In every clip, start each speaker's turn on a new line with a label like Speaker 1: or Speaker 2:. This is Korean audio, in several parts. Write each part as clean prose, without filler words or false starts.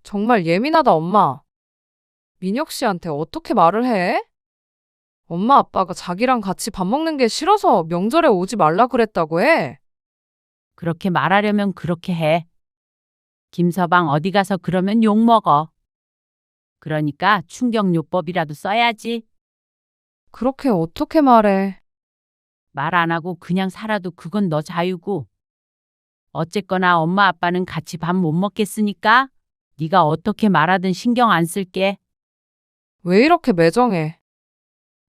Speaker 1: 정말 예민하다, 엄마. 민혁 씨한테 어떻게 말을 해? 엄마 아빠가 자기랑 같이 밥 먹는 게 싫어서 명절에 오지 말라 그랬다고 해.
Speaker 2: 그렇게 말하려면 그렇게 해. 김서방 어디 가서 그러면 욕먹어. 그러니까 충격요법이라도 써야지.
Speaker 1: 그렇게 어떻게 말해?
Speaker 2: 말 안 하고 그냥 살아도 그건 너 자유고. 어쨌거나 엄마 아빠는 같이 밥 못 먹겠으니까 네가 어떻게 말하든 신경 안 쓸게.
Speaker 1: 왜 이렇게 매정해?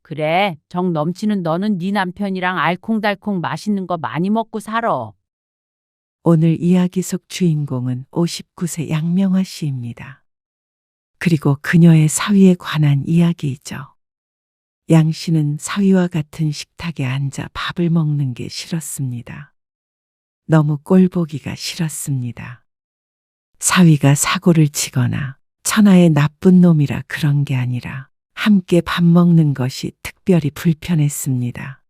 Speaker 2: 그래, 정 넘치는 너는 네 남편이랑 알콩달콩 맛있는 거 많이 먹고 살아.
Speaker 3: 오늘 이야기 속 주인공은 59세 양명화 씨입니다. 그리고 그녀의 사위에 관한 이야기이죠. 양 씨는 사위와 같은 식탁에 앉아 밥을 먹는 게 싫었습니다. 너무 꼴보기가 싫었습니다. 사위가 사고를 치거나 천하의 나쁜 놈이라 그런 게 아니라 함께 밥 먹는 것이 특별히 불편했습니다.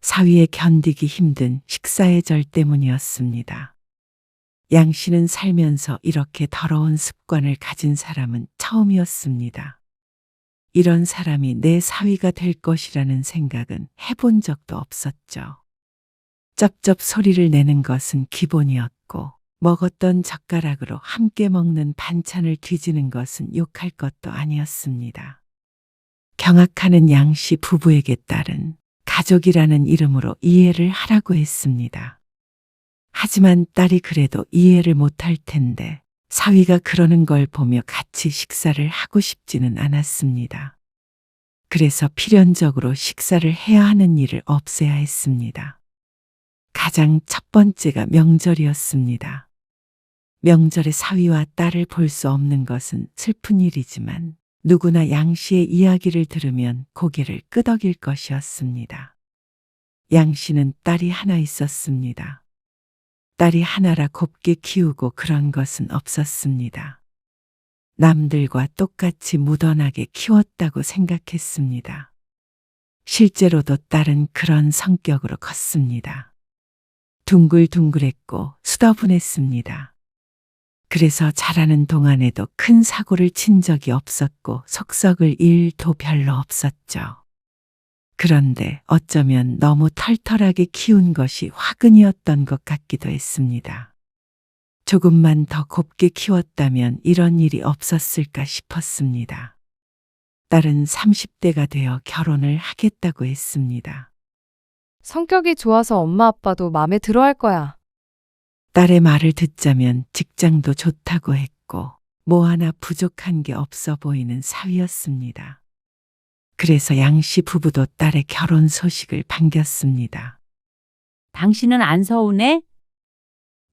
Speaker 3: 사위의 견디기 힘든 식사의 절 때문이었습니다. 양 씨는 살면서 이렇게 더러운 습관을 가진 사람은 처음이었습니다. 이런 사람이 내 사위가 될 것이라는 생각은 해본 적도 없었죠. 쩝쩝 소리를 내는 것은 기본이었고, 먹었던 젓가락으로 함께 먹는 반찬을 뒤지는 것은 욕할 것도 아니었습니다. 경악하는 양 씨 부부에게 딸은 가족이라는 이름으로 이해를 하라고 했습니다. 하지만 딸이 그래도 이해를 못할 텐데 사위가 그러는 걸 보며 같이 식사를 하고 싶지는 않았습니다. 그래서 필연적으로 식사를 해야 하는 일을 없애야 했습니다. 가장 첫 번째가 명절이었습니다. 명절에 사위와 딸을 볼 수 없는 것은 슬픈 일이지만 누구나 양 씨의 이야기를 들으면 고개를 끄덕일 것이었습니다. 양 씨는 딸이 하나 있었습니다. 딸이 하나라 곱게 키우고 그런 것은 없었습니다. 남들과 똑같이 무던하게 키웠다고 생각했습니다. 실제로도 딸은 그런 성격으로 컸습니다. 둥글둥글했고 수더분했습니다. 그래서 자라는 동안에도 큰 사고를 친 적이 없었고 속 썩을 일도 별로 없었죠. 그런데 어쩌면 너무 털털하게 키운 것이 화근이었던 것 같기도 했습니다. 조금만 더 곱게 키웠다면 이런 일이 없었을까 싶었습니다. 딸은 30대가 되어 결혼을 하겠다고 했습니다.
Speaker 1: 성격이 좋아서 엄마 아빠도 마음에 들어 할 거야.
Speaker 3: 딸의 말을 듣자면 직장도 좋다고 했고 뭐 하나 부족한 게 없어 보이는 사위였습니다. 그래서 양 씨 부부도 딸의 결혼 소식을 반겼습니다.
Speaker 2: 당신은 안 서운해?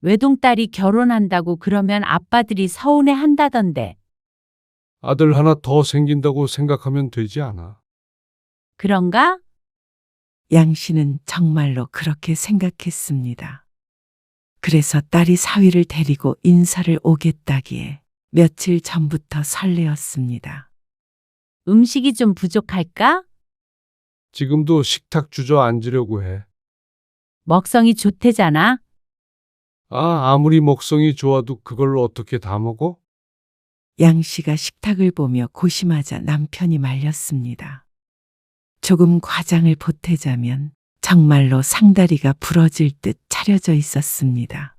Speaker 2: 외동딸이 결혼한다고 그러면 아빠들이 서운해 한다던데.
Speaker 4: 아들 하나 더 생긴다고 생각하면 되지 않아.
Speaker 2: 그런가?
Speaker 3: 양 씨는 정말로 그렇게 생각했습니다. 그래서 딸이 사위를 데리고 인사를 오겠다기에 며칠 전부터 설레었습니다.
Speaker 2: 음식이 좀 부족할까?
Speaker 4: 지금도 식탁 주저앉으려고 해.
Speaker 2: 먹성이 좋대잖아.
Speaker 4: 아무리 먹성이 좋아도 그걸 어떻게 다 먹어?
Speaker 3: 양 씨가 식탁을 보며 고심하자 남편이 말렸습니다. 조금 과장을 보태자면 정말로 상다리가 부러질 듯 차려져 있었습니다.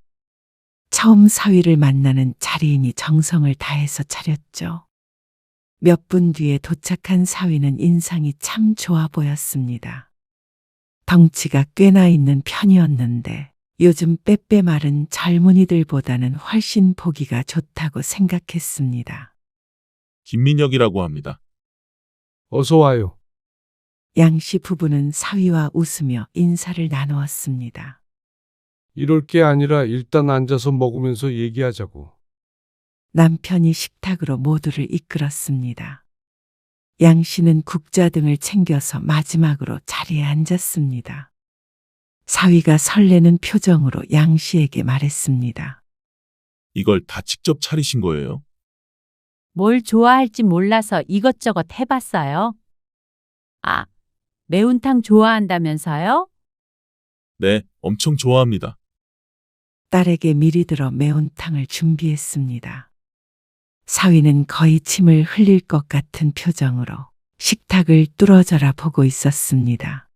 Speaker 3: 처음 사위를 만나는 자리인이 정성을 다해서 차렸죠. 몇 분 뒤에 도착한 사위는 인상이 참 좋아 보였습니다. 덩치가 꽤나 있는 편이었는데 요즘 빼빼 마른 젊은이들보다는 훨씬 보기가 좋다고 생각했습니다.
Speaker 5: 김민혁이라고 합니다.
Speaker 4: 어서 와요.
Speaker 3: 양 씨 부부는 사위와 웃으며 인사를 나누었습니다.
Speaker 4: 이럴 게 아니라 일단 앉아서 먹으면서 얘기하자고.
Speaker 3: 남편이 식탁으로 모두를 이끌었습니다. 양 씨는 국자 등을 챙겨서 마지막으로 자리에 앉았습니다. 사위가 설레는 표정으로 양 씨에게 말했습니다.
Speaker 5: 이걸 다 직접 차리신 거예요?
Speaker 2: 뭘 좋아할지 몰라서 이것저것 해봤어요. 아, 매운탕 좋아한다면서요?
Speaker 5: 네, 엄청 좋아합니다.
Speaker 3: 딸에게 미리 들어 매운탕을 준비했습니다. 사위는 거의 침을 흘릴 것 같은 표정으로 식탁을 뚫어져라 보고 있었습니다.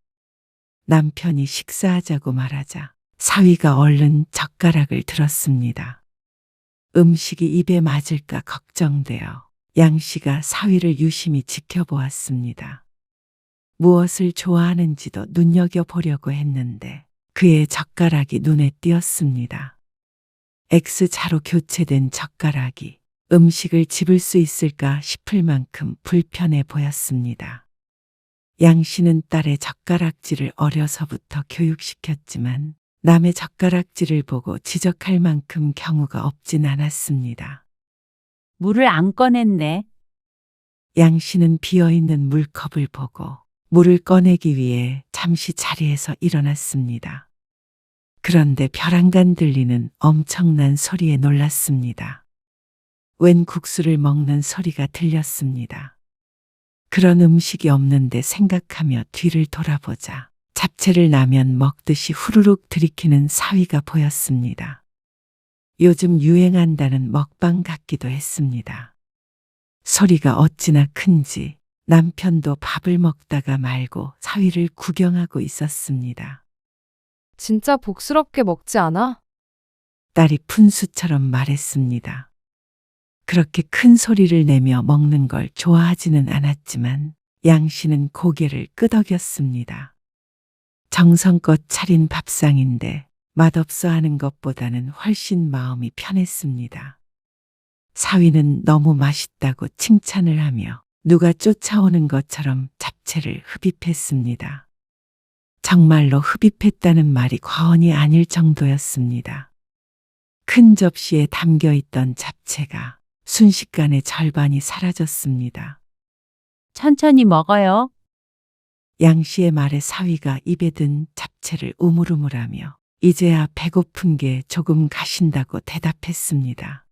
Speaker 3: 남편이 식사하자고 말하자 사위가 얼른 젓가락을 들었습니다. 음식이 입에 맞을까 걱정되어 양 씨가 사위를 유심히 지켜보았습니다. 무엇을 좋아하는지도 눈여겨보려고 했는데 그의 젓가락이 눈에 띄었습니다. X자로 교체된 젓가락이 음식을 집을 수 있을까 싶을 만큼 불편해 보였습니다. 양 씨는 딸의 젓가락질을 어려서부터 교육시켰지만 남의 젓가락질을 보고 지적할 만큼 경우가 없진 않았습니다.
Speaker 2: 물을 안 꺼냈네.
Speaker 3: 양 씨는 비어있는 물컵을 보고 물을 꺼내기 위해 잠시 자리에서 일어났습니다. 그런데 벼랑간 들리는 엄청난 소리에 놀랐습니다. 웬 국수를 먹는 소리가 들렸습니다. 그런 음식이 없는데 생각하며 뒤를 돌아보자 잡채를 라면 먹듯이 후루룩 들이키는 사위가 보였습니다. 요즘 유행한다는 먹방 같기도 했습니다. 소리가 어찌나 큰지 남편도 밥을 먹다가 말고 사위를 구경하고 있었습니다.
Speaker 1: 진짜 복스럽게 먹지 않아?
Speaker 3: 딸이 푼수처럼 말했습니다. 그렇게 큰 소리를 내며 먹는 걸 좋아하지는 않았지만 양 씨는 고개를 끄덕였습니다. 정성껏 차린 밥상인데 맛없어 하는 것보다는 훨씬 마음이 편했습니다. 사위는 너무 맛있다고 칭찬을 하며 누가 쫓아오는 것처럼 잡채를 흡입했습니다. 정말로 흡입했다는 말이 과언이 아닐 정도였습니다. 큰 접시에 담겨 있던 잡채가 순식간에 절반이 사라졌습니다.
Speaker 2: 천천히 먹어요.
Speaker 3: 양 씨의 말에 사위가 입에 든 잡채를 우물우물하며 이제야 배고픈 게 조금 가신다고 대답했습니다.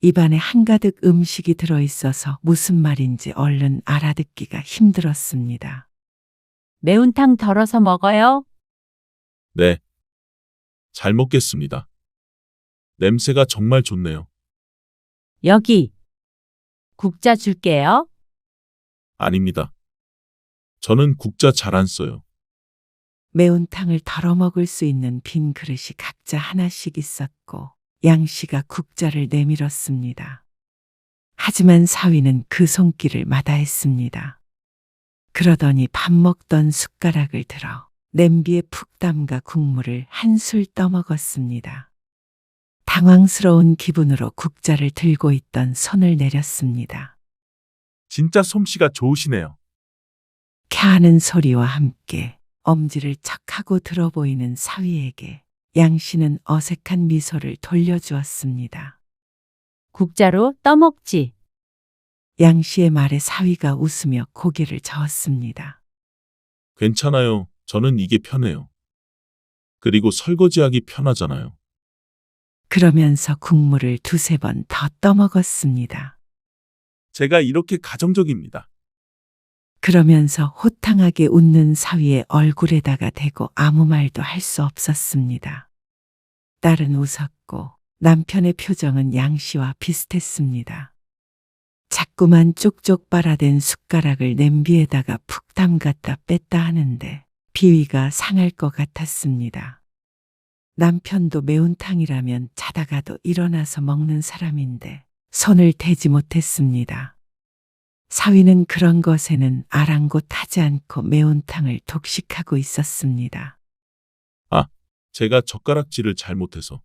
Speaker 3: 입안에 한가득 음식이 들어있어서 무슨 말인지 얼른 알아듣기가 힘들었습니다.
Speaker 2: 매운탕 덜어서 먹어요.
Speaker 5: 네. 잘 먹겠습니다. 냄새가 정말 좋네요.
Speaker 2: 여기. 국자 줄게요.
Speaker 5: 아닙니다. 저는 국자 잘 안 써요.
Speaker 3: 매운탕을 덜어 먹을 수 있는 빈 그릇이 각자 하나씩 있었고 양 씨가 국자를 내밀었습니다. 하지만 사위는 그 손길을 마다했습니다. 그러더니 밥 먹던 숟가락을 들어 냄비에 푹 담가 국물을 한술 떠먹었습니다. 당황스러운 기분으로 국자를 들고 있던 손을 내렸습니다.
Speaker 5: 진짜 솜씨가 좋으시네요.
Speaker 3: 캬하는 소리와 함께 엄지를 척하고 들어 보이는 사위에게 양 씨는 어색한 미소를 돌려주었습니다.
Speaker 2: 국자로 떠먹지.
Speaker 3: 양 씨의 말에 사위가 웃으며 고개를 저었습니다.
Speaker 5: 괜찮아요. 저는 이게 편해요. 그리고 설거지하기 편하잖아요.
Speaker 3: 그러면서 국물을 두세 번 더 떠먹었습니다.
Speaker 5: 제가 이렇게 가정적입니다.
Speaker 3: 그러면서 호탕하게 웃는 사위의 얼굴에다가 대고 아무 말도 할 수 없었습니다. 딸은 웃었고 남편의 표정은 양 씨와 비슷했습니다. 자꾸만 쪽쪽 빨아댄 숟가락을 냄비에다가 푹 담갔다 뺐다 하는데 비위가 상할 것 같았습니다. 남편도 매운탕이라면 자다가도 일어나서 먹는 사람인데 손을 대지 못했습니다. 사위는 그런 것에는 아랑곳하지 않고 매운탕을 독식하고 있었습니다.
Speaker 5: 제가 젓가락질을 잘못해서.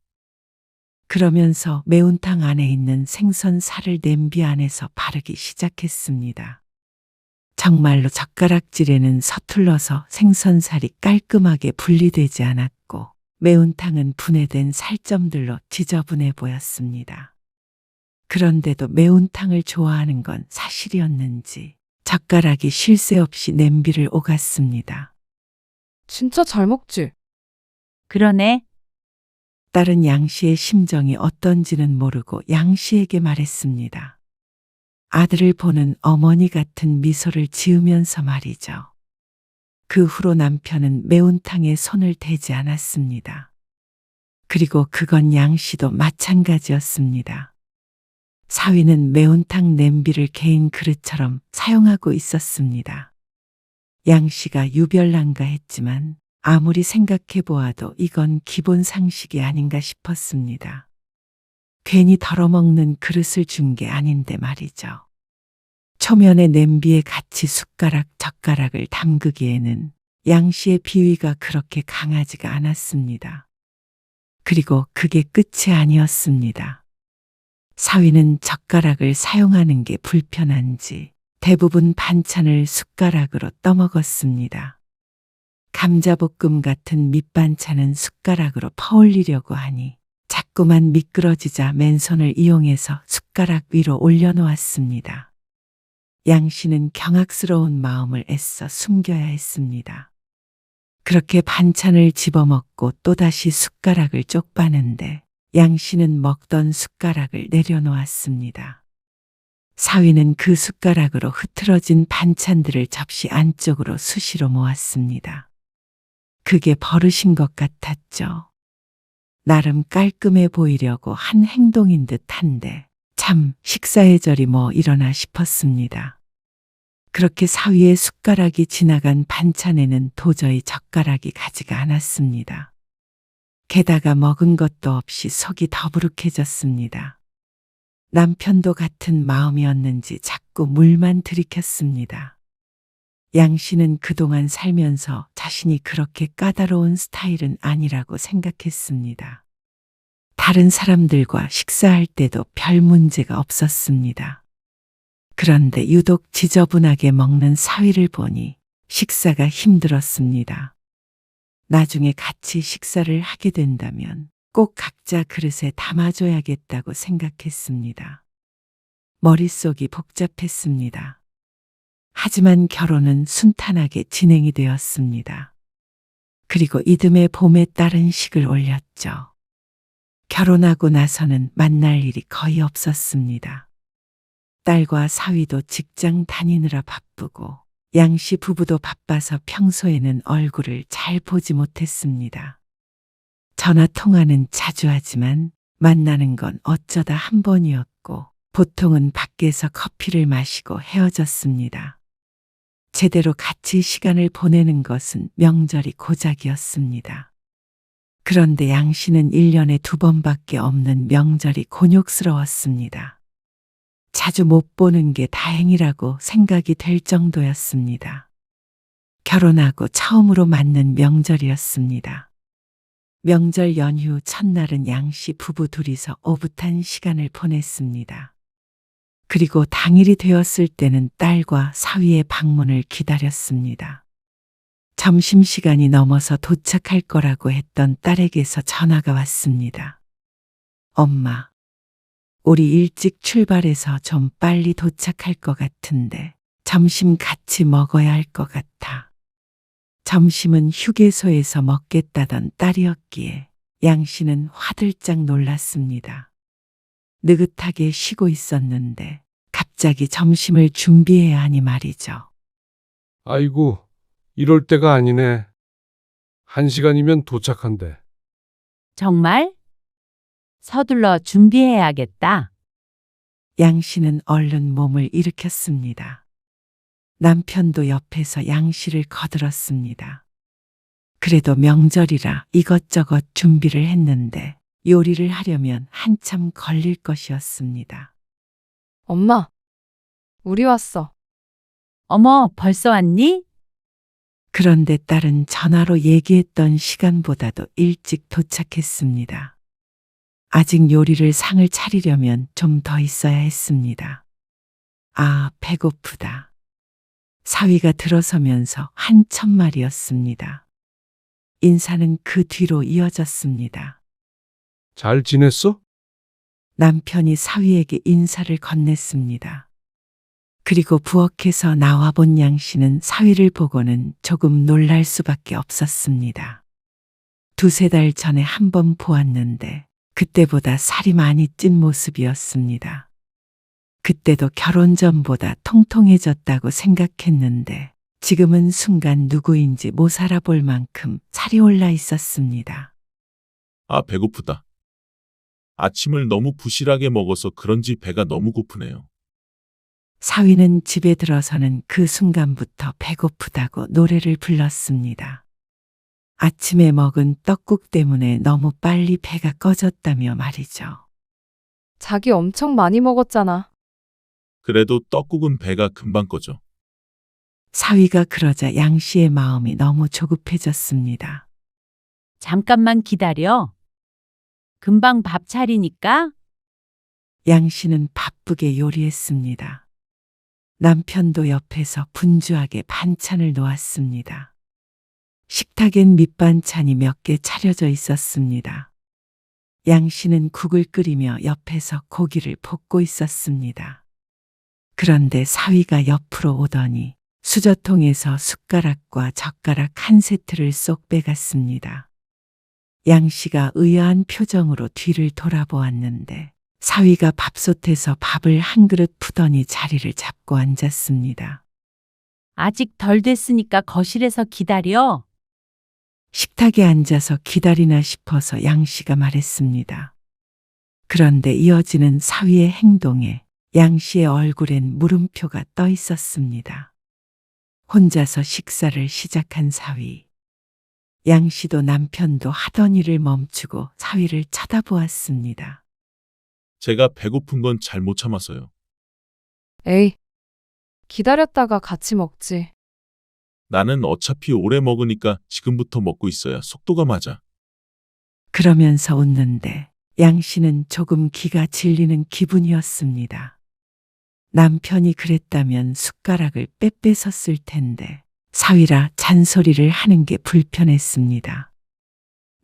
Speaker 3: 그러면서 매운탕 안에 있는 생선 살을 냄비 안에서 바르기 시작했습니다. 정말로 젓가락질에는 서툴러서 생선살이 깔끔하게 분리되지 않았고 매운탕은 분해된 살점들로 지저분해 보였습니다. 그런데도 매운탕을 좋아하는 건 사실이었는지 젓가락이 쉴 새 없이 냄비를 오갔습니다.
Speaker 1: 진짜 잘 먹지?
Speaker 2: 그러네.
Speaker 3: 딸은 양 씨의 심정이 어떤지는 모르고 양 씨에게 말했습니다. 아들을 보는 어머니 같은 미소를 지으면서 말이죠. 그 후로 남편은 매운탕에 손을 대지 않았습니다. 그리고 그건 양 씨도 마찬가지였습니다. 사위는 매운탕 냄비를 개인 그릇처럼 사용하고 있었습니다. 양 씨가 유별난가 했지만 아무리 생각해 보아도 이건 기본 상식이 아닌가 싶었습니다. 괜히 덜어먹는 그릇을 준 게 아닌데 말이죠. 초면에 냄비에 같이 숟가락, 젓가락을 담그기에는 양 씨의 비위가 그렇게 강하지가 않았습니다. 그리고 그게 끝이 아니었습니다. 사위는 젓가락을 사용하는 게 불편한지 대부분 반찬을 숟가락으로 떠먹었습니다. 감자볶음 같은 밑반찬은 숟가락으로 퍼올리려고 하니 자꾸만 미끄러지자 맨손을 이용해서 숟가락 위로 올려놓았습니다. 양 씨는 경악스러운 마음을 애써 숨겨야 했습니다. 그렇게 반찬을 집어먹고 또다시 숟가락을 쪽바는데 양 씨는 먹던 숟가락을 내려놓았습니다. 사위는 그 숟가락으로 흐트러진 반찬들을 접시 안쪽으로 수시로 모았습니다. 그게 버릇인 것 같았죠. 나름 깔끔해 보이려고 한 행동인 듯한데 참 식사의 절이 뭐 이러나 싶었습니다. 그렇게 사위의 숟가락이 지나간 반찬에는 도저히 젓가락이 가지가 않았습니다. 게다가 먹은 것도 없이 속이 더부룩해졌습니다. 남편도 같은 마음이었는지 자꾸 물만 들이켰습니다. 양 씨는 그동안 살면서 자신이 그렇게 까다로운 스타일은 아니라고 생각했습니다. 다른 사람들과 식사할 때도 별 문제가 없었습니다. 그런데 유독 지저분하게 먹는 사위를 보니 식사가 힘들었습니다. 나중에 같이 식사를 하게 된다면 꼭 각자 그릇에 담아줘야겠다고 생각했습니다. 머릿속이 복잡했습니다. 하지만 결혼은 순탄하게 진행이 되었습니다. 그리고 이듬해 봄에 딸은 식을 올렸죠. 결혼하고 나서는 만날 일이 거의 없었습니다. 딸과 사위도 직장 다니느라 바쁘고 양씨 부부도 바빠서 평소에는 얼굴을 잘 보지 못했습니다. 전화 통화는 자주 하지만 만나는 건 어쩌다 한 번이었고 보통은 밖에서 커피를 마시고 헤어졌습니다. 제대로 같이 시간을 보내는 것은 명절이 고작이었습니다. 그런데 양 씨는 1년에 2번밖에 없는 명절이 곤욕스러웠습니다. 자주 못 보는 게 다행이라고 생각이 될 정도였습니다. 결혼하고 처음으로 맞는 명절이었습니다. 명절 연휴 첫날은 양 씨 부부 둘이서 오붓한 시간을 보냈습니다. 그리고 당일이 되었을 때는 딸과 사위의 방문을 기다렸습니다. 점심시간이 넘어서 도착할 거라고 했던 딸에게서 전화가 왔습니다. 엄마, 우리 일찍 출발해서 좀 빨리 도착할 것 같은데 점심 같이 먹어야 할 것 같아. 점심은 휴게소에서 먹겠다던 딸이었기에 양 씨는 화들짝 놀랐습니다. 느긋하게 쉬고 있었는데 갑자기 점심을 준비해야 하니 말이죠.
Speaker 4: 아이고, 이럴 때가 아니네. 1시간이면 도착한대.
Speaker 2: 정말? 서둘러 준비해야겠다.
Speaker 3: 양 씨는 얼른 몸을 일으켰습니다. 남편도 옆에서 양 씨를 거들었습니다. 그래도 명절이라 이것저것 준비를 했는데 요리를 하려면 한참 걸릴 것이었습니다.
Speaker 1: 엄마, 우리 왔어.
Speaker 2: 어머, 벌써 왔니?
Speaker 3: 그런데 딸은 전화로 얘기했던 시간보다도 일찍 도착했습니다. 아직 요리를 상을 차리려면 좀 더 있어야 했습니다. 아, 배고프다. 사위가 들어서면서 한 첫말이었습니다. 인사는 그 뒤로 이어졌습니다.
Speaker 4: 잘 지냈어?
Speaker 3: 남편이 사위에게 인사를 건넸습니다. 그리고 부엌에서 나와본 양 씨는 사위를 보고는 조금 놀랄 수밖에 없었습니다. 2-3달 전에 한 번 보았는데 그때보다 살이 많이 찐 모습이었습니다. 그때도 결혼 전보다 통통해졌다고 생각했는데 지금은 순간 누구인지 못 알아볼 만큼 살이 올라 있었습니다.
Speaker 5: 아, 배고프다. 아침을 너무 부실하게 먹어서 그런지 배가 너무 고프네요.
Speaker 3: 사위는 집에 들어서는 그 순간부터 배고프다고 노래를 불렀습니다. 아침에 먹은 떡국 때문에 너무 빨리 배가 꺼졌다며 말이죠.
Speaker 1: 자기 엄청 많이 먹었잖아.
Speaker 5: 그래도 떡국은 배가 금방 꺼져.
Speaker 3: 사위가 그러자 양 씨의 마음이 너무 조급해졌습니다.
Speaker 2: 잠깐만 기다려. 금방 밥 차리니까.
Speaker 3: 양 씨는 바쁘게 요리했습니다. 남편도 옆에서 분주하게 반찬을 놓았습니다. 식탁엔 밑반찬이 몇 개 차려져 있었습니다. 양 씨는 국을 끓이며 옆에서 고기를 볶고 있었습니다. 그런데 사위가 옆으로 오더니 수저통에서 숟가락과 젓가락 한 세트를 쏙 빼갔습니다. 양 씨가 의아한 표정으로 뒤를 돌아보았는데 사위가 밥솥에서 밥을 한 그릇 푸더니 자리를 잡고 앉았습니다.
Speaker 2: 아직 덜 됐으니까 거실에서 기다려.
Speaker 3: 식탁에 앉아서 기다리나 싶어서 양 씨가 말했습니다. 그런데 이어지는 사위의 행동에 양 씨의 얼굴엔 물음표가 떠 있었습니다. 혼자서 식사를 시작한 사위. 양 씨도 남편도 하던 일을 멈추고 사위를 쳐다보았습니다.
Speaker 5: 제가 배고픈 건 잘 못 참아서요.
Speaker 1: 에이, 기다렸다가 같이 먹지.
Speaker 5: 나는 어차피 오래 먹으니까 지금부터 먹고 있어야 속도가 맞아.
Speaker 3: 그러면서 웃는데 양 씨는 조금 기가 질리는 기분이었습니다. 남편이 그랬다면 숟가락을 빼빼섰을 텐데 사위라 잔소리를 하는 게 불편했습니다.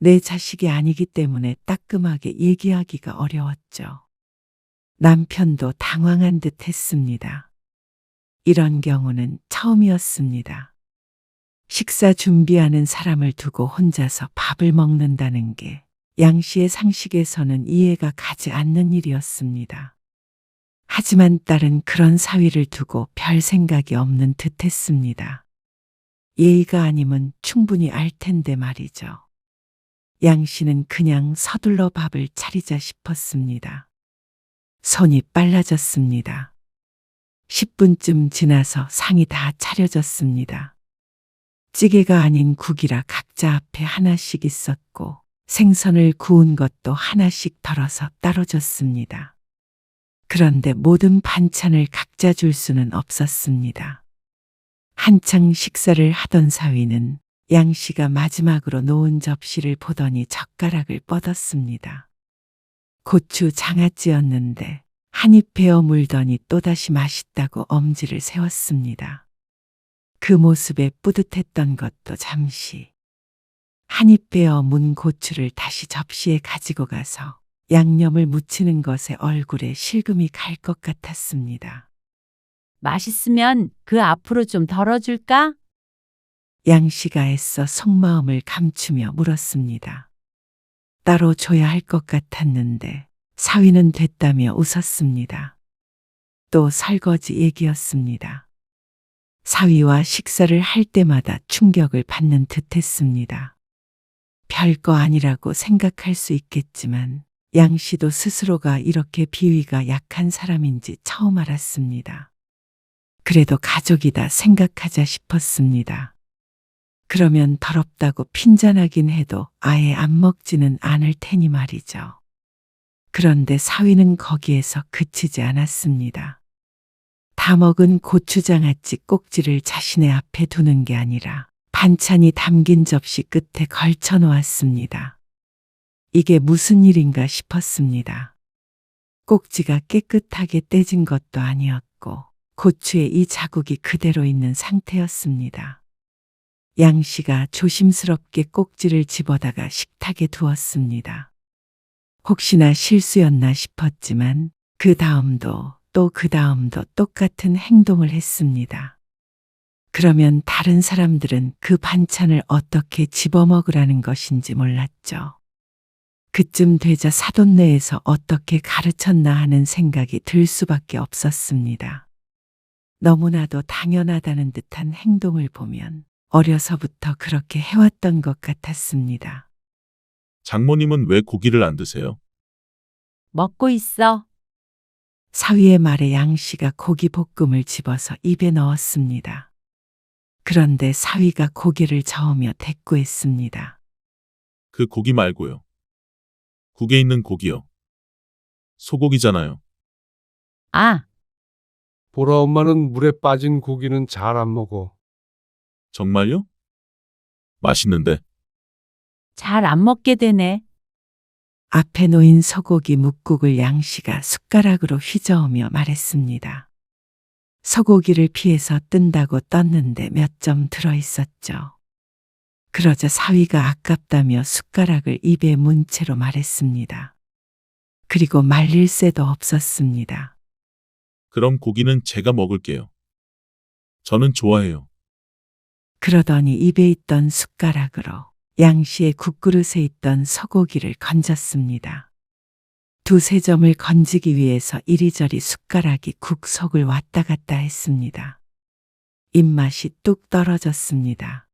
Speaker 3: 내 자식이 아니기 때문에 따끔하게 얘기하기가 어려웠죠. 남편도 당황한 듯 했습니다. 이런 경우는 처음이었습니다. 식사 준비하는 사람을 두고 혼자서 밥을 먹는다는 게 양 씨의 상식에서는 이해가 가지 않는 일이었습니다. 하지만 딸은 그런 사위를 두고 별 생각이 없는 듯 했습니다. 예의가 아니면 충분히 알 텐데 말이죠. 양 씨는 그냥 서둘러 밥을 차리자 싶었습니다. 손이 빨라졌습니다. 10분쯤 지나서 상이 다 차려졌습니다. 찌개가 아닌 국이라 각자 앞에 하나씩 있었고 생선을 구운 것도 하나씩 덜어서 따로 줬습니다. 그런데 모든 반찬을 각자 줄 수는 없었습니다. 한창 식사를 하던 사위는 양 씨가 마지막으로 놓은 접시를 보더니 젓가락을 뻗었습니다. 고추 장아찌였는데 한 입 베어 물더니 또다시 맛있다고 엄지를 세웠습니다. 그 모습에 뿌듯했던 것도 잠시. 한 입 베어 문 고추를 다시 접시에 가지고 가서 양념을 묻히는 것에 얼굴에 실금이 갈 것 같았습니다.
Speaker 2: 맛있으면 그 앞으로 좀 덜어줄까?
Speaker 3: 양 씨가 애써 속마음을 감추며 물었습니다. 따로 줘야 할 것 같았는데 사위는 됐다며 웃었습니다. 또 설거지 얘기였습니다. 사위와 식사를 할 때마다 충격을 받는 듯했습니다. 별거 아니라고 생각할 수 있겠지만 양 씨도 스스로가 이렇게 비위가 약한 사람인지 처음 알았습니다. 그래도 가족이다 생각하자 싶었습니다. 그러면 더럽다고 핀잔하긴 해도 아예 안 먹지는 않을 테니 말이죠. 그런데 사위는 거기에서 그치지 않았습니다. 다 먹은 고추장아찌 꼭지를 자신의 앞에 두는 게 아니라 반찬이 담긴 접시 끝에 걸쳐 놓았습니다. 이게 무슨 일인가 싶었습니다. 꼭지가 깨끗하게 떼진 것도 아니었고 고추에 이 자국이 그대로 있는 상태였습니다. 양 씨가 조심스럽게 꼭지를 집어다가 식탁에 두었습니다. 혹시나 실수였나 싶었지만 그 다음도 또 그 다음도 똑같은 행동을 했습니다. 그러면 다른 사람들은 그 반찬을 어떻게 집어먹으라는 것인지 몰랐죠. 그쯤 되자 사돈네에서 어떻게 가르쳤나 하는 생각이 들 수밖에 없었습니다. 너무나도 당연하다는 듯한 행동을 보면 어려서부터 그렇게 해왔던 것 같았습니다.
Speaker 5: 장모님은 왜 고기를 안 드세요?
Speaker 2: 먹고 있어.
Speaker 3: 사위의 말에 양 씨가 고기 볶음을 집어서 입에 넣었습니다. 그런데 사위가 고개를 저으며 대꾸했습니다.
Speaker 5: 그 고기 말고요. 국에 있는 고기요. 소고기잖아요.
Speaker 2: 아,
Speaker 4: 보라 엄마는 물에 빠진 고기는 잘 안 먹어.
Speaker 5: 정말요? 맛있는데.
Speaker 2: 잘 안 먹게 되네.
Speaker 3: 앞에 놓인 소고기 묵국을 양 씨가 숟가락으로 휘저으며 말했습니다. 소고기를 피해서 뜬다고 떴는데 몇 점 들어 있었죠. 그러자 사위가 아깝다며 숟가락을 입에 문 채로 말했습니다. 그리고 말릴 새도 없었습니다.
Speaker 5: 그럼 고기는 제가 먹을게요. 저는 좋아해요.
Speaker 3: 그러더니 입에 있던 숟가락으로 양 씨의 국그릇에 있던 소고기를 건졌습니다. 두세 점을 건지기 위해서 이리저리 숟가락이 국 속을 왔다 갔다 했습니다. 입맛이 뚝 떨어졌습니다.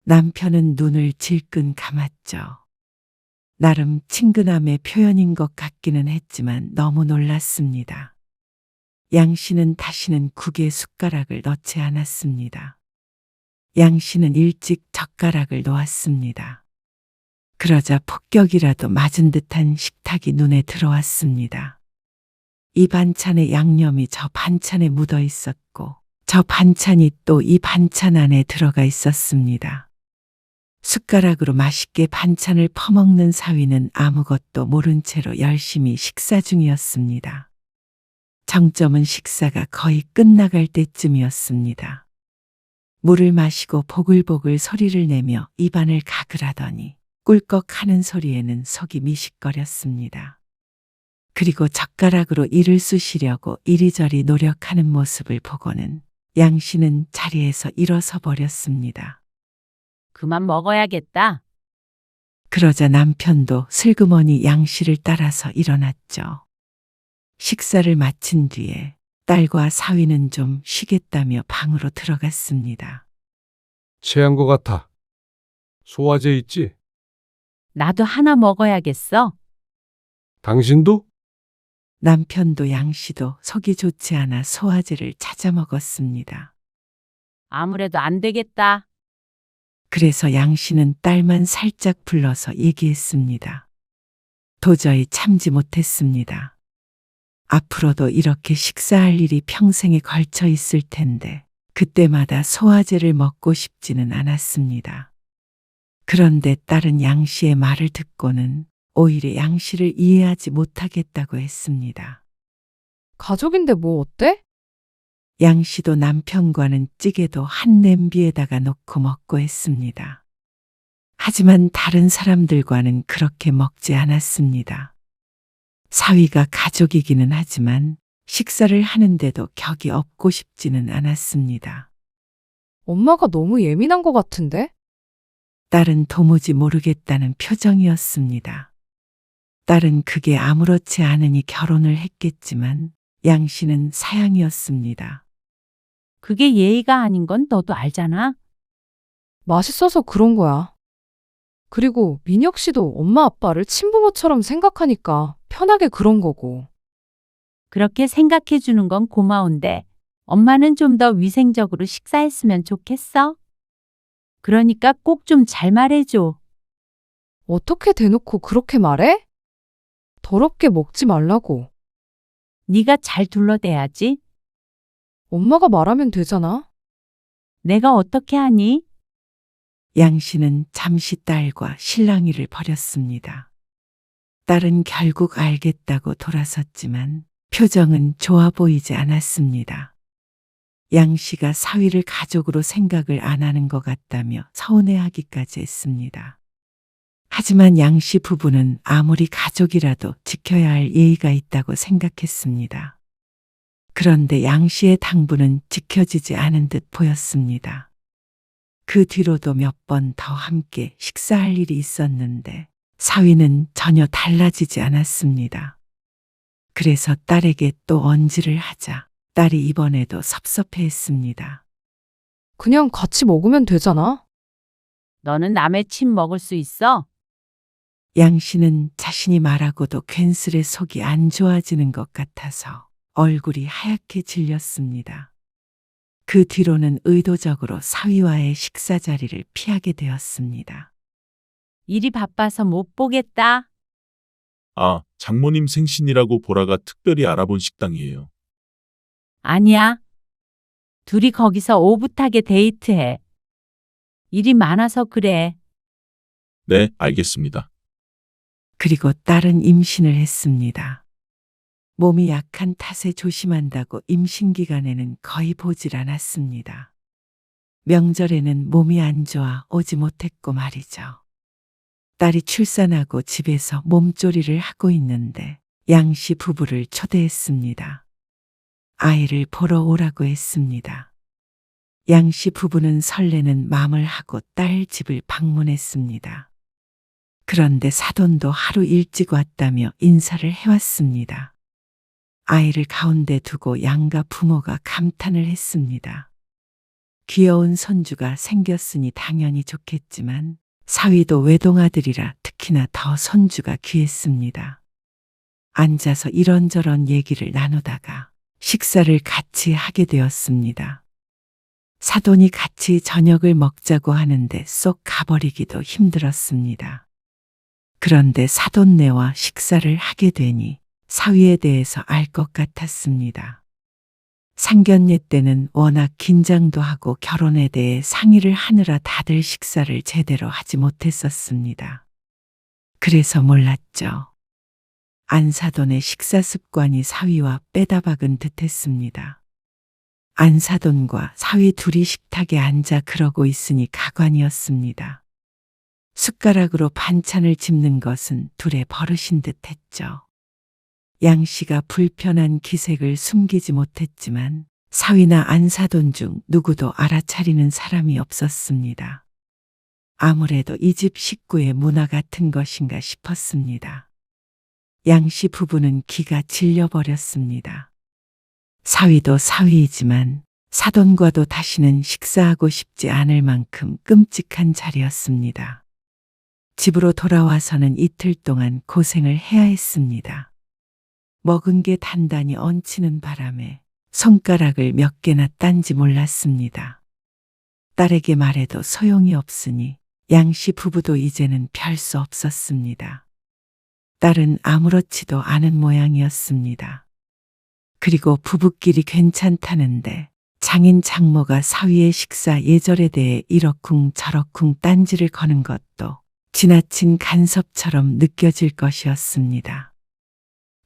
Speaker 3: 남편은 눈을 질끈 감았죠. 나름 친근함의 표현인 것 같기는 했지만 너무 놀랐습니다. 양 씨는 다시는 국에 숟가락을 넣지 않았습니다. 양 씨는 일찍 젓가락을 놓았습니다. 그러자 폭격이라도 맞은 듯한 식탁이 눈에 들어왔습니다. 이 반찬에 양념이 저 반찬에 묻어 있었고 저 반찬이 또 이 반찬 안에 들어가 있었습니다. 숟가락으로 맛있게 반찬을 퍼먹는 사위는 아무것도 모른 채로 열심히 식사 중이었습니다. 정점은 식사가 거의 끝나갈 때쯤이었습니다. 물을 마시고 보글보글 소리를 내며 입안을 가글하더니 꿀꺽하는 소리에는 속이 미식거렸습니다. 그리고 젓가락으로 이를 쑤시려고 이리저리 노력하는 모습을 보고는 양 씨는 자리에서 일어서 버렸습니다.
Speaker 2: 그만 먹어야겠다.
Speaker 3: 그러자 남편도 슬그머니 양 씨를 따라서 일어났죠. 식사를 마친 뒤에 딸과 사위는 좀 쉬겠다며 방으로 들어갔습니다.
Speaker 4: 체한 것 같아. 소화제 있지?
Speaker 2: 나도 하나 먹어야겠어.
Speaker 4: 당신도?
Speaker 3: 남편도 양 씨도 속이 좋지 않아 소화제를 찾아 먹었습니다.
Speaker 2: 아무래도 안 되겠다.
Speaker 3: 그래서 양 씨는 딸만 살짝 불러서 얘기했습니다. 도저히 참지 못했습니다. 앞으로도 이렇게 식사할 일이 평생에 걸쳐 있을 텐데 그때마다 소화제를 먹고 싶지는 않았습니다. 그런데 딸은 양 씨의 말을 듣고는 오히려 양 씨를 이해하지 못하겠다고 했습니다.
Speaker 1: 가족인데 뭐 어때?
Speaker 3: 양 씨도 남편과는 찌개도 한 냄비에다가 놓고 먹고 했습니다. 하지만 다른 사람들과는 그렇게 먹지 않았습니다. 사위가 가족이기는 하지만 식사를 하는데도 격이 없고 싶지는 않았습니다.
Speaker 1: 엄마가 너무 예민한 것 같은데?
Speaker 3: 딸은 도무지 모르겠다는 표정이었습니다. 딸은 그게 아무렇지 않으니 결혼을 했겠지만 양 씨는 사양이었습니다.
Speaker 2: 그게 예의가 아닌 건 너도 알잖아.
Speaker 1: 맛있어서 그런 거야. 그리고 민혁 씨도 엄마 아빠를 친부모처럼 생각하니까 편하게 그런 거고.
Speaker 2: 그렇게 생각해 주는 건 고마운데 엄마는 좀 더 위생적으로 식사했으면 좋겠어. 그러니까 꼭 좀 잘 말해줘.
Speaker 1: 어떻게 대놓고 그렇게 말해? 더럽게 먹지 말라고.
Speaker 2: 네가 잘 둘러대야지.
Speaker 1: 엄마가 말하면 되잖아.
Speaker 2: 내가 어떻게 하니?
Speaker 3: 양 씨는 잠시 딸과 실랑이를 벌였습니다. 딸은 결국 알겠다고 돌아섰지만 표정은 좋아 보이지 않았습니다. 양 씨가 사위를 가족으로 생각을 안 하는 것 같다며 서운해하기까지 했습니다. 하지만 양 씨 부부는 아무리 가족이라도 지켜야 할 예의가 있다고 생각했습니다. 그런데 양 씨의 당부는 지켜지지 않은 듯 보였습니다. 그 뒤로도 몇 번 더 함께 식사할 일이 있었는데 사위는 전혀 달라지지 않았습니다. 그래서 딸에게 또 언지를 하자 딸이 이번에도 섭섭해했습니다.
Speaker 1: 그냥 같이 먹으면 되잖아.
Speaker 2: 너는 남의 침 먹을 수 있어?
Speaker 3: 양 씨는 자신이 말하고도 괜스레 속이 안 좋아지는 것 같아서 얼굴이 하얗게 질렸습니다. 그 뒤로는 의도적으로 사위와의 식사 자리를 피하게 되었습니다.
Speaker 2: 일이 바빠서 못 보겠다.
Speaker 5: 아, 장모님 생신이라고 보라가 특별히 알아본 식당이에요.
Speaker 2: 아니야. 둘이 거기서 오붓하게 데이트해. 일이 많아서 그래.
Speaker 5: 네, 알겠습니다.
Speaker 3: 그리고 딸은 임신을 했습니다. 몸이 약한 탓에 조심한다고 임신 기간에는 거의 보질 않았습니다. 명절에는 몸이 안 좋아 오지 못했고 말이죠. 딸이 출산하고 집에서 몸조리를 하고 있는데 양씨 부부를 초대했습니다. 아이를 보러 오라고 했습니다. 양씨 부부는 설레는 마음을 하고 딸 집을 방문했습니다. 그런데 사돈도 하루 일찍 왔다며 인사를 해왔습니다. 아이를 가운데 두고 양가 부모가 감탄을 했습니다. 귀여운 손주가 생겼으니 당연히 좋겠지만 사위도 외동아들이라 특히나 더 손주가 귀했습니다. 앉아서 이런저런 얘기를 나누다가 식사를 같이 하게 되었습니다. 사돈이 같이 저녁을 먹자고 하는데 쏙 가버리기도 힘들었습니다. 그런데 사돈네와 식사를 하게 되니 사위에 대해서 알 것 같았습니다. 상견례 때는 워낙 긴장도 하고 결혼에 대해 상의를 하느라 다들 식사를 제대로 하지 못했었습니다. 그래서 몰랐죠. 안사돈의 식사 습관이 사위와 빼다박은 듯했습니다. 안사돈과 사위 둘이 식탁에 앉아 그러고 있으니 가관이었습니다. 숟가락으로 반찬을 집는 것은 둘의 버릇인 듯했죠. 양씨가 불편한 기색을 숨기지 못했지만 사위나 안사돈 중 누구도 알아차리는 사람이 없었습니다. 아무래도 이 집 식구의 문화 같은 것인가 싶었습니다. 양씨 부부는 기가 질려버렸습니다. 사위도 사위이지만 사돈과도 다시는 식사하고 싶지 않을 만큼 끔찍한 자리였습니다. 집으로 돌아와서는 이틀 동안 고생을 해야 했습니다. 먹은 게 단단히 얹히는 바람에 손가락을 몇 개나 딴지 몰랐습니다. 딸에게 말해도 소용이 없으니 양씨 부부도 이제는 별 수 없었습니다. 딸은 아무렇지도 않은 모양이었습니다. 그리고 부부끼리 괜찮다는데 장인 장모가 사위의 식사 예절에 대해 이러쿵 저러쿵 딴지를 거는 것도 지나친 간섭처럼 느껴질 것이었습니다.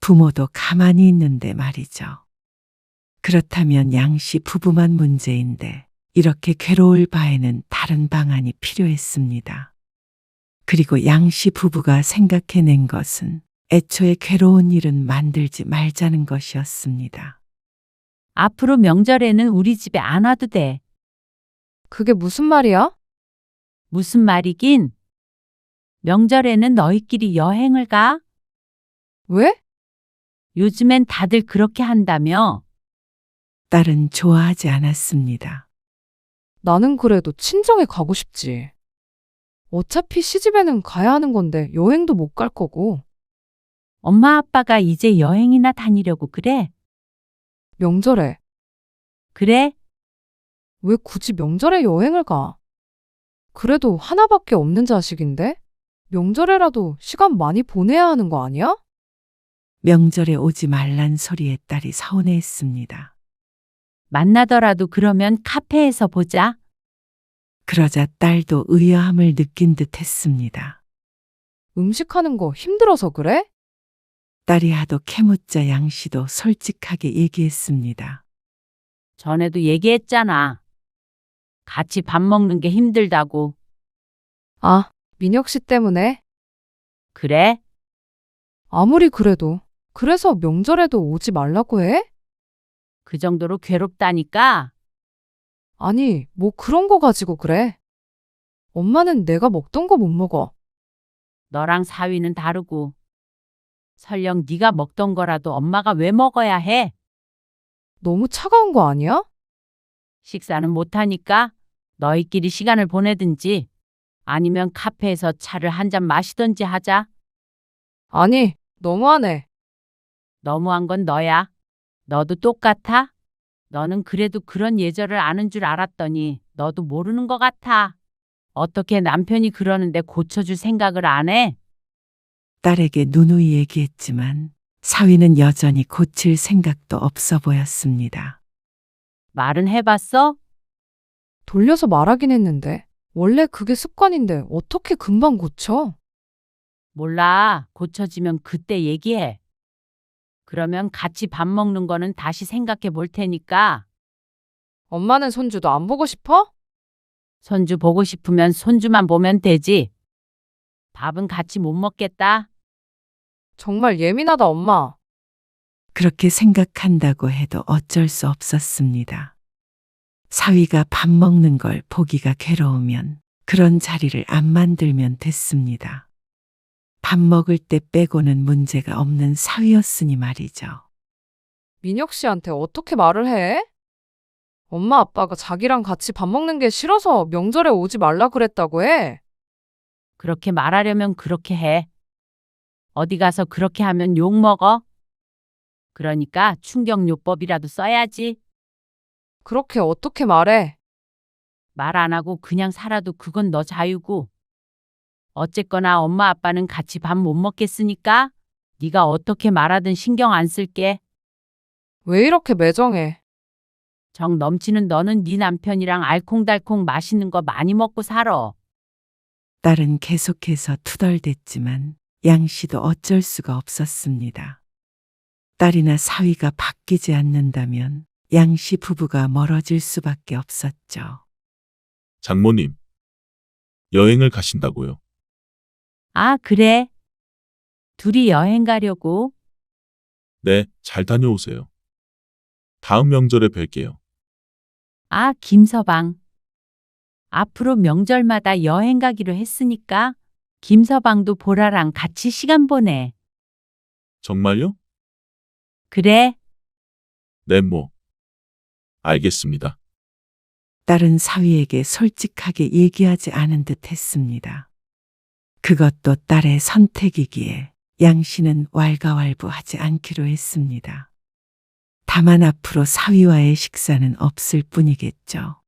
Speaker 3: 부모도 가만히 있는데 말이죠. 그렇다면 양씨 부부만 문제인데 이렇게 괴로울 바에는 다른 방안이 필요했습니다. 그리고 양씨 부부가 생각해낸 것은 애초에 괴로운 일은 만들지 말자는 것이었습니다.
Speaker 2: 앞으로 명절에는 우리 집에 안 와도 돼.
Speaker 1: 그게 무슨 말이야?
Speaker 2: 무슨 말이긴? 명절에는 너희끼리 여행을 가?
Speaker 1: 왜?
Speaker 2: 요즘엔 다들 그렇게 한다며.
Speaker 3: 딸은 좋아하지 않았습니다.
Speaker 1: 나는 그래도 친정에 가고 싶지. 어차피 시집에는 가야 하는 건데 여행도 못 갈 거고.
Speaker 2: 엄마 아빠가 이제 여행이나 다니려고 그래?
Speaker 1: 명절에.
Speaker 2: 그래?
Speaker 1: 왜 굳이 명절에 여행을 가? 그래도 하나밖에 없는 자식인데? 명절에라도 시간 많이 보내야 하는 거 아니야?
Speaker 3: 명절에 오지 말란 소리에 딸이 서운해했습니다.
Speaker 2: 만나더라도 그러면 카페에서 보자.
Speaker 3: 그러자 딸도 의아함을 느낀 듯 했습니다.
Speaker 1: 음식하는 거 힘들어서 그래?
Speaker 3: 딸이 하도 캐묻자 양씨도 솔직하게 얘기했습니다.
Speaker 2: 전에도 얘기했잖아. 같이 밥 먹는 게 힘들다고.
Speaker 1: 아, 민혁 씨 때문에?
Speaker 2: 그래?
Speaker 1: 아무리 그래도. 그래서 명절에도 오지 말라고 해?
Speaker 2: 그 정도로 괴롭다니까?
Speaker 1: 아니, 뭐 그런 거 가지고 그래. 엄마는 내가 먹던 거 못 먹어.
Speaker 2: 너랑 사위는 다르고. 설령 네가 먹던 거라도 엄마가 왜 먹어야 해?
Speaker 1: 너무 차가운 거 아니야?
Speaker 2: 식사는 못하니까 너희끼리 시간을 보내든지 아니면 카페에서 차를 한 잔 마시든지 하자.
Speaker 1: 아니, 너무하네.
Speaker 2: 너무한 건 너야. 너도 똑같아? 너는 그래도 그런 예절을 아는 줄 알았더니 너도 모르는 것 같아. 어떻게 남편이 그러는데 고쳐줄 생각을 안 해?
Speaker 3: 딸에게 누누이 얘기했지만 사위는 여전히 고칠 생각도 없어 보였습니다.
Speaker 2: 말은 해봤어?
Speaker 1: 돌려서 말하긴 했는데. 원래 그게 습관인데 어떻게 금방 고쳐?
Speaker 2: 몰라. 고쳐지면 그때 얘기해. 그러면 같이 밥 먹는 거는 다시 생각해 볼 테니까.
Speaker 1: 엄마는 손주도 안 보고 싶어?
Speaker 2: 손주 보고 싶으면 손주만 보면 되지. 밥은 같이 못 먹겠다.
Speaker 1: 정말 예민하다, 엄마.
Speaker 3: 그렇게 생각한다고 해도 어쩔 수 없었습니다. 사위가 밥 먹는 걸 보기가 괴로우면 그런 자리를 안 만들면 됐습니다. 밥 먹을 때 빼고는 문제가 없는 사위였으니 말이죠.
Speaker 1: 민혁 씨한테 어떻게 말을 해? 엄마 아빠가 자기랑 같이 밥 먹는 게 싫어서 명절에 오지 말라 그랬다고 해.
Speaker 2: 그렇게 말하려면 그렇게 해. 어디 가서 그렇게 하면 욕 먹어. 그러니까 충격요법이라도 써야지.
Speaker 1: 그렇게 어떻게 말해?
Speaker 2: 말 안 하고 그냥 살아도 그건 너 자유고. 어쨌거나 엄마 아빠는 같이 밥 못 먹겠으니까 네가 어떻게 말하든 신경 안 쓸게.
Speaker 1: 왜 이렇게 매정해?
Speaker 2: 정 넘치는 너는 네 남편이랑 알콩달콩 맛있는 거 많이 먹고 살아.
Speaker 3: 딸은 계속해서 투덜댔지만 양 씨도 어쩔 수가 없었습니다. 딸이나 사위가 바뀌지 않는다면 양 씨 부부가 멀어질 수밖에 없었죠.
Speaker 5: 장모님, 여행을 가신다고요?
Speaker 2: 아, 그래? 둘이 여행 가려고?
Speaker 5: 네, 잘 다녀오세요. 다음 명절에 뵐게요.
Speaker 2: 아, 김서방. 앞으로 명절마다 여행 가기로 했으니까 김서방도 보라랑 같이 시간 보내.
Speaker 5: 정말요?
Speaker 2: 그래?
Speaker 5: 네, 뭐. 알겠습니다.
Speaker 3: 딸은 사위에게 솔직하게 얘기하지 않은 듯 했습니다. 그것도 딸의 선택이기에 양 씨는 왈가왈부하지 않기로 했습니다. 다만 앞으로 사위와의 식사는 없을 뿐이겠죠.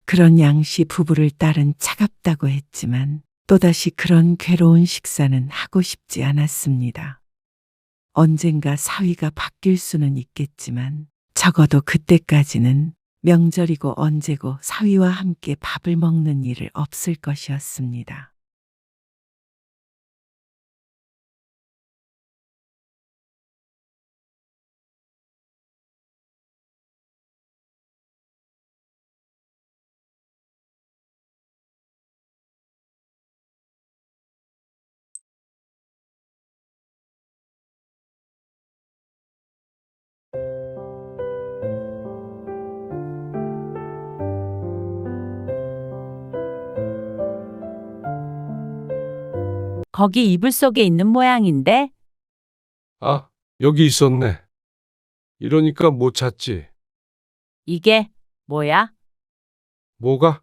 Speaker 3: 그런 양 씨 부부를 딸은 차갑다고 했지만 또다시 그런 괴로운 식사는 하고 싶지 않았습니다. 언젠가 사위가 바뀔 수는 있겠지만 적어도 그때까지는 명절이고 언제고 사위와 함께 밥을 먹는 일을 없을 것이었습니다.
Speaker 2: 거기 이불 속에 있는 모양인데?
Speaker 4: 아, 여기 있었네. 이러니까 못 찾지.
Speaker 2: 이게 뭐야?
Speaker 4: 뭐가?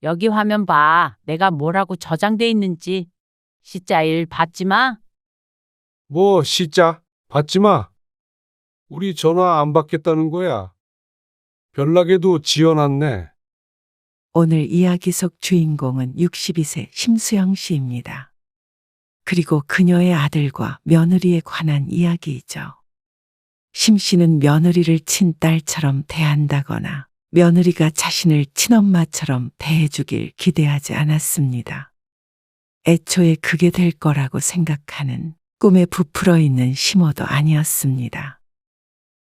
Speaker 2: 여기 화면 봐. 내가 뭐라고 저장돼 있는지. C자일 받지 마.
Speaker 4: 뭐, 시자? 받지 마. 우리 전화 안 받겠다는 거야. 별나게도 지어놨네.
Speaker 3: 오늘 이야기 속 주인공은 62세 심수영 씨입니다. 그리고 그녀의 아들과 며느리에 관한 이야기이죠. 심 씨는 며느리를 친딸처럼 대한다거나 며느리가 자신을 친엄마처럼 대해주길 기대하지 않았습니다. 애초에 그게 될 거라고 생각하는 꿈에 부풀어 있는 심호도 아니었습니다.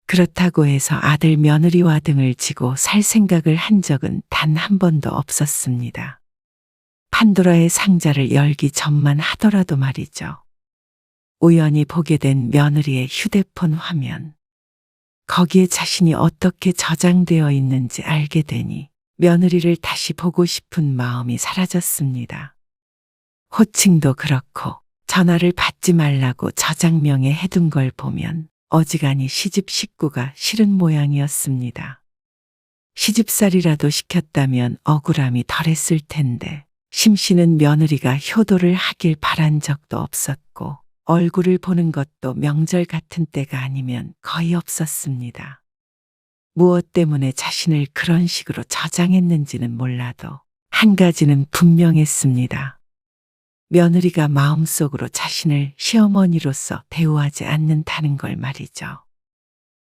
Speaker 3: 그렇다고 해서 아들 며느리와 등을 지고 살 생각을 한 적은 단 한 번도 없었습니다. 판도라의 상자를 열기 전만 하더라도 말이죠. 우연히 보게 된 며느리의 휴대폰 화면. 거기에 자신이 어떻게 저장되어 있는지 알게 되니 며느리를 다시 보고 싶은 마음이 사라졌습니다. 호칭도 그렇고 전화를 받지 말라고 저장명에 해둔 걸 보면 어지간히 시집 식구가 싫은 모양이었습니다. 시집살이라도 시켰다면 억울함이 덜했을 텐데 심 씨는 며느리가 효도를 하길 바란 적도 없었고 얼굴을 보는 것도 명절 같은 때가 아니면 거의 없었습니다. 무엇 때문에 자신을 그런 식으로 저장했는지는 몰라도 한 가지는 분명했습니다. 며느리가 마음속으로 자신을 시어머니로서 대우하지 않는다는 걸 말이죠.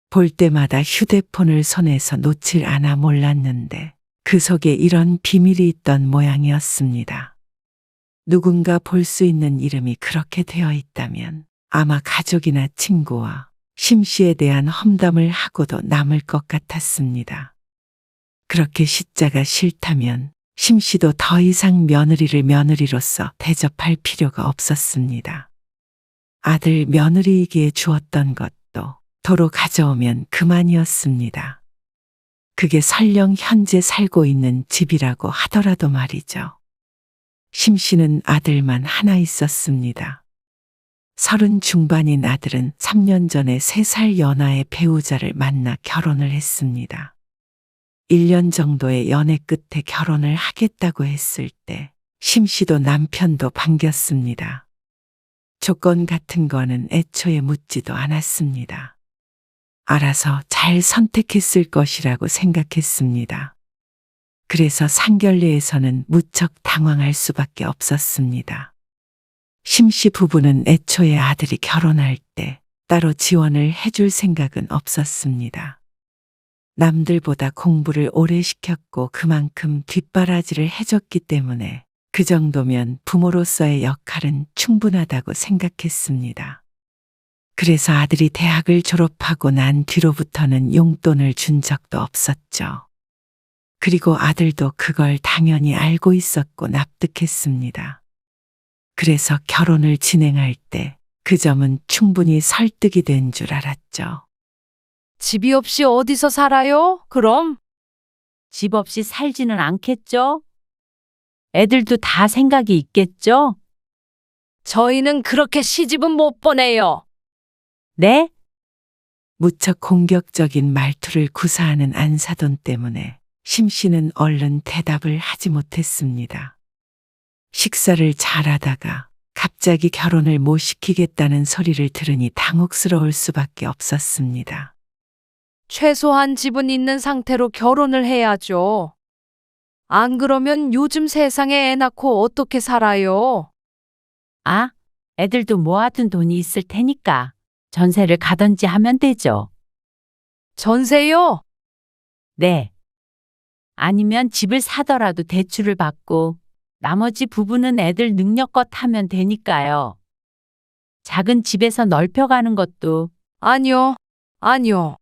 Speaker 3: 볼 때마다 휴대폰을 손에서 놓질 않아 몰랐는데 그 속에 이런 비밀이 있던 모양이었습니다. 누군가 볼 수 있는 이름이 그렇게 되어 있다면 아마 가족이나 친구와 심 씨에 대한 험담을 하고도 남을 것 같았습니다. 그렇게 시자가 싫다면 심 씨도 더 이상 며느리를 며느리로서 대접할 필요가 없었습니다. 아들 며느리에게 주었던 것도 도로 가져오면 그만이었습니다. 그게 설령 현재 살고 있는 집이라고 하더라도 말이죠. 심 씨는 아들만 하나 있었습니다. 30 중반인 아들은 3년 전에 3살 연하의 배우자를 만나 결혼을 했습니다. 1년 정도의 연애 끝에 결혼을 하겠다고 했을 때 심 씨도 남편도 반겼습니다. 조건 같은 거는 애초에 묻지도 않았습니다. 알아서 잘 선택했을 것이라고 생각했습니다. 그래서 상견례에서는 무척 당황할 수밖에 없었습니다. 심 씨 부부는 애초에 아들이 결혼할 때 따로 지원을 해줄 생각은 없었습니다. 남들보다 공부를 오래 시켰고 그만큼 뒷바라지를 해줬기 때문에 그 정도면 부모로서의 역할은 충분하다고 생각했습니다. 그래서 아들이 대학을 졸업하고 난 뒤로부터는 용돈을 준 적도 없었죠. 그리고 아들도 그걸 당연히 알고 있었고 납득했습니다. 그래서 결혼을 진행할 때 그 점은 충분히 설득이 된 줄 알았죠.
Speaker 1: 집이 없이 어디서 살아요? 그럼?
Speaker 2: 집 없이 살지는 않겠죠? 애들도 다 생각이 있겠죠?
Speaker 1: 저희는 그렇게 시집은 못 보내요.
Speaker 2: 네?
Speaker 3: 무척 공격적인 말투를 구사하는 안사돈 때문에 심 씨는 얼른 대답을 하지 못했습니다. 식사를 잘하다가 갑자기 결혼을 못 시키겠다는 소리를 들으니 당혹스러울 수밖에 없었습니다.
Speaker 1: 최소한 집은 있는 상태로 결혼을 해야죠. 안 그러면 요즘 세상에 애 낳고 어떻게 살아요?
Speaker 2: 아, 애들도 모아둔 돈이 있을 테니까 전세를 가든지 하면 되죠.
Speaker 1: 전세요?
Speaker 2: 네. 아니면 집을 사더라도 대출을 받고 나머지 부분은 애들 능력껏 하면 되니까요. 작은 집에서 넓혀가는 것도
Speaker 1: 아니요. 아니요.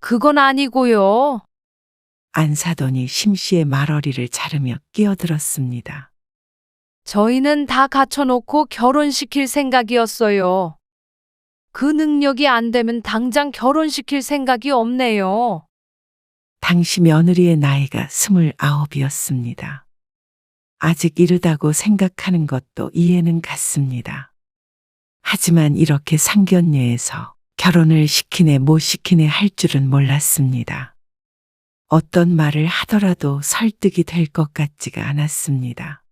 Speaker 1: 그건 아니고요.
Speaker 3: 안사돈이 심 씨의 말어리를 자르며 끼어들었습니다.
Speaker 1: 저희는 다 갖춰놓고 결혼시킬 생각이었어요. 그 능력이 안 되면 당장 결혼시킬 생각이 없네요.
Speaker 3: 당시 며느리의 나이가 29이었습니다. 아직 이르다고 생각하는 것도 이해는 갔습니다. 하지만 이렇게 상견례에서 결혼을 시키네 못 시키네 할 줄은 몰랐습니다. 어떤 말을 하더라도 설득이 될 것 같지가 않았습니다.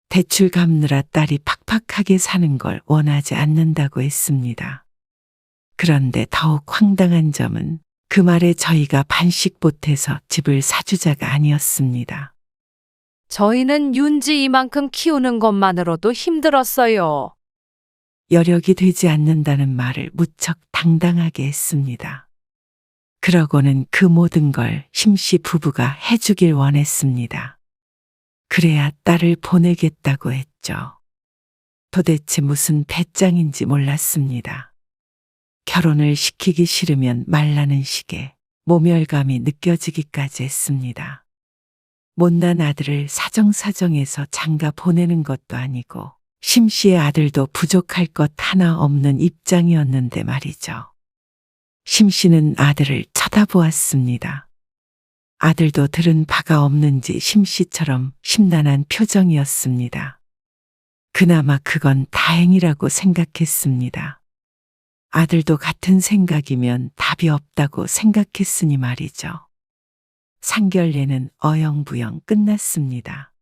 Speaker 3: 대출 갚느라 딸이 팍팍하게 사는 걸 원하지 않는다고 했습니다. 그런데 더욱 황당한 점은 그 말에 저희가 반씩 보태서 집을 사주자가 아니었습니다.
Speaker 1: 저희는 윤지 이만큼 키우는 것만으로도 힘들었어요.
Speaker 3: 여력이 되지 않는다는 말을 무척 당당하게 했습니다. 그러고는 그 모든 걸 심씨 부부가 해주길 원했습니다. 그래야 딸을 보내겠다고 했죠. 도대체 무슨 배짱인지 몰랐습니다. 결혼을 시키기 싫으면 말라는 식의 모멸감이 느껴지기까지 했습니다. 못난 아들을 사정사정해서 장가 보내는 것도 아니고 심 씨의 아들도 부족할 것 하나 없는 입장이었는데 말이죠. 심 씨는 아들을 쳐다보았습니다. 아들도 들은 바가 없는지 심 씨처럼 심란한 표정이었습니다. 그나마 그건 다행이라고 생각했습니다. 아들도 같은 생각이면 답이 없다고 생각했으니 말이죠. 상견례는 어영부영 끝났습니다.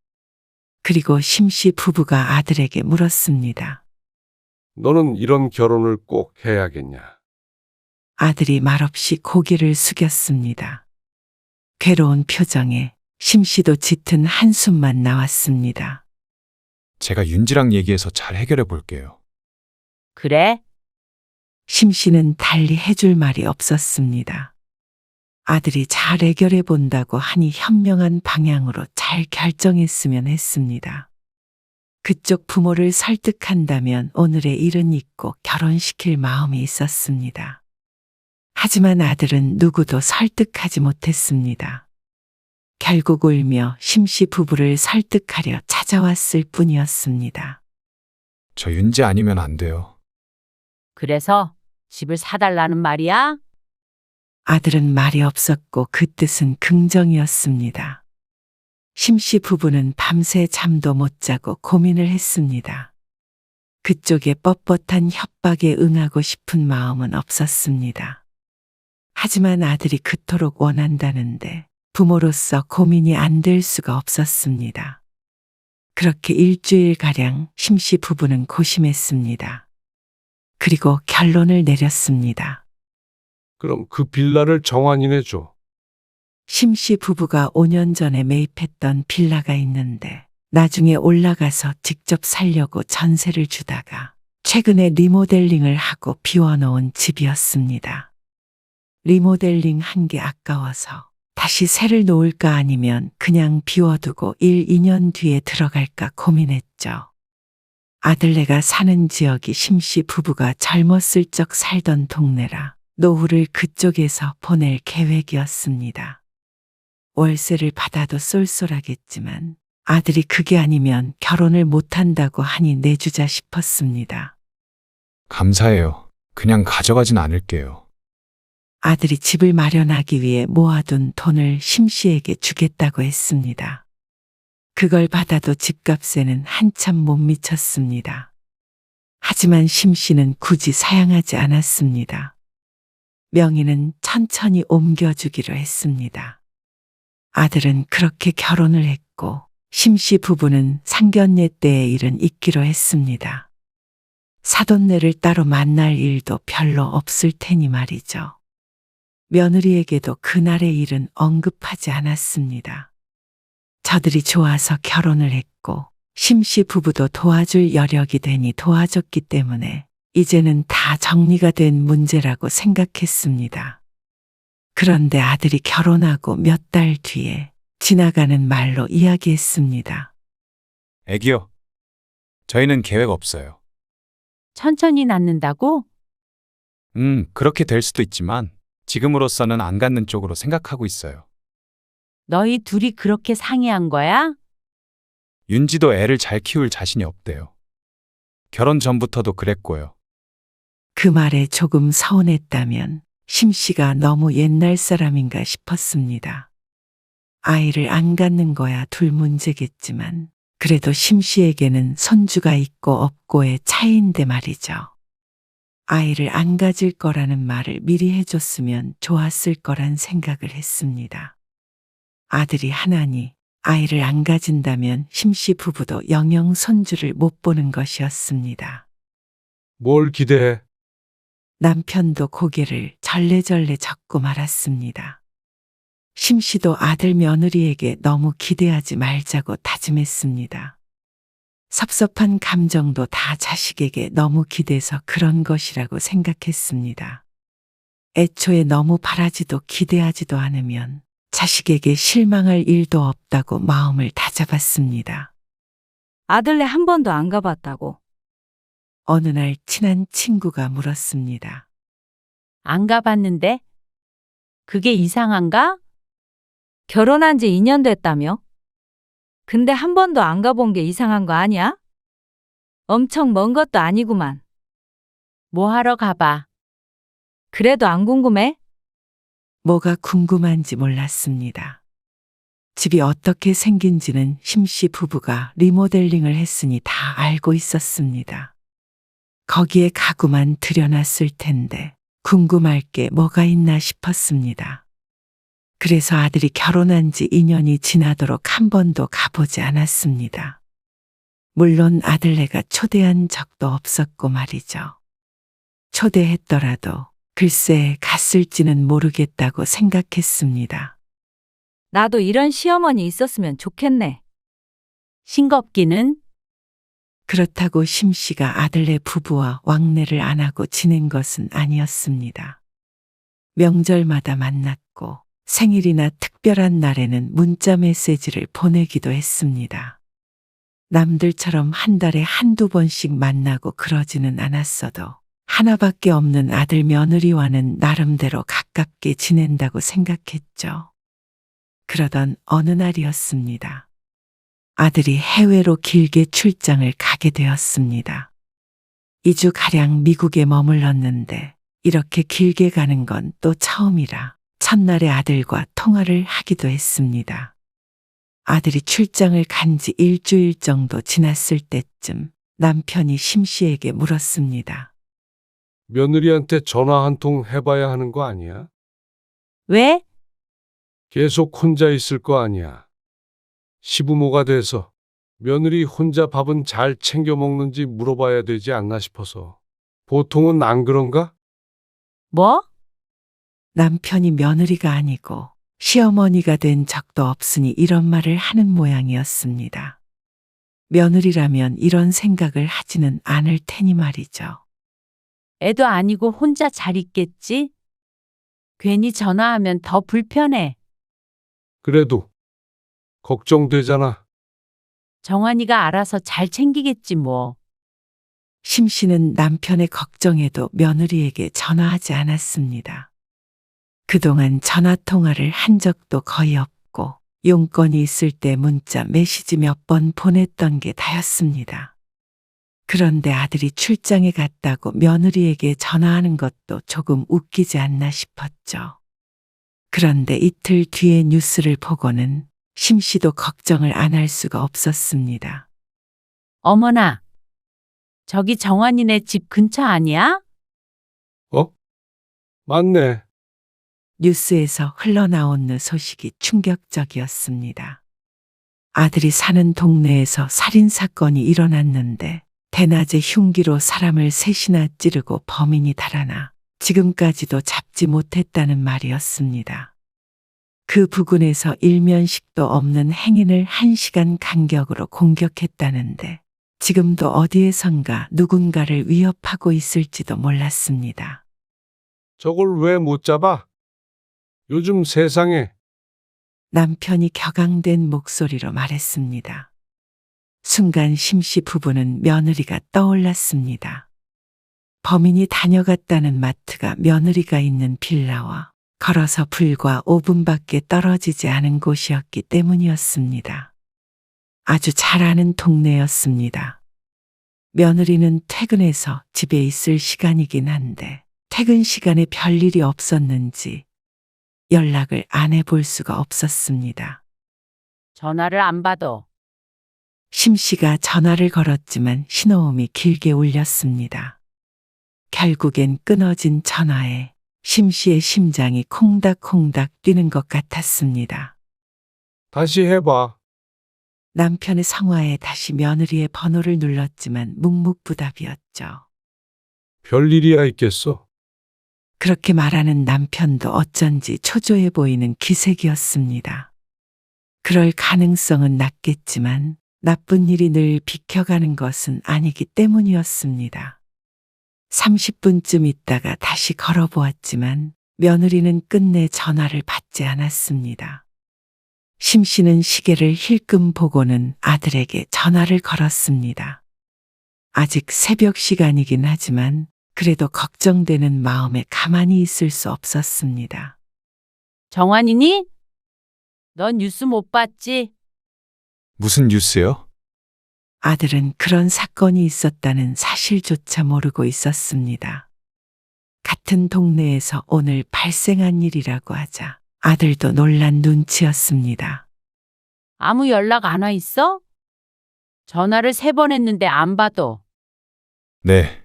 Speaker 3: 그리고 심씨 부부가 아들에게 물었습니다.
Speaker 4: 너는 이런 결혼을 꼭 해야겠냐?
Speaker 3: 아들이 말없이 고개를 숙였습니다. 괴로운 표정에 심씨도 짙은 한숨만 나왔습니다.
Speaker 6: 제가 윤지랑 얘기해서 잘 해결해 볼게요.
Speaker 2: 그래?
Speaker 3: 심씨는 달리 해줄 말이 없었습니다. 아들이 잘 해결해 본다고 하니 현명한 방향으로 잘 결정했으면 했습니다. 그쪽 부모를 설득한다면 오늘의 일은 잊고 결혼시킬 마음이 있었습니다. 하지만 아들은 누구도 설득하지 못했습니다. 결국 울며 심씨 부부를 설득하려 찾아왔을 뿐이었습니다.
Speaker 6: 저 윤지 아니면 안 돼요.
Speaker 2: 그래서 집을 사달라는 말이야?
Speaker 3: 아들은 말이 없었고 그 뜻은 긍정이었습니다. 심씨 부부는 밤새 잠도 못 자고 고민을 했습니다. 그쪽의 뻣뻣한 협박에 응하고 싶은 마음은 없었습니다. 하지만 아들이 그토록 원한다는데 부모로서 고민이 안 될 수가 없었습니다. 그렇게 일주일가량 심씨 부부는 고심했습니다. 그리고 결론을 내렸습니다.
Speaker 4: 그럼 그 빌라를 정환이네 줘.
Speaker 3: 심씨 부부가 5년 전에 매입했던 빌라가 있는데 나중에 올라가서 직접 살려고 전세를 주다가 최근에 리모델링을 하고 비워놓은 집이었습니다. 리모델링 한 게 아까워서 다시 새를 놓을까 아니면 그냥 비워두고 1, 2년 뒤에 들어갈까 고민했죠. 아들네가 사는 지역이 심씨 부부가 젊었을 적 살던 동네라 노후를 그쪽에서 보낼 계획이었습니다. 월세를 받아도 쏠쏠하겠지만 아들이 그게 아니면 결혼을 못한다고 하니 내주자 싶었습니다.
Speaker 6: 감사해요. 그냥 가져가진 않을게요.
Speaker 3: 아들이 집을 마련하기 위해 모아둔 돈을 심씨에게 주겠다고 했습니다. 그걸 받아도 집값에는 한참 못 미쳤습니다. 하지만 심씨는 굳이 사양하지 않았습니다. 명의는 천천히 옮겨주기로 했습니다. 아들은 그렇게 결혼을 했고 심씨 부부는 상견례 때의 일은 잊기로 했습니다. 사돈네를 따로 만날 일도 별로 없을 테니 말이죠. 며느리에게도 그날의 일은 언급하지 않았습니다. 저들이 좋아서 결혼을 했고 심씨 부부도 도와줄 여력이 되니 도와줬기 때문에 이제는 다 정리가 된 문제라고 생각했습니다. 그런데 아들이 결혼하고 몇 달 뒤에 지나가는 말로 이야기했습니다.
Speaker 6: 애기요. 저희는 계획 없어요.
Speaker 2: 천천히 낳는다고?
Speaker 6: 그렇게 될 수도 있지만 지금으로서는 안 갖는 쪽으로 생각하고 있어요.
Speaker 2: 너희 둘이 그렇게 상의한 거야?
Speaker 6: 윤지도 애를 잘 키울 자신이 없대요. 결혼 전부터도 그랬고요.
Speaker 3: 그 말에 조금 서운했다면 심씨가 너무 옛날 사람인가 싶었습니다. 아이를 안 갖는 거야 둘 문제겠지만 그래도 심씨에게는 손주가 있고 없고의 차이인데 말이죠. 아이를 안 가질 거라는 말을 미리 해줬으면 좋았을 거란 생각을 했습니다. 아들이 하나니 아이를 안 가진다면 심씨 부부도 영영 손주를 못 보는 것이었습니다.
Speaker 4: 뭘 기대해?
Speaker 3: 남편도 고개를 절레절레 젓고 말았습니다. 심씨도 아들 며느리에게 너무 기대하지 말자고 다짐했습니다. 섭섭한 감정도 다 자식에게 너무 기대서 그런 것이라고 생각했습니다. 애초에 너무 바라지도 기대하지도 않으면 자식에게 실망할 일도 없다고 마음을 다잡았습니다.
Speaker 7: 아들네 한 번도 안 가봤다고.
Speaker 3: 어느 날 친한 친구가 물었습니다.
Speaker 2: 안 가봤는데? 그게 이상한가?
Speaker 7: 결혼한 지 2년 됐다며? 근데 한 번도 안 가본 게 이상한 거 아니야? 엄청 먼 것도 아니구만.
Speaker 2: 뭐 하러 가봐?
Speaker 7: 그래도 안 궁금해?
Speaker 3: 뭐가 궁금한지 몰랐습니다. 집이 어떻게 생긴지는 심씨 부부가 리모델링을 했으니 다 알고 있었습니다. 거기에 가구만 들여놨을 텐데 궁금할 게 뭐가 있나 싶었습니다. 그래서 아들이 결혼한 지 2년이 지나도록 한 번도 가보지 않았습니다. 물론 아들네가 초대한 적도 없었고 말이죠. 초대했더라도 글쎄 갔을지는 모르겠다고 생각했습니다.
Speaker 7: 나도 이런 시어머니 있었으면 좋겠네.
Speaker 2: 싱겁기는
Speaker 3: 그렇다고 심씨가 아들네 부부와 왕래를 안 하고 지낸 것은 아니었습니다. 명절마다 만났고 생일이나 특별한 날에는 문자 메시지를 보내기도 했습니다. 남들처럼 한 달에 한두 번씩 만나고 그러지는 않았어도 하나밖에 없는 아들 며느리와는 나름대로 가깝게 지낸다고 생각했죠. 그러던 어느 날이었습니다. 아들이 해외로 길게 출장을 가게 되었습니다. 2주가량 미국에 머물렀는데 이렇게 길게 가는 건 또 처음이라 첫날에 아들과 통화를 하기도 했습니다. 아들이 출장을 간 지 일주일 정도 지났을 때쯤 남편이 심씨에게 물었습니다.
Speaker 4: 며느리한테 전화 한 통 해봐야 하는 거 아니야?
Speaker 2: 왜?
Speaker 4: 계속 혼자 있을 거 아니야. 시부모가 돼서 며느리 혼자 밥은 잘 챙겨 먹는지 물어봐야 되지 않나 싶어서. 보통은 안 그런가?
Speaker 2: 뭐?
Speaker 3: 남편이 며느리가 아니고 시어머니가 된 적도 없으니 이런 말을 하는 모양이었습니다. 며느리라면 이런 생각을 하지는 않을 테니 말이죠.
Speaker 2: 애도 아니고 혼자 잘 있겠지? 괜히 전화하면 더 불편해.
Speaker 4: 그래도 걱정되잖아.
Speaker 2: 정환이가 알아서 잘 챙기겠지 뭐.
Speaker 3: 심씨는 남편의 걱정에도 며느리에게 전화하지 않았습니다. 그동안 전화통화를 한 적도 거의 없고 용건이 있을 때 문자 메시지 몇 번 보냈던 게 다였습니다. 그런데 아들이 출장에 갔다고 며느리에게 전화하는 것도 조금 웃기지 않나 싶었죠. 그런데 이틀 뒤에 뉴스를 보고는 심씨도 걱정을 안 할 수가 없었습니다.
Speaker 2: 어머나, 저기 정환이네 집 근처 아니야?
Speaker 4: 맞네.
Speaker 3: 뉴스에서 흘러나온 소식이 충격적이었습니다. 아들이 사는 동네에서 살인사건이 일어났는데 대낮에 흉기로 사람을 셋이나 찌르고 범인이 달아나 지금까지도 잡지 못했다는 말이었습니다. 그 부근에서 일면식도 없는 행인을 1시간 간격으로 공격했다는데 지금도 어디에선가 누군가를 위협하고 있을지도 몰랐습니다.
Speaker 4: 저걸 왜 못 잡아? 요즘 세상에
Speaker 3: 남편이 격앙된 목소리로 말했습니다. 순간 심씨 부부는 며느리가 떠올랐습니다. 범인이 다녀갔다는 마트가 며느리가 있는 빌라와 걸어서 불과 5분밖에 떨어지지 않은 곳이었기 때문이었습니다. 아주 잘 아는 동네였습니다. 며느리는 퇴근해서 집에 있을 시간이긴 한데 퇴근 시간에 별일이 없었는지 연락을 안 해볼 수가 없었습니다.
Speaker 2: 전화를 안 받아.
Speaker 3: 심씨가 전화를 걸었지만 신호음이 길게 울렸습니다. 결국엔 끊어진 전화에 심씨의 심장이 콩닥콩닥 뛰는 것 같았습니다.
Speaker 4: 다시 해봐.
Speaker 3: 남편의 성화에 다시 며느리의 번호를 눌렀지만 묵묵부답이었죠.
Speaker 4: 별일이야 있겠어.
Speaker 3: 그렇게 말하는 남편도 어쩐지 초조해 보이는 기색이었습니다. 그럴 가능성은 낮겠지만 나쁜 일이 늘 비켜가는 것은 아니기 때문이었습니다. 30분쯤 있다가 다시 걸어보았지만 며느리는 끝내 전화를 받지 않았습니다. 심씨는 시계를 힐끔 보고는 아들에게 전화를 걸었습니다. 아직 새벽 시간이긴 하지만 그래도 걱정되는 마음에 가만히 있을 수 없었습니다.
Speaker 2: 정환이니? 넌 뉴스 못 봤지?
Speaker 6: 무슨 뉴스요?
Speaker 3: 아들은 그런 사건이 있었다는 사실조차 모르고 있었습니다. 같은 동네에서 오늘 발생한 일이라고 하자 아들도 놀란 눈치였습니다.
Speaker 2: 아무 연락 안 와 있어? 전화를 3번 했는데 안 받아.
Speaker 6: 네.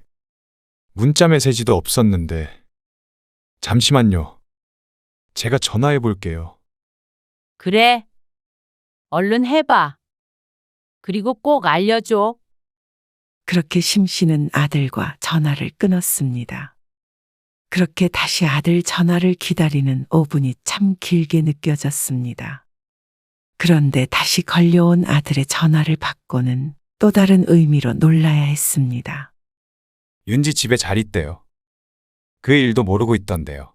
Speaker 6: 문자 메시지도 없었는데. 잠시만요. 제가 전화해 볼게요.
Speaker 2: 그래. 얼른 해봐. 그리고 꼭 알려줘.
Speaker 3: 그렇게 심 씨는 아들과 전화를 끊었습니다. 그렇게 다시 아들 전화를 기다리는 5분이 참 길게 느껴졌습니다. 그런데 다시 걸려온 아들의 전화를 받고는 또 다른 의미로 놀라야 했습니다.
Speaker 6: 윤지 집에 잘 있대요. 그 일도 모르고 있던데요.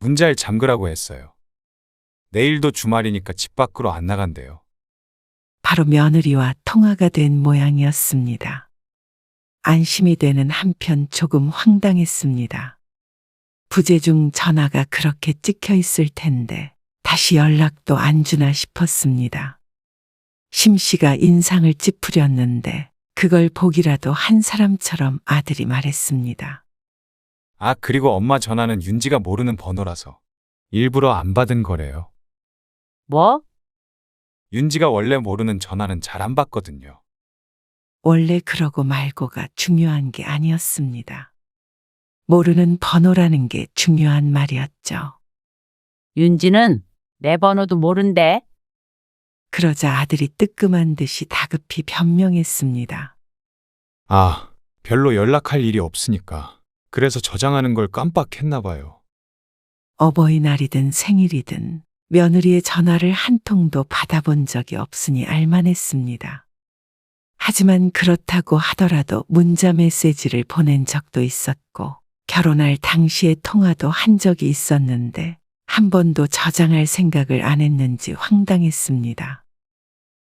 Speaker 6: 문잘 잠그라고 했어요. 내일도 주말이니까 집 밖으로 안 나간대요.
Speaker 3: 바로 며느리와 통화가 된 모양이었습니다. 안심이 되는 한편 조금 황당했습니다. 부재중 전화가 그렇게 찍혀 있을 텐데 다시 연락도 안 주나 싶었습니다. 심 씨가 인상을 찌푸렸는데 그걸 보기라도 한 사람처럼 아들이 말했습니다.
Speaker 6: 아, 그리고 엄마 전화는 윤지가 모르는 번호라서 일부러 안 받은 거래요.
Speaker 2: 뭐?
Speaker 6: 윤지가 원래 모르는 전화는 잘 안 받거든요.
Speaker 3: 원래 그러고 말고가 중요한 게 아니었습니다. 모르는 번호라는 게 중요한 말이었죠.
Speaker 2: 윤지는 내 번호도 모른대.
Speaker 3: 그러자 아들이 뜨끔한 듯이 다급히 변명했습니다.
Speaker 6: 아, 별로 연락할 일이 없으니까. 그래서 저장하는 걸 깜빡했나 봐요.
Speaker 3: 어버이날이든 생일이든 며느리의 전화를 한 통도 받아본 적이 없으니 알만했습니다. 하지만 그렇다고 하더라도 문자 메시지를 보낸 적도 있었고 결혼할 당시에 통화도 한 적이 있었는데 한 번도 저장할 생각을 안 했는지 황당했습니다.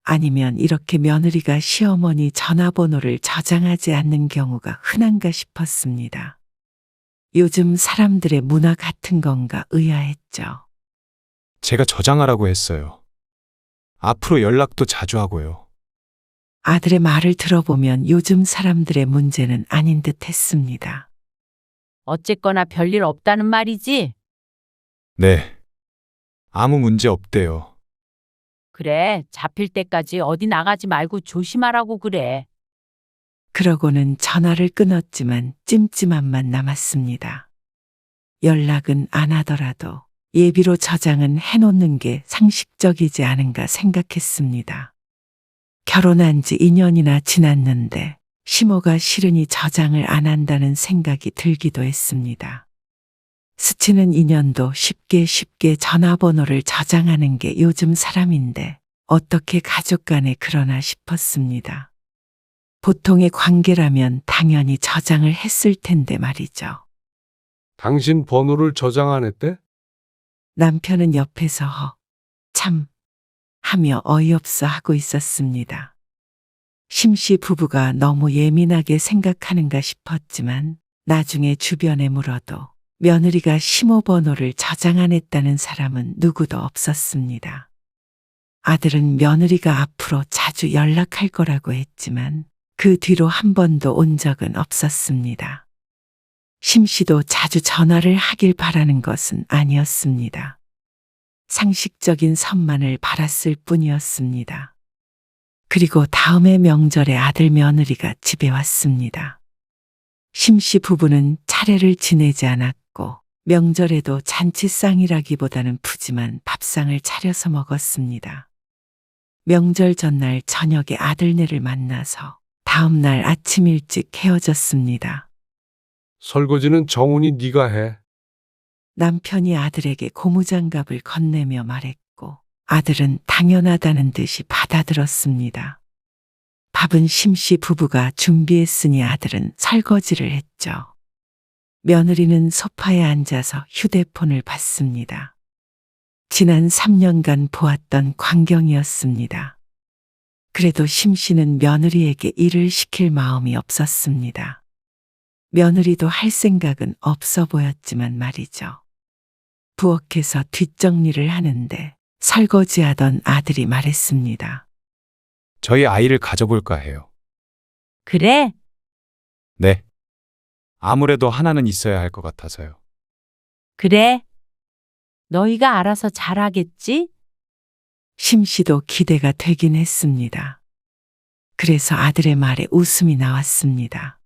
Speaker 3: 아니면 이렇게 며느리가 시어머니 전화번호를 저장하지 않는 경우가 흔한가 싶었습니다. 요즘 사람들의 문화 같은 건가 의아했죠.
Speaker 6: 제가 저장하라고 했어요. 앞으로 연락도 자주 하고요.
Speaker 3: 아들의 말을 들어보면 요즘 사람들의 문제는 아닌 듯 했습니다.
Speaker 2: 어쨌거나 별일 없다는 말이지?
Speaker 6: 네. 아무 문제 없대요.
Speaker 2: 그래, 잡힐 때까지 어디 나가지 말고 조심하라고 그래.
Speaker 3: 그러고는 전화를 끊었지만 찜찜함만 남았습니다. 연락은 안 하더라도 예비로 저장은 해놓는 게 상식적이지 않은가 생각했습니다. 결혼한 지 2년이나 지났는데 시모가 싫으니 저장을 안 한다는 생각이 들기도 했습니다. 스치는 인연도 쉽게 전화번호를 저장하는 게 요즘 사람인데 어떻게 가족 간에 그러나 싶었습니다. 보통의 관계라면 당연히 저장을 했을 텐데 말이죠.
Speaker 4: 당신 번호를 저장 안 했대?
Speaker 3: 남편은 옆에서 참 하며 어이없어 하고 있었습니다. 심씨 부부가 너무 예민하게 생각하는가 싶었지만 나중에 주변에 물어도 며느리가 시모 번호를 저장 안 했다는 사람은 누구도 없었습니다. 아들은 며느리가 앞으로 자주 연락할 거라고 했지만 그 뒤로 한 번도 온 적은 없었습니다. 심씨도 자주 전화를 하길 바라는 것은 아니었습니다. 상식적인 선만을 바랐을 뿐이었습니다. 그리고 다음해 명절에 아들 며느리가 집에 왔습니다. 심씨 부부는 차례를 지내지 않았고 명절에도 잔치상이라기보다는 푸짐한 밥상을 차려서 먹었습니다. 명절 전날 저녁에 아들네를 만나서 다음 날 아침 일찍 헤어졌습니다.
Speaker 4: 설거지는 정훈이 네가 해.
Speaker 3: 남편이 아들에게 고무장갑을 건네며 말했고 아들은 당연하다는 듯이 받아들었습니다. 밥은 심씨 부부가 준비했으니 아들은 설거지를 했죠. 며느리는 소파에 앉아서 휴대폰을 봤습니다. 지난 3년간 보았던 광경이었습니다. 그래도 심씨는 며느리에게 일을 시킬 마음이 없었습니다. 며느리도 할 생각은 없어 보였지만 말이죠. 부엌에서 뒷정리를 하는데 설거지하던 아들이 말했습니다.
Speaker 6: 저희 아이를 가져볼까 해요.
Speaker 2: 그래?
Speaker 6: 네. 아무래도 하나는 있어야 할 것 같아서요.
Speaker 2: 그래. 너희가 알아서 잘하겠지?
Speaker 3: 심씨도 기대가 되긴 했습니다. 그래서 아들의 말에 웃음이 나왔습니다.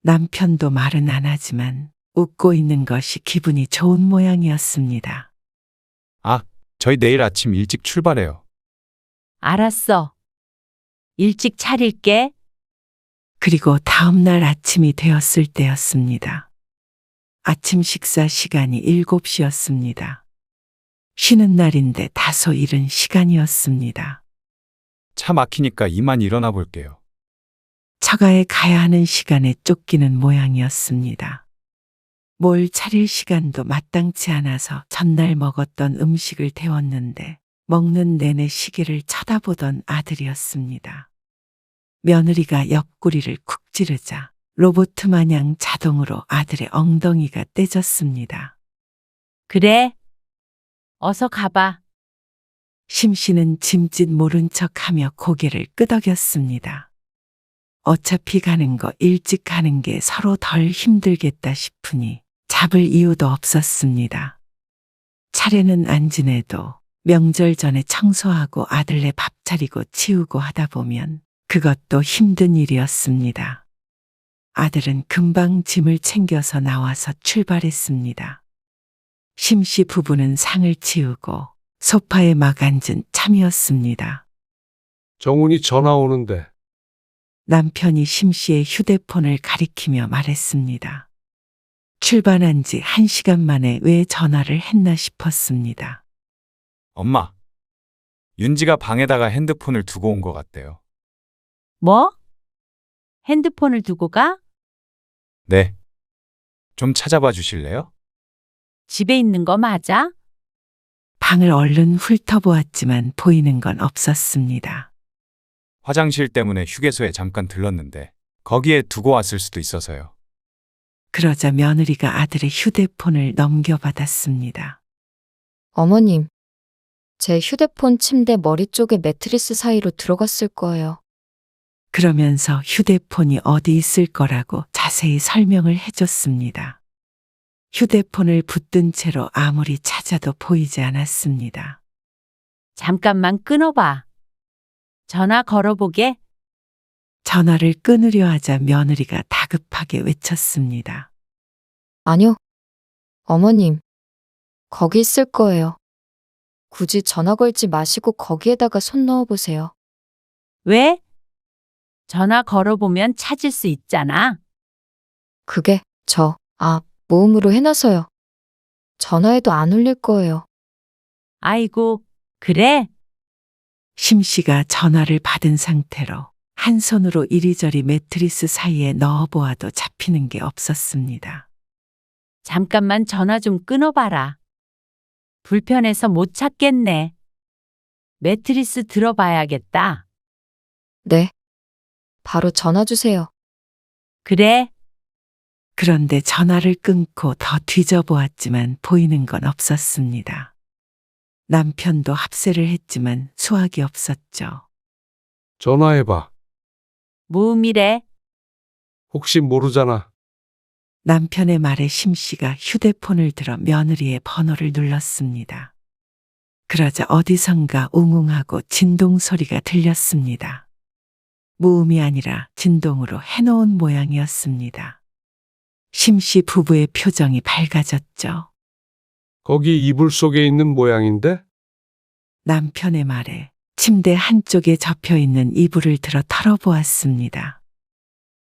Speaker 3: 남편도 말은 안 하지만 웃고 있는 것이 기분이 좋은 모양이었습니다.
Speaker 6: 아, 저희 내일 아침 일찍 출발해요.
Speaker 2: 알았어. 일찍 차릴게.
Speaker 3: 그리고 다음 날 아침이 되었을 때였습니다. 아침 식사 시간이 7시였습니다. 쉬는 날인데 다소 이른 시간이었습니다.
Speaker 6: 차 막히니까 이만 일어나 볼게요.
Speaker 3: 처가에 가야 하는 시간에 쫓기는 모양이었습니다. 뭘 차릴 시간도 마땅치 않아서 전날 먹었던 음식을 데웠는데 먹는 내내 시계를 쳐다보던 아들이었습니다. 며느리가 옆구리를 쿡 찌르자 로봇 마냥 자동으로 아들의 엉덩이가 떼졌습니다.
Speaker 2: 그래. 어서 가봐.
Speaker 3: 심씨는 짐짓 모른 척하며 고개를 끄덕였습니다. 어차피 가는 거 일찍 가는 게 서로 덜 힘들겠다 싶으니 잡을 이유도 없었습니다. 차례는 안 지내도 명절 전에 청소하고 아들네 밥 차리고 치우고 하다 보면 그것도 힘든 일이었습니다. 아들은 금방 짐을 챙겨서 나와서 출발했습니다. 심씨 부부는 상을 치우고 소파에 막 앉은 참이었습니다.
Speaker 4: 정훈이 전화 오는데.
Speaker 3: 남편이 심씨의 휴대폰을 가리키며 말했습니다. 출발한 지 1시간 만에 왜 전화를 했나 싶었습니다.
Speaker 6: 엄마, 윤지가 방에다가 핸드폰을 두고 온 것 같대요.
Speaker 2: 뭐? 핸드폰을 두고 가?
Speaker 6: 네. 좀 찾아봐 주실래요?
Speaker 2: 집에 있는 거 맞아?
Speaker 3: 방을 얼른 훑어보았지만 보이는 건 없었습니다.
Speaker 6: 화장실 때문에 휴게소에 잠깐 들렀는데 거기에 두고 왔을 수도 있어서요.
Speaker 3: 그러자 며느리가 아들의 휴대폰을 넘겨받았습니다.
Speaker 8: 어머님, 제 휴대폰 침대 머리 쪽에 매트리스 사이로 들어갔을 거예요.
Speaker 3: 그러면서 휴대폰이 어디 있을 거라고 자세히 설명을 해줬습니다. 휴대폰을 붙든 채로 아무리 찾아도 보이지 않았습니다.
Speaker 2: 잠깐만 끊어봐. 전화 걸어보게.
Speaker 3: 전화를 끊으려 하자 며느리가 다급하게 외쳤습니다.
Speaker 8: 아니요. 어머님, 거기 있을 거예요. 굳이 전화 걸지 마시고 거기에다가 손 넣어보세요.
Speaker 2: 왜? 전화 걸어보면 찾을 수 있잖아.
Speaker 8: 그게 모음으로 해놔서요. 전화해도 안 울릴 거예요.
Speaker 2: 아이고, 그래?
Speaker 3: 심씨가 전화를 받은 상태로 한 손으로 이리저리 매트리스 사이에 넣어보아도 잡히는 게 없었습니다.
Speaker 2: 잠깐만 전화 좀 끊어봐라. 불편해서 못 찾겠네. 매트리스 들어봐야겠다.
Speaker 8: 네. 바로 전화 주세요.
Speaker 2: 그래?
Speaker 3: 그런데 전화를 끊고 더 뒤져보았지만 보이는 건 없었습니다. 남편도 합세를 했지만 수확이 없었죠.
Speaker 4: 전화해봐.
Speaker 2: 무음이래.
Speaker 4: 혹시 모르잖아.
Speaker 3: 남편의 말에 심씨가 휴대폰을 들어 며느리의 번호를 눌렀습니다. 그러자 어디선가 웅웅하고 진동 소리가 들렸습니다. 무음이 아니라 진동으로 해놓은 모양이었습니다. 심씨 부부의 표정이 밝아졌죠.
Speaker 4: 거기 이불 속에 있는 모양인데?
Speaker 3: 남편의 말에 침대 한쪽에 접혀 있는 이불을 들어 털어보았습니다.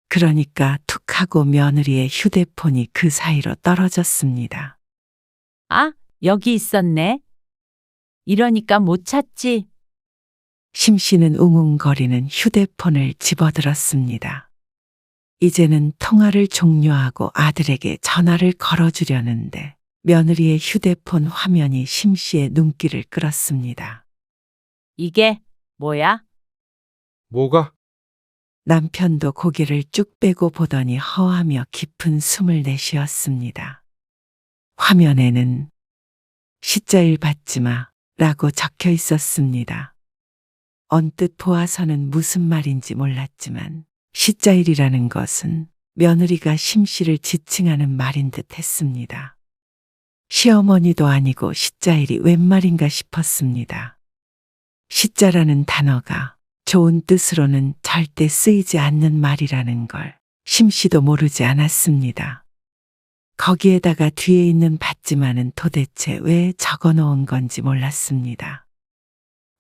Speaker 3: 그러니까 툭 하고 며느리의 휴대폰이 그 사이로 떨어졌습니다.
Speaker 2: 아, 여기 있었네. 이러니까 못 찾지.
Speaker 3: 심씨는 웅웅거리는 휴대폰을 집어들었습니다. 이제는 통화를 종료하고 아들에게 전화를 걸어주려는데 며느리의 휴대폰 화면이 심씨의 눈길을 끌었습니다.
Speaker 2: 이게 뭐야?
Speaker 4: 뭐가?
Speaker 3: 남편도 고개를 쭉 빼고 보더니 허하며 깊은 숨을 내쉬었습니다. 화면에는 시자일 받지 마 라고 적혀 있었습니다. 언뜻 보아서는 무슨 말인지 몰랐지만 시자일이라는 것은 며느리가 심씨를 지칭하는 말인 듯 했습니다. 시어머니도 아니고 시자일이 웬 말인가 싶었습니다. 시자라는 단어가 좋은 뜻으로는 절대 쓰이지 않는 말이라는 걸 심씨도 모르지 않았습니다. 거기에다가 뒤에 있는 받지마는 도대체 왜 적어 놓은 건지 몰랐습니다.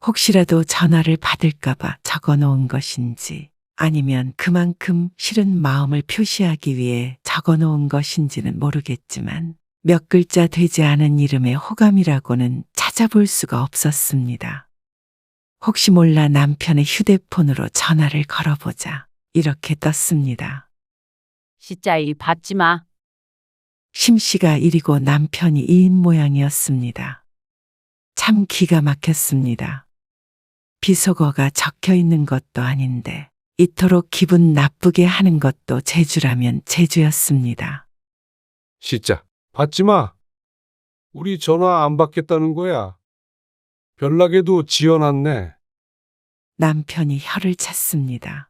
Speaker 3: 혹시라도 전화를 받을까봐 적어 놓은 것인지 아니면 그만큼 싫은 마음을 표시하기 위해 적어 놓은 것인지는 모르겠지만 몇 글자 되지 않은 이름의 호감이라고는 찾아볼 수가 없었습니다. 혹시 몰라 남편의 휴대폰으로 전화를 걸어보자. 이렇게 떴습니다.
Speaker 2: 시자이 받지 마.
Speaker 3: 심씨가 이리고 남편이 이인 모양이었습니다. 참 기가 막혔습니다. 비속어가 적혀 있는 것도 아닌데 이토록 기분 나쁘게 하는 것도 재주라면 재주였습니다.
Speaker 4: 시자, 받지 마. 우리 전화 안 받겠다는 거야. 별나게도 지어놨네.
Speaker 3: 남편이 혀를 찼습니다.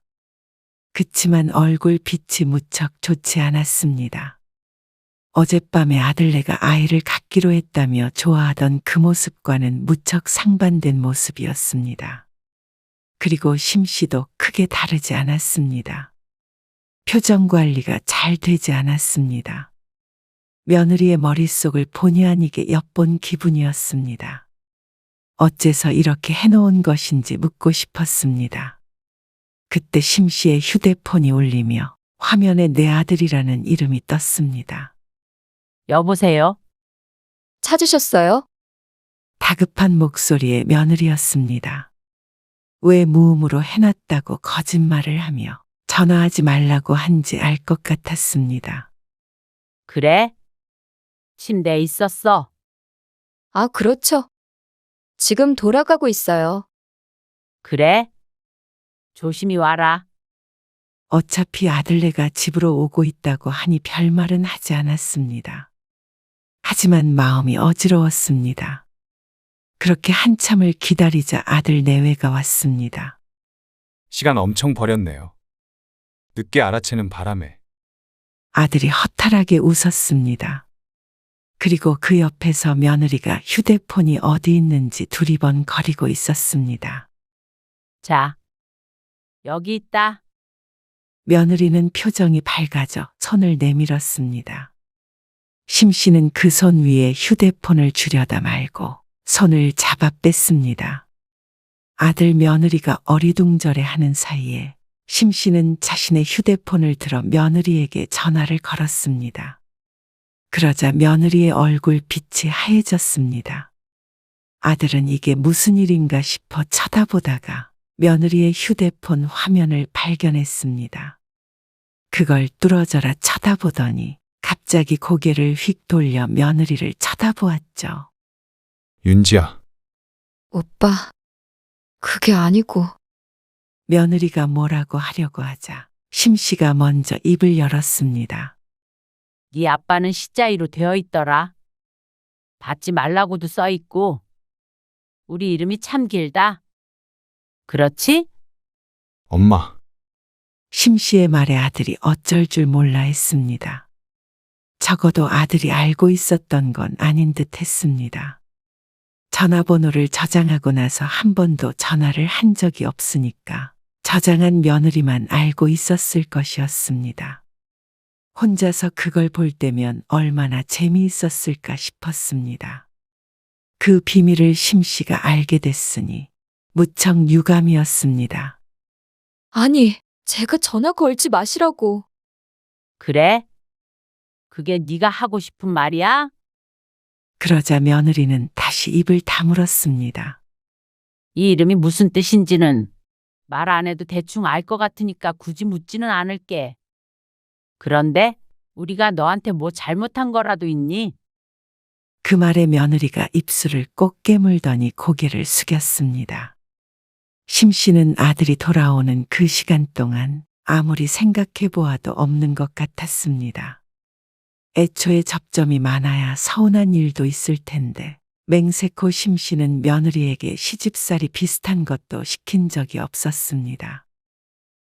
Speaker 3: 그치만 얼굴 빛이 무척 좋지 않았습니다. 어젯밤에 아들네가 아이를 갖기로 했다며 좋아하던 그 모습과는 무척 상반된 모습이었습니다. 그리고 심씨도 크게 다르지 않았습니다. 표정 관리가 잘 되지 않았습니다. 며느리의 머릿속을 본의 아니게 엿본 기분이었습니다. 어째서 이렇게 해놓은 것인지 묻고 싶었습니다. 그때 심씨의 휴대폰이 울리며 화면에 내 아들이라는 이름이 떴습니다.
Speaker 2: 여보세요?
Speaker 8: 찾으셨어요?
Speaker 3: 다급한 목소리의 며느리였습니다. 왜 무음으로 해놨다고 거짓말을 하며 전화하지 말라고 한지 알 것 같았습니다.
Speaker 2: 그래? 침대에 있었어.
Speaker 8: 아, 그렇죠. 지금 돌아가고 있어요.
Speaker 2: 그래? 조심히 와라.
Speaker 3: 어차피 아들네가 집으로 오고 있다고 하니 별말은 하지 않았습니다. 하지만 마음이 어지러웠습니다. 그렇게 한참을 기다리자 아들 내외가 왔습니다.
Speaker 6: 시간 엄청 버렸네요. 늦게 알아채는 바람에.
Speaker 3: 아들이 허탈하게 웃었습니다. 그리고 그 옆에서 며느리가 휴대폰이 어디 있는지 두리번거리고 있었습니다.
Speaker 2: 자, 여기 있다.
Speaker 3: 며느리는 표정이 밝아져 손을 내밀었습니다. 심씨는 그 손 위에 휴대폰을 주려다 말고 손을 잡아 뺐습니다. 아들 며느리가 어리둥절해 하는 사이에 심씨는 자신의 휴대폰을 들어 며느리에게 전화를 걸었습니다. 그러자 며느리의 얼굴 빛이 하얘졌습니다. 아들은 이게 무슨 일인가 싶어 쳐다보다가 며느리의 휴대폰 화면을 발견했습니다. 그걸 뚫어져라 쳐다보더니 갑자기 고개를 휙 돌려 며느리를 쳐다보았죠.
Speaker 6: 윤지야,
Speaker 8: 오빠, 그게 아니고.
Speaker 3: 며느리가 뭐라고 하려고 하자 심씨가 먼저 입을 열었습니다.
Speaker 2: 네 아빠는 시자이로 되어 있더라. 받지 말라고도 써 있고. 우리 이름이 참 길다. 그렇지?
Speaker 6: 엄마.
Speaker 3: 심씨의 말에 아들이 어쩔 줄 몰라 했습니다. 적어도 아들이 알고 있었던 건 아닌 듯 했습니다. 전화번호를 저장하고 나서 한 번도 전화를 한 적이 없으니까 저장한 며느리만 알고 있었을 것이었습니다. 혼자서 그걸 볼 때면 얼마나 재미있었을까 싶었습니다. 그 비밀을 심씨가 알게 됐으니 무척 유감이었습니다.
Speaker 8: 아니, 제가 전화 걸지 마시라고.
Speaker 2: 그래? 그게 네가 하고 싶은 말이야?
Speaker 3: 그러자 며느리는 다시 입을 다물었습니다.
Speaker 2: 이 이름이 무슨 뜻인지는 말 안 해도 대충 알 것 같으니까 굳이 묻지는 않을게. 그런데 우리가 너한테 뭐 잘못한 거라도 있니?
Speaker 3: 그 말에 며느리가 입술을 꼭 깨물더니 고개를 숙였습니다. 심씨는 아들이 돌아오는 그 시간 동안 아무리 생각해 보아도 없는 것 같았습니다. 애초에 접점이 많아야 서운한 일도 있을 텐데 맹세코 심씨는 며느리에게 시집살이 비슷한 것도 시킨 적이 없었습니다.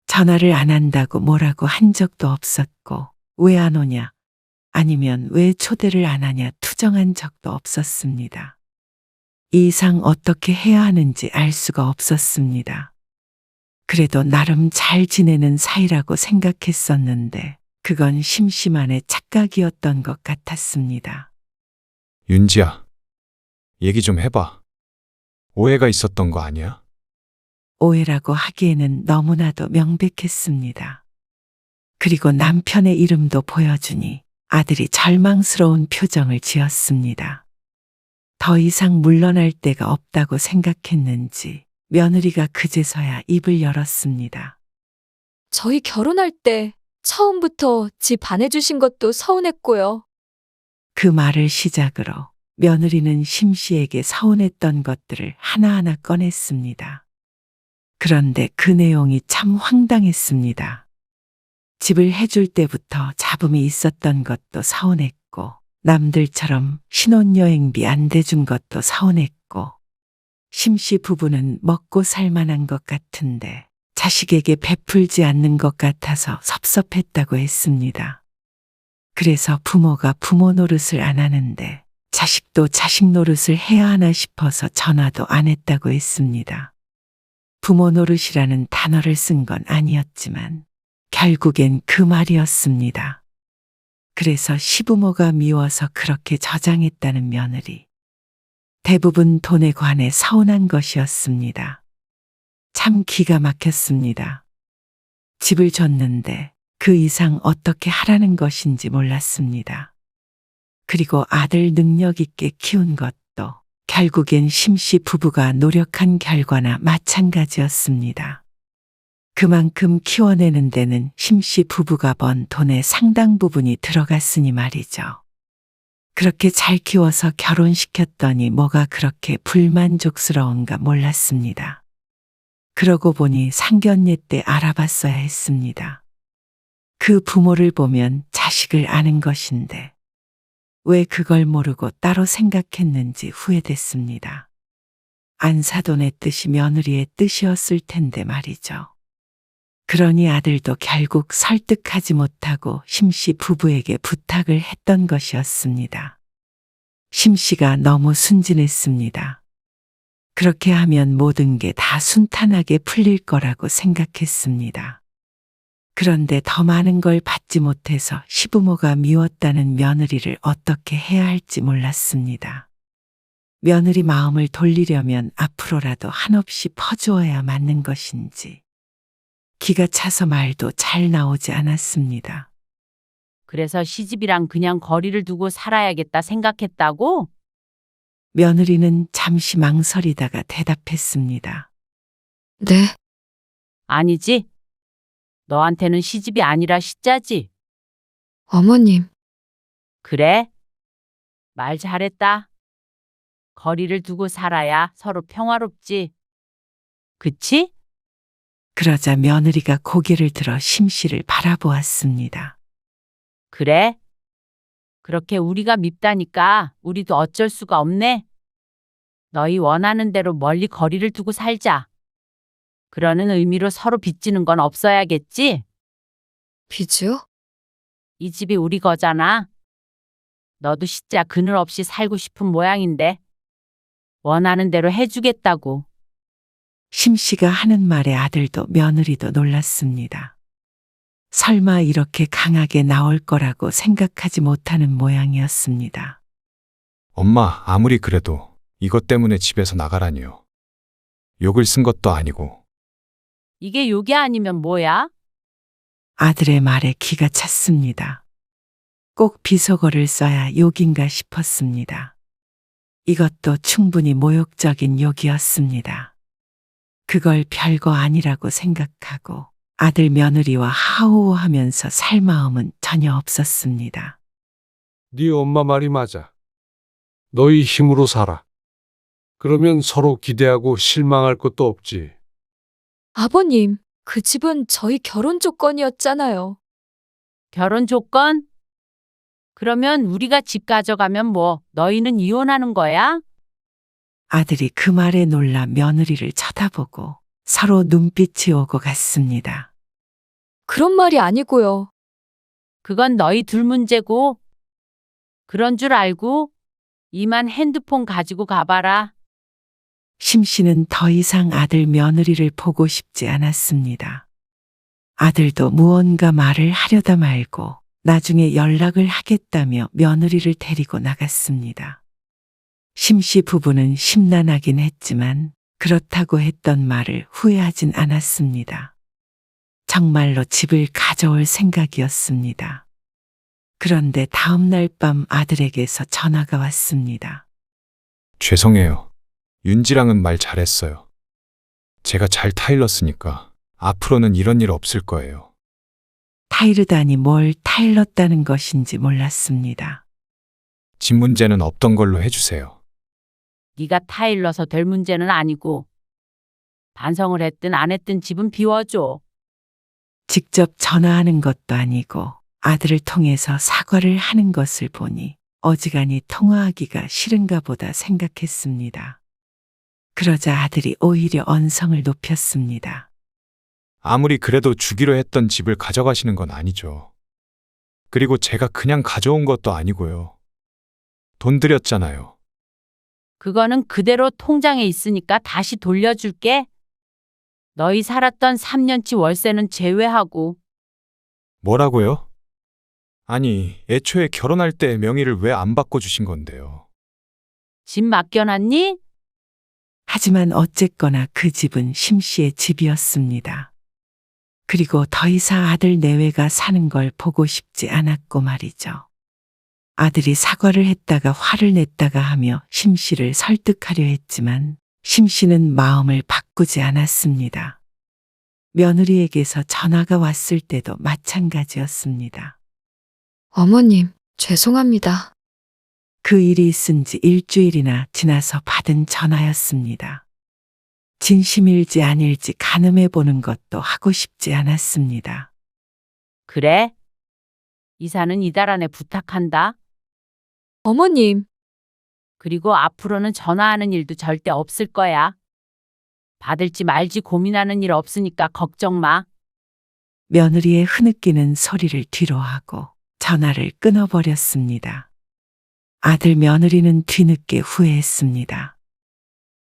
Speaker 3: 전화를 안 한다고 뭐라고 한 적도 없었고 왜 안 오냐 아니면 왜 초대를 안 하냐 투정한 적도 없었습니다. 이 이상 어떻게 해야 하는지 알 수가 없었습니다. 그래도 나름 잘 지내는 사이라고 생각했었는데 그건 심심한의 착각이었던 것 같았습니다.
Speaker 6: 윤지야, 얘기 좀 해봐. 오해가 있었던 거 아니야?
Speaker 3: 오해라고 하기에는 너무나도 명백했습니다. 그리고 남편의 이름도 보여주니 아들이 절망스러운 표정을 지었습니다. 더 이상 물러날 데가 없다고 생각했는지 며느리가 그제서야 입을 열었습니다.
Speaker 8: 저희 결혼할 때 처음부터 집 안 해주신 것도 서운했고요.
Speaker 3: 그 말을 시작으로 며느리는 심 씨에게 서운했던 것들을 하나하나 꺼냈습니다. 그런데 그 내용이 참 황당했습니다. 집을 해줄 때부터 잡음이 있었던 것도 서운했고, 남들처럼 신혼여행비 안 대준 것도 서운했고, 심 씨 부부는 먹고 살만한 것 같은데 자식에게 베풀지 않는 것 같아서 섭섭했다고 했습니다. 그래서 부모가 부모 노릇을 안 하는데 자식도 자식 노릇을 해야 하나 싶어서 전화도 안 했다고 했습니다. 부모 노릇이라는 단어를 쓴 건 아니었지만 결국엔 그 말이었습니다. 그래서 시부모가 미워서 그렇게 저장했다는 며느리. 대부분 돈에 관해 서운한 것이었습니다. 참 기가 막혔습니다. 집을 줬는데 그 이상 어떻게 하라는 것인지 몰랐습니다. 그리고 아들 능력 있게 키운 것도 결국엔 심씨 부부가 노력한 결과나 마찬가지였습니다. 그만큼 키워내는 데는 심씨 부부가 번 돈의 상당 부분이 들어갔으니 말이죠. 그렇게 잘 키워서 결혼시켰더니 뭐가 그렇게 불만족스러운가 몰랐습니다. 그러고 보니 상견례 때 알아봤어야 했습니다. 그 부모를 보면 자식을 아는 것인데 왜 그걸 모르고 따로 생각했는지 후회됐습니다. 안사돈의 뜻이 며느리의 뜻이었을 텐데 말이죠. 그러니 아들도 결국 설득하지 못하고 심씨 부부에게 부탁을 했던 것이었습니다. 심씨가 너무 순진했습니다. 그렇게 하면 모든 게 다 순탄하게 풀릴 거라고 생각했습니다. 그런데 더 많은 걸 받지 못해서 시부모가 미웠다는 며느리를 어떻게 해야 할지 몰랐습니다. 며느리 마음을 돌리려면 앞으로라도 한없이 퍼주어야 맞는 것인지 기가 차서 말도 잘 나오지 않았습니다.
Speaker 2: 그래서 시집이랑 그냥 거리를 두고 살아야겠다 생각했다고?
Speaker 3: 며느리는 잠시 망설이다가 대답했습니다.
Speaker 8: 네,
Speaker 2: 아니지. 너한테는 시집이 아니라 시자지.
Speaker 8: 어머님.
Speaker 2: 그래? 말 잘했다. 거리를 두고 살아야 서로 평화롭지. 그치?
Speaker 3: 그러자 며느리가 고개를 들어 심씨를 바라보았습니다.
Speaker 2: 그래? 그렇게 우리가 밉다니까 우리도 어쩔 수가 없네. 너희 원하는 대로 멀리 거리를 두고 살자. 그러는 의미로 서로 빚지는 건 없어야겠지?
Speaker 8: 빚이요?
Speaker 2: 이 집이 우리 거잖아. 너도 시자 그늘 없이 살고 싶은 모양인데 원하는 대로 해주겠다고.
Speaker 3: 심씨가 하는 말에 아들도 며느리도 놀랐습니다. 설마 이렇게 강하게 나올 거라고 생각하지 못하는 모양이었습니다.
Speaker 6: 엄마, 아무리 그래도 이것 때문에 집에서 나가라니요. 욕을 쓴 것도 아니고.
Speaker 2: 이게 욕이 아니면 뭐야?
Speaker 3: 아들의 말에 기가 찼습니다. 꼭 비속어를 써야 욕인가 싶었습니다. 이것도 충분히 모욕적인 욕이었습니다. 그걸 별거 아니라고 생각하고 아들 며느리와 하호하면서 살 마음은 전혀 없었습니다.
Speaker 4: 네 엄마 말이 맞아. 너희 힘으로 살아. 그러면 서로 기대하고 실망할 것도 없지.
Speaker 8: 아버님, 그 집은 저희 결혼 조건이었잖아요.
Speaker 2: 결혼 조건? 그러면 우리가 집 가져가면 뭐 너희는 이혼하는 거야?
Speaker 3: 아들이 그 말에 놀라 며느리를 쳐다보고 서로 눈빛이 오고 갔습니다.
Speaker 8: 그런 말이 아니고요.
Speaker 2: 그건 너희 둘 문제고. 그런 줄 알고 이만 핸드폰 가지고 가봐라.
Speaker 3: 심씨는 더 이상 아들 며느리를 보고 싶지 않았습니다. 아들도 무언가 말을 하려다 말고 나중에 연락을 하겠다며 며느리를 데리고 나갔습니다. 심씨 부부는 심란하긴 했지만 그렇다고 했던 말을 후회하진 않았습니다. 정말로 집을 가져올 생각이었습니다. 그런데 다음 날 밤 아들에게서 전화가 왔습니다.
Speaker 6: 죄송해요. 윤지랑은 말 잘했어요. 제가 잘 타일렀으니까 앞으로는 이런 일 없을 거예요.
Speaker 3: 타이르다니 뭘 타일렀다는 것인지 몰랐습니다.
Speaker 6: 집 문제는 없던 걸로 해주세요.
Speaker 2: 네가 타일러서 될 문제는 아니고 반성을 했든 안 했든 집은 비워줘.
Speaker 3: 직접 전화하는 것도 아니고 아들을 통해서 사과를 하는 것을 보니 어지간히 통화하기가 싫은가 보다 생각했습니다. 그러자 아들이 오히려 언성을 높였습니다.
Speaker 6: 아무리 그래도 주기로 했던 집을 가져가시는 건 아니죠. 그리고 제가 그냥 가져온 것도 아니고요. 돈 들였잖아요.
Speaker 2: 그거는 그대로 통장에 있으니까 다시 돌려줄게. 너희 살았던 3년치 월세는 제외하고.
Speaker 6: 뭐라고요? 아니, 애초에 결혼할 때 명의를 왜 안 바꿔주신 건데요?
Speaker 2: 집 맡겨놨니?
Speaker 3: 하지만 어쨌거나 그 집은 심 씨의 집이었습니다. 그리고 더 이상 아들 내외가 사는 걸 보고 싶지 않았고 말이죠. 아들이 사과를 했다가 화를 냈다가 하며 심 씨를 설득하려 했지만 심 씨는 마음을 바꾸지 않았습니다. 며느리에게서 전화가 왔을 때도 마찬가지였습니다.
Speaker 8: 어머님, 죄송합니다.
Speaker 3: 그 일이 있은 지 일주일이나 지나서 받은 전화였습니다. 진심일지 아닐지 가늠해 보는 것도 하고 싶지 않았습니다.
Speaker 2: 그래? 이사는 이달 안에 부탁한다.
Speaker 7: 어머님,
Speaker 2: 그리고 앞으로는 전화하는 일도 절대 없을 거야. 받을지 말지 고민하는 일 없으니까 걱정 마.
Speaker 3: 며느리의 흐느끼는 소리를 뒤로하고 전화를 끊어버렸습니다. 아들 며느리는 뒤늦게 후회했습니다.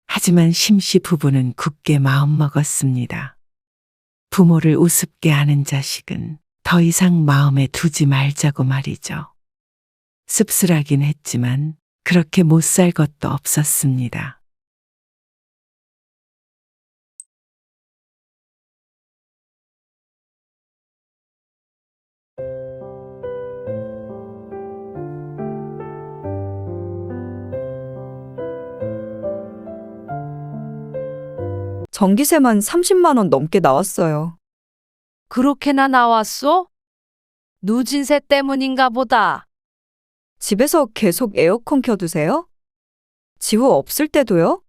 Speaker 3: 하지만 심씨 부부는 굳게 마음먹었습니다. 부모를 우습게 하는 자식은 더 이상 마음에 두지 말자고 말이죠. 씁쓸하긴 했지만 그렇게 못 살 것도 없었습니다.
Speaker 9: 전기세만 30만 원 넘게 나왔어요.
Speaker 1: 그렇게나 나왔어? 누진세 때문인가 보다.
Speaker 9: 집에서 계속 에어컨 켜두세요? 지후 없을 때도요?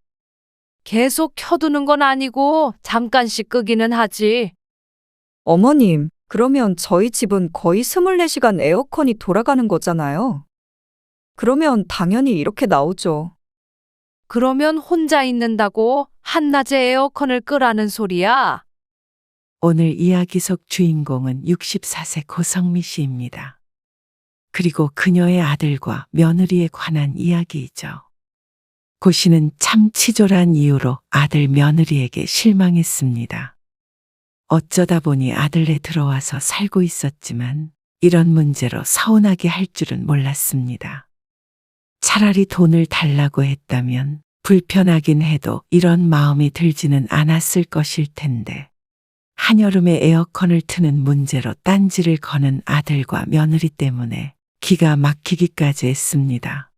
Speaker 1: 계속 켜두는 건 아니고 잠깐씩 끄기는 하지.
Speaker 9: 어머님, 그러면 저희 집은 거의 24시간 에어컨이 돌아가는 거잖아요. 그러면 당연히 이렇게 나오죠.
Speaker 1: 그러면 혼자 있는다고 한낮에 에어컨을 끄라는 소리야?
Speaker 3: 오늘 이야기 속 주인공은 64세 고성미 씨입니다. 그리고 그녀의 아들과 며느리에 관한 이야기이죠. 고 씨는 참 치졸한 이유로 아들 며느리에게 실망했습니다. 어쩌다 보니 아들네 들어와서 살고 있었지만 이런 문제로 서운하게 할 줄은 몰랐습니다. 차라리 돈을 달라고 했다면 불편하긴 해도 이런 마음이 들지는 않았을 것일 텐데 한여름에 에어컨을 트는 문제로 딴지를 거는 아들과 며느리 때문에 기가 막히기까지 했습니다.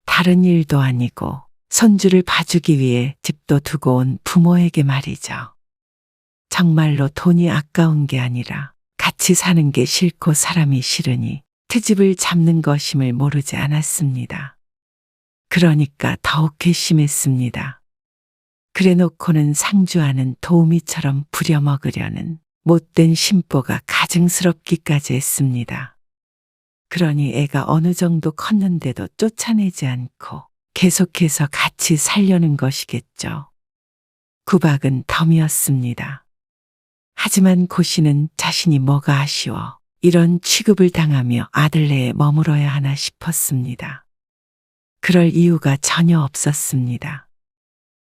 Speaker 3: 다른 일도 아니고 손주를 봐주기 위해 집도 두고 온 부모에게 말이죠. 정말로 돈이 아까운 게 아니라 같이 사는 게 싫고 사람이 싫으니 트집을 잡는 것임을 모르지 않았습니다. 그러니까 더욱 괘씸했습니다. 그래놓고는 상주하는 도우미처럼 부려먹으려는 못된 심보가 가증스럽기까지 했습니다. 그러니 애가 어느 정도 컸는데도 쫓아내지 않고 계속해서 같이 살려는 것이겠죠. 구박은 덤이었습니다. 하지만 고 씨는 자신이 뭐가 아쉬워 이런 취급을 당하며 아들네에 머물어야 하나 싶었습니다. 그럴 이유가 전혀 없었습니다.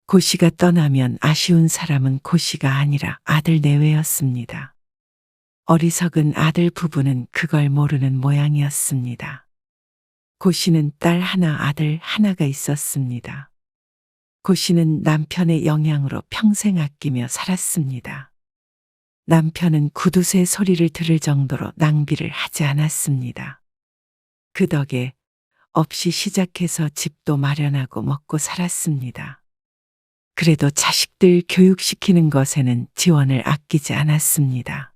Speaker 3: 고 씨가 떠나면 아쉬운 사람은 고 씨가 아니라 아들 내외였습니다. 어리석은 아들 부부는 그걸 모르는 모양이었습니다. 고 씨는 딸 하나 아들 하나가 있었습니다. 고 씨는 남편의 영향으로 평생 아끼며 살았습니다. 남편은 구두쇠 소리를 들을 정도로 낭비를 하지 않았습니다. 그 덕에 없이 시작해서 집도 마련하고 먹고 살았습니다. 그래도 자식들 교육시키는 것에는 지원을 아끼지 않았습니다.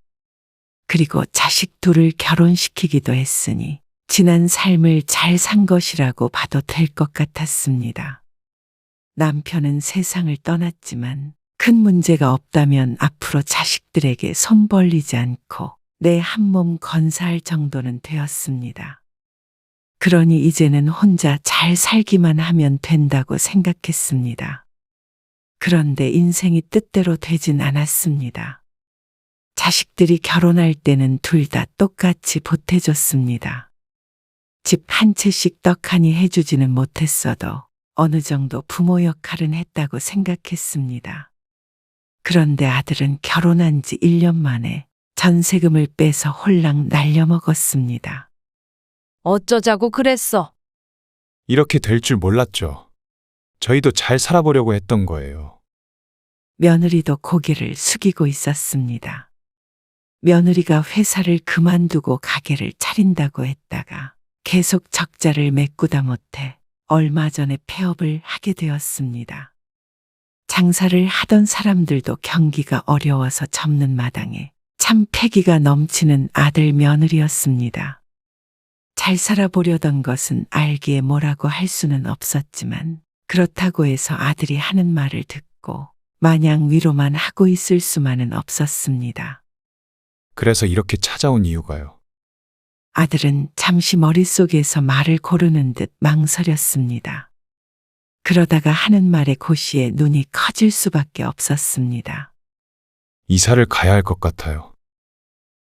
Speaker 3: 그리고 자식 둘을 결혼시키기도 했으니 지난 삶을 잘 산 것이라고 봐도 될 것 같았습니다. 남편은 세상을 떠났지만 큰 문제가 없다면 앞으로 자식들에게 손 벌리지 않고 내 한 몸 건사할 정도는 되었습니다. 그러니 이제는 혼자 잘 살기만 하면 된다고 생각했습니다. 그런데 인생이 뜻대로 되진 않았습니다. 자식들이 결혼할 때는 둘 다 똑같이 보태줬습니다. 집 한 채씩 떡하니 해주지는 못했어도 어느 정도 부모 역할은 했다고 생각했습니다. 그런데 아들은 결혼한 지 1년 만에 전세금을 빼서 홀랑 날려먹었습니다.
Speaker 1: 어쩌자고 그랬어.
Speaker 6: 이렇게 될 줄 몰랐죠. 저희도 잘 살아보려고 했던 거예요.
Speaker 3: 며느리도 고개를 숙이고 있었습니다. 며느리가 회사를 그만두고 가게를 차린다고 했다가 계속 적자를 메꾸다 못해 얼마 전에 폐업을 하게 되었습니다. 장사를 하던 사람들도 경기가 어려워서 접는 마당에 참 패기가 넘치는 아들 며느리였습니다. 잘 살아보려던 것은 알기에 뭐라고 할 수는 없었지만 그렇다고 해서 아들이 하는 말을 듣고 마냥 위로만 하고 있을 수만은 없었습니다.
Speaker 6: 그래서 이렇게 찾아온 이유가요.
Speaker 3: 아들은 잠시 머릿속에서 말을 고르는 듯 망설였습니다. 그러다가 하는 말에 고 씨의 눈이 커질 수밖에 없었습니다.
Speaker 6: 이사를 가야 할 것 같아요.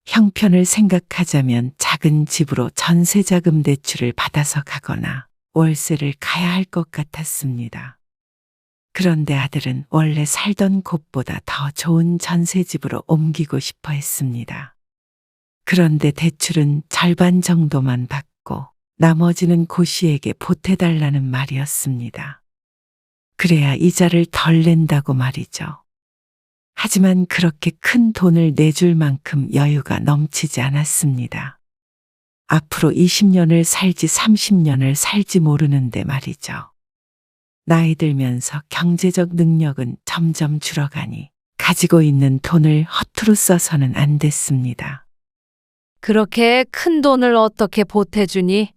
Speaker 3: 형편을 생각하자면 작은 집으로 전세자금 대출을 받아서 가거나 월세를 가야 할 것 같았습니다. 그런데 아들은 원래 살던 곳보다 더 좋은 전세집으로 옮기고 싶어 했습니다. 그런데 대출은 절반 정도만 받고 나머지는 고 씨에게 보태달라는 말이었습니다. 그래야 이자를 덜 낸다고 말이죠. 하지만 그렇게 큰 돈을 내줄 만큼 여유가 넘치지 않았습니다. 앞으로 20년을 살지 30년을 살지 모르는데 말이죠. 나이 들면서 경제적 능력은 점점 줄어가니 가지고 있는 돈을 허투루 써서는 안 됐습니다.
Speaker 1: 그렇게 큰 돈을 어떻게 보태주니?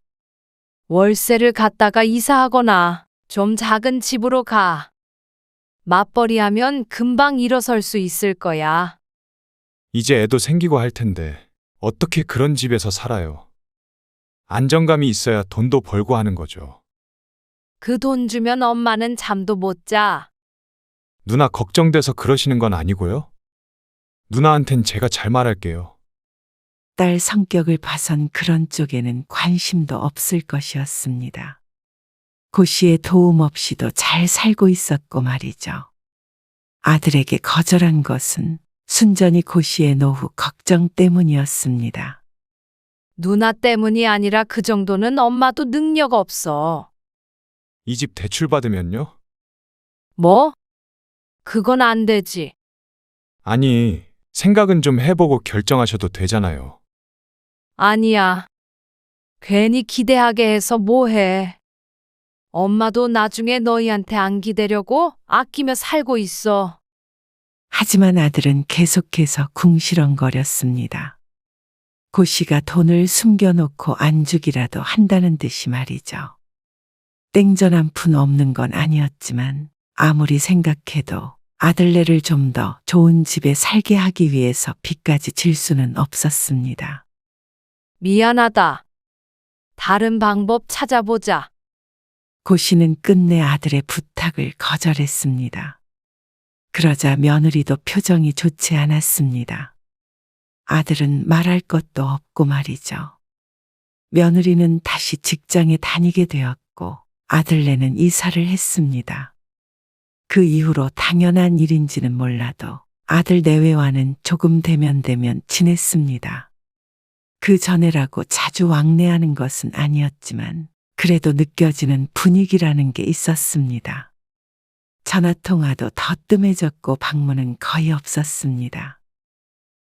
Speaker 1: 월세를 갖다가 이사하거나 좀 작은 집으로 가. 맞벌이 하면 금방 일어설 수 있을 거야.
Speaker 6: 이제 애도 생기고 할 텐데 어떻게 그런 집에서 살아요. 안정감이 있어야 돈도 벌고 하는 거죠.
Speaker 1: 그 돈 주면 엄마는 잠도 못 자.
Speaker 6: 누나 걱정돼서 그러시는 건 아니고요. 누나한텐 제가 잘 말할게요.
Speaker 3: 딸 성격을 봐선 그런 쪽에는 관심도 없을 것이었습니다. 고 씨의 도움 없이도 잘 살고 있었고 말이죠. 아들에게 거절한 것은 순전히 고 씨의 노후 걱정 때문이었습니다.
Speaker 1: 누나 때문이 아니라 그 정도는 엄마도 능력 없어.
Speaker 6: 이 집 대출 받으면요?
Speaker 1: 뭐? 그건 안 되지.
Speaker 6: 아니, 생각은 좀 해보고 결정하셔도 되잖아요.
Speaker 1: 아니야. 괜히 기대하게 해서 뭐해. 엄마도 나중에 너희한테 안 기대려고 아끼며 살고 있어.
Speaker 3: 하지만 아들은 계속해서 궁시렁거렸습니다. 고 씨가 돈을 숨겨놓고 안 주기라도 한다는 듯이 말이죠. 땡전 한 푼 없는 건 아니었지만 아무리 생각해도 아들네를 좀 더 좋은 집에 살게 하기 위해서 빚까지 질 수는 없었습니다.
Speaker 1: 미안하다. 다른 방법 찾아보자.
Speaker 3: 고 씨는 끝내 아들의 부탁을 거절했습니다. 그러자 며느리도 표정이 좋지 않았습니다. 아들은 말할 것도 없고 말이죠. 며느리는 다시 직장에 다니게 되었고 아들네는 이사를 했습니다. 그 이후로 당연한 일인지는 몰라도 아들 내외와는 조금 대면대면 지냈습니다. 그 전에라고 자주 왕래하는 것은 아니었지만 그래도 느껴지는 분위기라는 게 있었습니다. 전화통화도 더 뜸해졌고 방문은 거의 없었습니다.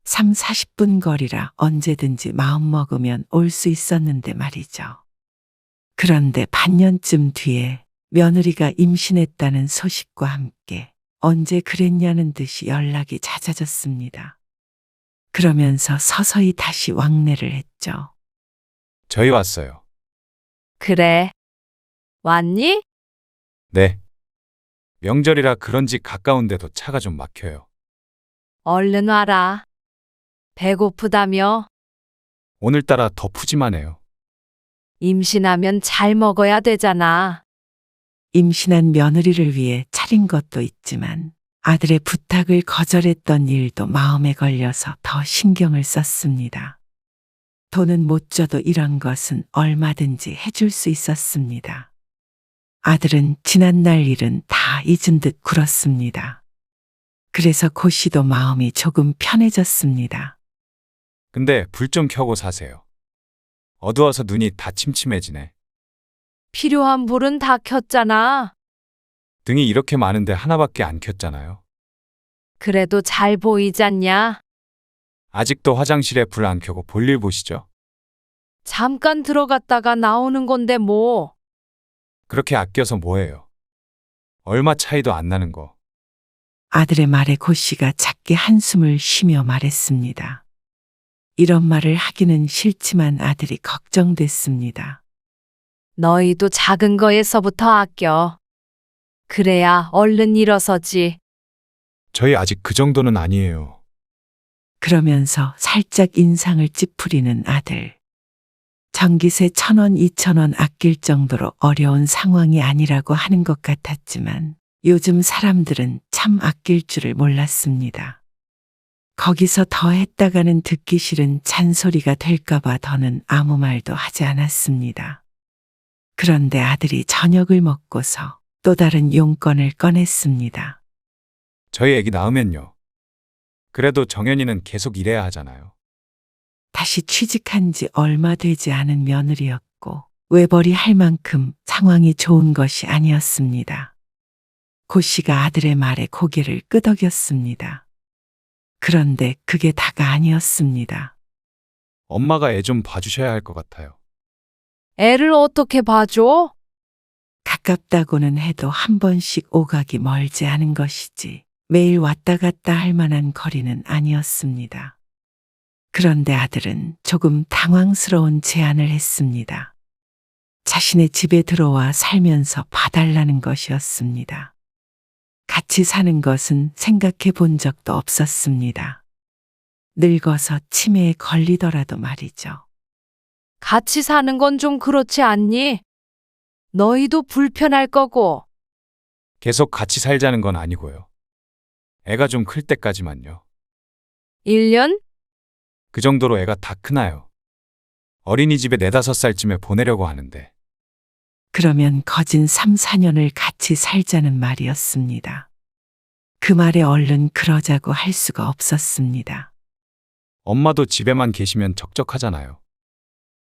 Speaker 3: 3, 40분 거리라 언제든지 마음먹으면 올 수 있었는데 말이죠. 그런데 반년쯤 뒤에 며느리가 임신했다는 소식과 함께 언제 그랬냐는 듯이 연락이 잦아졌습니다. 그러면서 서서히 다시 왕래를 했죠.
Speaker 6: 저희 왔어요.
Speaker 1: 그래. 왔니?
Speaker 6: 네. 명절이라 그런지 가까운데도 차가 좀 막혀요.
Speaker 1: 얼른 와라. 배고프다며?
Speaker 6: 오늘따라 더 푸짐하네요.
Speaker 1: 임신하면 잘 먹어야 되잖아.
Speaker 3: 임신한 며느리를 위해 차린 것도 있지만 아들의 부탁을 거절했던 일도 마음에 걸려서 더 신경을 썼습니다. 돈은 못 줘도 이런 것은 얼마든지 해줄 수 있었습니다. 아들은 지난날 일은 다 잊은 듯 굴었습니다. 그래서 고씨도 마음이 조금 편해졌습니다.
Speaker 6: 근데 불 좀 켜고 사세요. 어두워서 눈이 다 침침해지네.
Speaker 1: 필요한 불은 다 켰잖아.
Speaker 6: 등이 이렇게 많은데 하나밖에 안 켰잖아요.
Speaker 1: 그래도 잘 보이잖냐?
Speaker 6: 아직도 화장실에 불 안 켜고 볼일 보시죠.
Speaker 1: 잠깐 들어갔다가 나오는 건데 뭐.
Speaker 6: 그렇게 아껴서 뭐해요. 얼마 차이도 안 나는 거.
Speaker 3: 아들의 말에 고씨가 작게 한숨을 쉬며 말했습니다. 이런 말을 하기는 싫지만 아들이 걱정됐습니다.
Speaker 1: 너희도 작은 거에서부터 아껴. 그래야 얼른 일어서지.
Speaker 6: 저희 아직 그 정도는 아니에요.
Speaker 3: 그러면서 살짝 인상을 찌푸리는 아들. 전기세 1,000원, 2,000원 아낄 정도로 어려운 상황이 아니라고 하는 것 같았지만 요즘 사람들은 참 아낄 줄을 몰랐습니다. 거기서 더 했다가는 듣기 싫은 잔소리가 될까봐 더는 아무 말도 하지 않았습니다. 그런데 아들이 저녁을 먹고서 또 다른 용건을 꺼냈습니다.
Speaker 6: 저희 애기 낳으면요. 그래도 정연이는 계속 일해야 하잖아요.
Speaker 3: 다시 취직한 지 얼마 되지 않은 며느리였고 외벌이 할 만큼 상황이 좋은 것이 아니었습니다. 고씨가 아들의 말에 고개를 끄덕였습니다. 그런데 그게 다가 아니었습니다.
Speaker 6: 엄마가 애 좀 봐주셔야 할 것 같아요.
Speaker 1: 애를 어떻게 봐줘?
Speaker 3: 가깝다고는 해도 한 번씩 오가기 멀지 않은 것이지 매일 왔다 갔다 할 만한 거리는 아니었습니다. 그런데 아들은 조금 당황스러운 제안을 했습니다. 자신의 집에 들어와 살면서 봐달라는 것이었습니다. 같이 사는 것은 생각해 본 적도 없었습니다. 늙어서 치매에 걸리더라도 말이죠.
Speaker 1: 같이 사는 건 좀 그렇지 않니? 너희도 불편할 거고.
Speaker 6: 계속 같이 살자는 건 아니고요. 애가 좀 클 때까지만요.
Speaker 1: 1년?
Speaker 6: 그 정도로 애가 다 크나요? 어린이집에 4, 5살쯤에 보내려고 하는데.
Speaker 3: 그러면 거진 3, 4년을 같이 살자는 말이었습니다. 그 말에 얼른 그러자고 할 수가 없었습니다.
Speaker 6: 엄마도 집에만 계시면 적적하잖아요.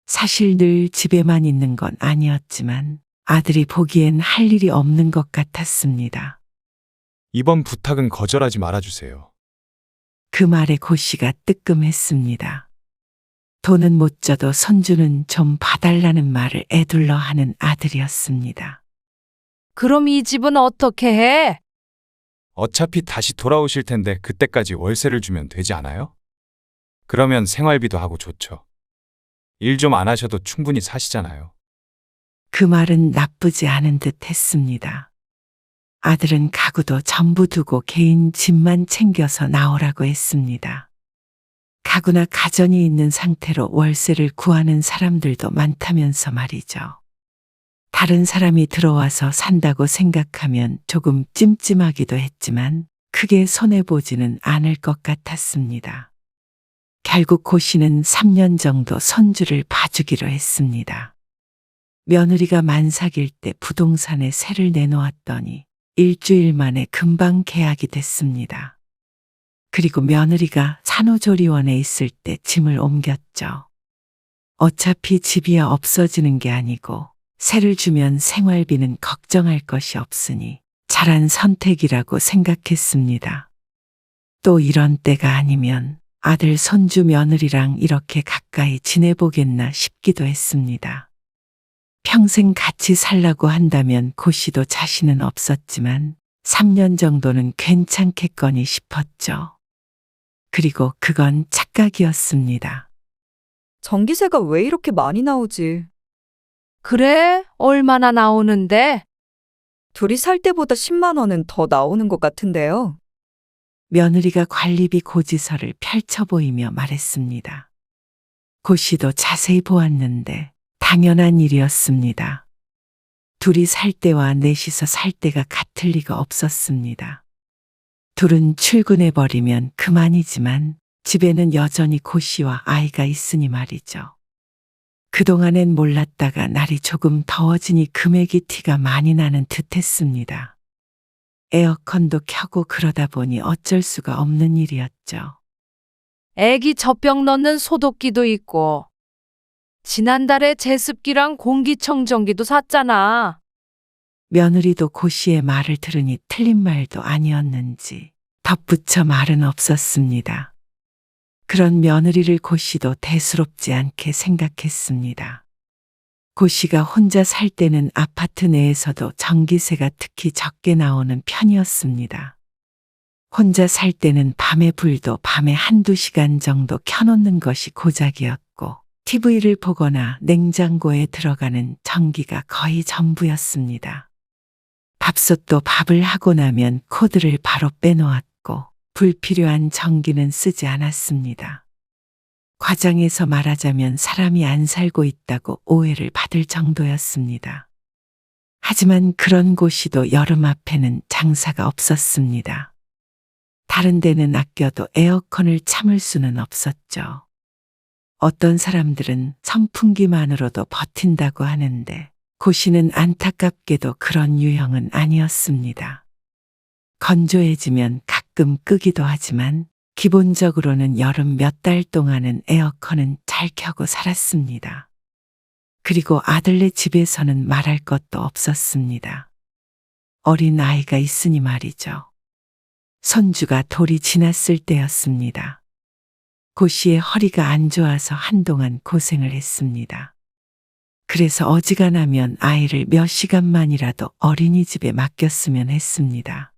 Speaker 3: 사실 늘 집에만 있는 건 아니었지만 아들이 보기엔 할 일이 없는 것 같았습니다.
Speaker 6: 이번 부탁은 거절하지 말아주세요.
Speaker 3: 그 말에 고씨가 뜨끔했습니다. 돈은 못 줘도 손주는 좀 봐달라는 말을 애둘러 하는 아들이었습니다.
Speaker 1: 그럼 이 집은 어떻게 해?
Speaker 6: 어차피 다시 돌아오실 텐데 그때까지 월세를 주면 되지 않아요? 그러면 생활비도 하고 좋죠. 일 좀 안 하셔도 충분히 사시잖아요.
Speaker 3: 그 말은 나쁘지 않은 듯 했습니다. 아들은 가구도 전부 두고 개인 집만 챙겨서 나오라고 했습니다. 가구나 가전이 있는 상태로 월세를 구하는 사람들도 많다면서 말이죠. 다른 사람이 들어와서 산다고 생각하면 조금 찜찜하기도 했지만 크게 손해보지는 않을 것 같았습니다. 결국 고씨는 3년 정도 손주를 봐주기로 했습니다. 며느리가 만삭일 때 부동산에 세를 내놓았더니 일주일 만에 금방 계약이 됐습니다. 그리고 며느리가 산후조리원에 있을 때 짐을 옮겼죠. 어차피 집이야 없어지는 게 아니고 세를 주면 생활비는 걱정할 것이 없으니 잘한 선택이라고 생각했습니다. 또 이런 때가 아니면 아들, 손주, 며느리랑 이렇게 가까이 지내보겠나 싶기도 했습니다. 평생 같이 살라고 한다면 고씨도 자신은 없었지만 3년 정도는 괜찮겠거니 싶었죠. 그리고 그건 착각이었습니다.
Speaker 9: 전기세가 왜 이렇게 많이 나오지?
Speaker 1: 그래? 얼마나 나오는데?
Speaker 9: 둘이 살 때보다 10만 원은 더 나오는 것 같은데요.
Speaker 3: 며느리가 관리비 고지서를 펼쳐 보이며 말했습니다. 고씨도 자세히 보았는데 당연한 일이었습니다. 둘이 살 때와 넷이서 살 때가 같을 리가 없었습니다. 둘은 출근해버리면 그만이지만 집에는 여전히 고씨와 아이가 있으니 말이죠. 그동안엔 몰랐다가 날이 조금 더워지니 금액이 티가 많이 나는 듯 했습니다. 에어컨도 켜고 그러다 보니 어쩔 수가 없는 일이었죠.
Speaker 1: 애기 젖병 넣는 소독기도 있고 지난달에 제습기랑 공기청정기도 샀잖아.
Speaker 3: 며느리도 고씨의 말을 들으니 틀린 말도 아니었는지 덧붙여 말은 없었습니다. 그런 며느리를 고씨도 대수롭지 않게 생각했습니다. 고씨가 혼자 살 때는 아파트 내에서도 전기세가 특히 적게 나오는 편이었습니다. 혼자 살 때는 밤에 불도 밤에 한두 시간 정도 켜놓는 것이 고작이었고 TV를 보거나 냉장고에 들어가는 전기가 거의 전부였습니다. 밥솥도 밥을 하고 나면 코드를 바로 빼놓았고 불필요한 전기는 쓰지 않았습니다. 과장해서 말하자면 사람이 안 살고 있다고 오해를 받을 정도였습니다. 하지만 그런 곳이도 여름 앞에는 장사가 없었습니다. 다른 데는 아껴도 에어컨을 참을 수는 없었죠. 어떤 사람들은 선풍기만으로도 버틴다고 하는데 고씨는 안타깝게도 그런 유형은 아니었습니다. 건조해지면 가끔 끄기도 하지만 기본적으로는 여름 몇 달 동안은 에어컨은 잘 켜고 살았습니다. 그리고 아들네 집에서는 말할 것도 없었습니다. 어린 아이가 있으니 말이죠. 손주가 돌이 지났을 때였습니다. 고씨의 허리가 안 좋아서 한동안 고생을 했습니다. 그래서 어지간하면 아이를 몇 시간만이라도 어린이집에 맡겼으면 했습니다.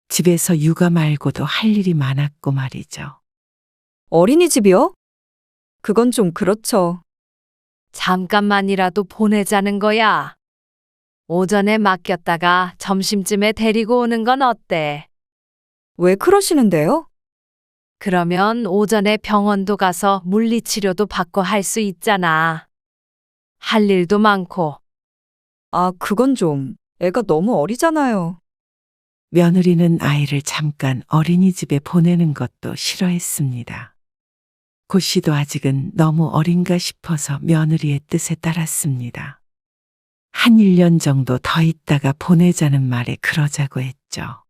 Speaker 3: 집에서 육아 말고도 할 일이 많았고 말이죠.
Speaker 9: 어린이집이요? 그건 좀 그렇죠.
Speaker 1: 잠깐만이라도 보내자는 거야. 오전에 맡겼다가 점심쯤에 데리고 오는 건 어때?
Speaker 9: 왜 그러시는데요?
Speaker 1: 그러면 오전에 병원도 가서 물리치료도 받고 할 수 있잖아. 할 일도 많고.
Speaker 9: 아, 그건 좀 애가 너무 어리잖아요.
Speaker 3: 며느리는 아이를 잠깐 어린이집에 보내는 것도 싫어했습니다. 고씨도 아직은 너무 어린가 싶어서 며느리의 뜻에 따랐습니다. 한 1년 정도 더 있다가 보내자는 말에 그러자고 했죠.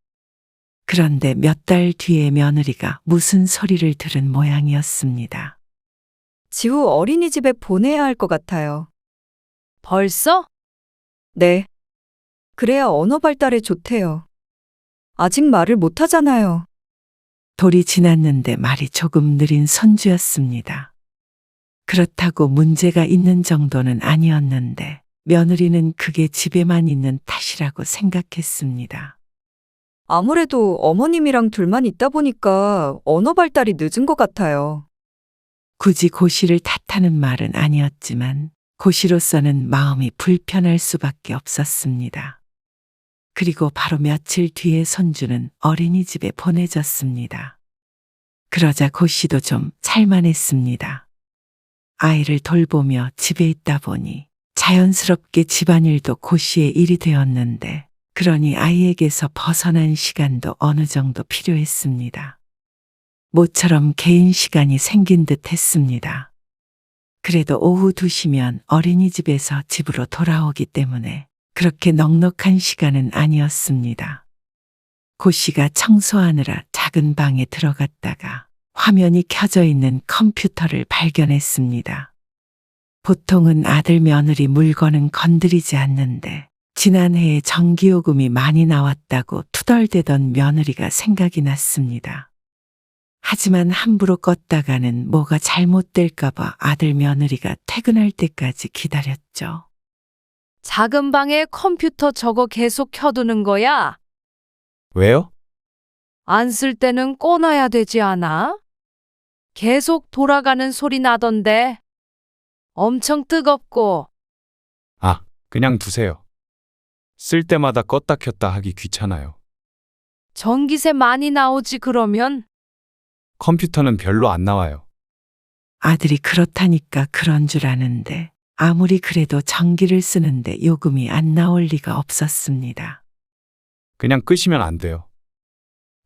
Speaker 3: 그런데 몇 달 뒤에 며느리가 무슨 소리를 들은 모양이었습니다.
Speaker 9: 지우 어린이집에 보내야 할 것 같아요.
Speaker 1: 벌써?
Speaker 9: 네. 그래야 언어 발달에 좋대요. 아직 말을 못 하잖아요.
Speaker 3: 돌이 지났는데 말이 조금 느린 손주였습니다. 그렇다고 문제가 있는 정도는 아니었는데 며느리는 그게 집에만 있는 탓이라고 생각했습니다.
Speaker 9: 아무래도 어머님이랑 둘만 있다 보니까 언어 발달이 늦은 것 같아요.
Speaker 3: 굳이 고씨를 탓하는 말은 아니었지만 고씨로서는 마음이 불편할 수밖에 없었습니다. 그리고 바로 며칠 뒤에 손주는 어린이집에 보내졌습니다. 그러자 고씨도 좀 살만했습니다. 아이를 돌보며 집에 있다 보니 자연스럽게 집안일도 고씨의 일이 되었는데 그러니 아이에게서 벗어난 시간도 어느 정도 필요했습니다. 모처럼 개인 시간이 생긴 듯 했습니다. 그래도 오후 2시면 어린이집에서 집으로 돌아오기 때문에 그렇게 넉넉한 시간은 아니었습니다. 고씨가 청소하느라 작은 방에 들어갔다가 화면이 켜져 있는 컴퓨터를 발견했습니다. 보통은 아들 며느리 물건은 건드리지 않는데 지난해에 전기요금이 많이 나왔다고 투덜대던 며느리가 생각이 났습니다. 하지만 함부로 껐다가는 뭐가 잘못될까봐 아들 며느리가 퇴근할 때까지 기다렸죠.
Speaker 1: 작은 방에 컴퓨터 저거 계속 켜두는 거야?
Speaker 6: 왜요?
Speaker 1: 안 쓸 때는 꺼놔야 되지 않아? 계속 돌아가는 소리 나던데. 엄청 뜨겁고.
Speaker 6: 아, 그냥 두세요. 쓸 때마다 껐다 켰다 하기 귀찮아요.
Speaker 1: 전기세 많이 나오지 그러면?
Speaker 6: 컴퓨터는 별로 안 나와요.
Speaker 3: 아들이 그렇다니까 그런 줄 아는데 아무리 그래도 전기를 쓰는데 요금이 안 나올 리가 없었습니다.
Speaker 6: 그냥 끄시면 안 돼요.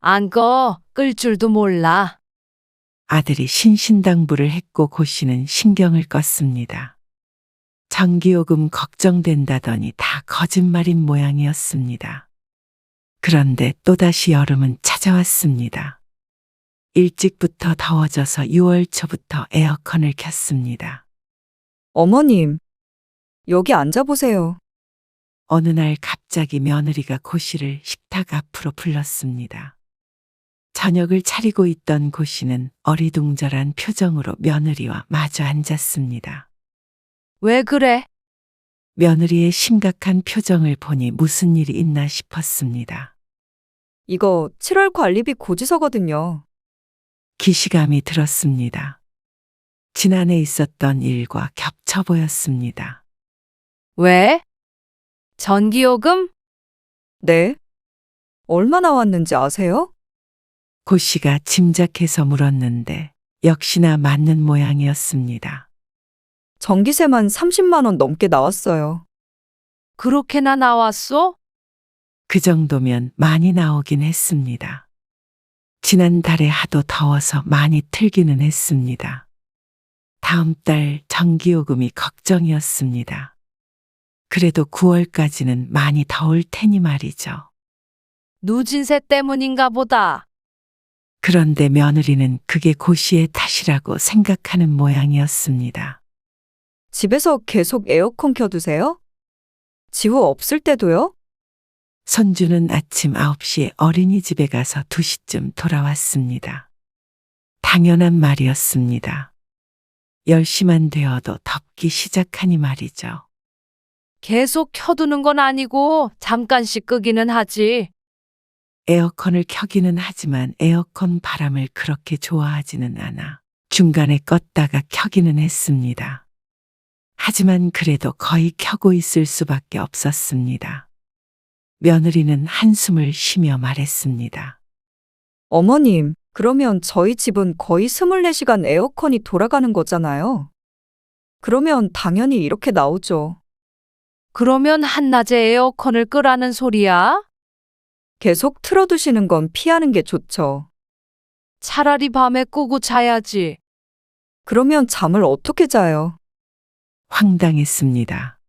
Speaker 1: 안 꺼. 끌 줄도 몰라.
Speaker 3: 아들이 신신당부를 했고 고씨는 신경을 껐습니다. 전기요금 걱정된다더니 다 거짓말인 모양이었습니다. 그런데 또다시 여름은 찾아왔습니다. 일찍부터 더워져서 6월 초부터 에어컨을 켰습니다.
Speaker 9: 어머님, 여기 앉아보세요.
Speaker 3: 어느 날 갑자기 며느리가 고씨를 식탁 앞으로 불렀습니다. 저녁을 차리고 있던 고씨는 어리둥절한 표정으로 며느리와 마주 앉았습니다.
Speaker 1: 왜 그래?
Speaker 3: 며느리의 심각한 표정을 보니 무슨 일이 있나 싶었습니다.
Speaker 9: 이거 7월 관리비 고지서거든요.
Speaker 3: 기시감이 들었습니다. 지난해 있었던 일과 겹쳐 보였습니다.
Speaker 1: 왜? 전기요금?
Speaker 9: 네? 얼마 나왔는지 아세요?
Speaker 3: 고씨가 짐작해서 물었는데 역시나 맞는 모양이었습니다.
Speaker 9: 전기세만 30만 원 넘게 나왔어요.
Speaker 1: 그렇게나 나왔어?
Speaker 3: 그 정도면 많이 나오긴 했습니다. 지난달에 하도 더워서 많이 틀기는 했습니다. 다음 달 전기요금이 걱정이었습니다. 그래도 9월까지는 많이 더울 테니 말이죠.
Speaker 1: 누진세 때문인가 보다.
Speaker 3: 그런데 며느리는 그게 고씨의 탓이라고 생각하는 모양이었습니다.
Speaker 9: 집에서 계속 에어컨 켜두세요? 지우 없을 때도요?
Speaker 3: 손주는 아침 9시에 어린이집에 가서 2시쯤 돌아왔습니다. 당연한 말이었습니다. 10시만 되어도 덥기 시작하니 말이죠.
Speaker 1: 계속 켜두는 건 아니고 잠깐씩 끄기는 하지.
Speaker 3: 에어컨을 켜기는 하지만 에어컨 바람을 그렇게 좋아하지는 않아 중간에 껐다가 켜기는 했습니다. 하지만 그래도 거의 켜고 있을 수밖에 없었습니다. 며느리는 한숨을 쉬며 말했습니다.
Speaker 9: 어머님, 그러면 저희 집은 거의 24시간 에어컨이 돌아가는 거잖아요. 그러면 당연히 이렇게 나오죠.
Speaker 1: 그러면 한낮에 에어컨을 끄라는 소리야?
Speaker 9: 계속 틀어두시는 건 피하는 게 좋죠.
Speaker 1: 차라리 밤에 끄고 자야지.
Speaker 9: 그러면 잠을 어떻게 자요?
Speaker 3: 황당했습니다.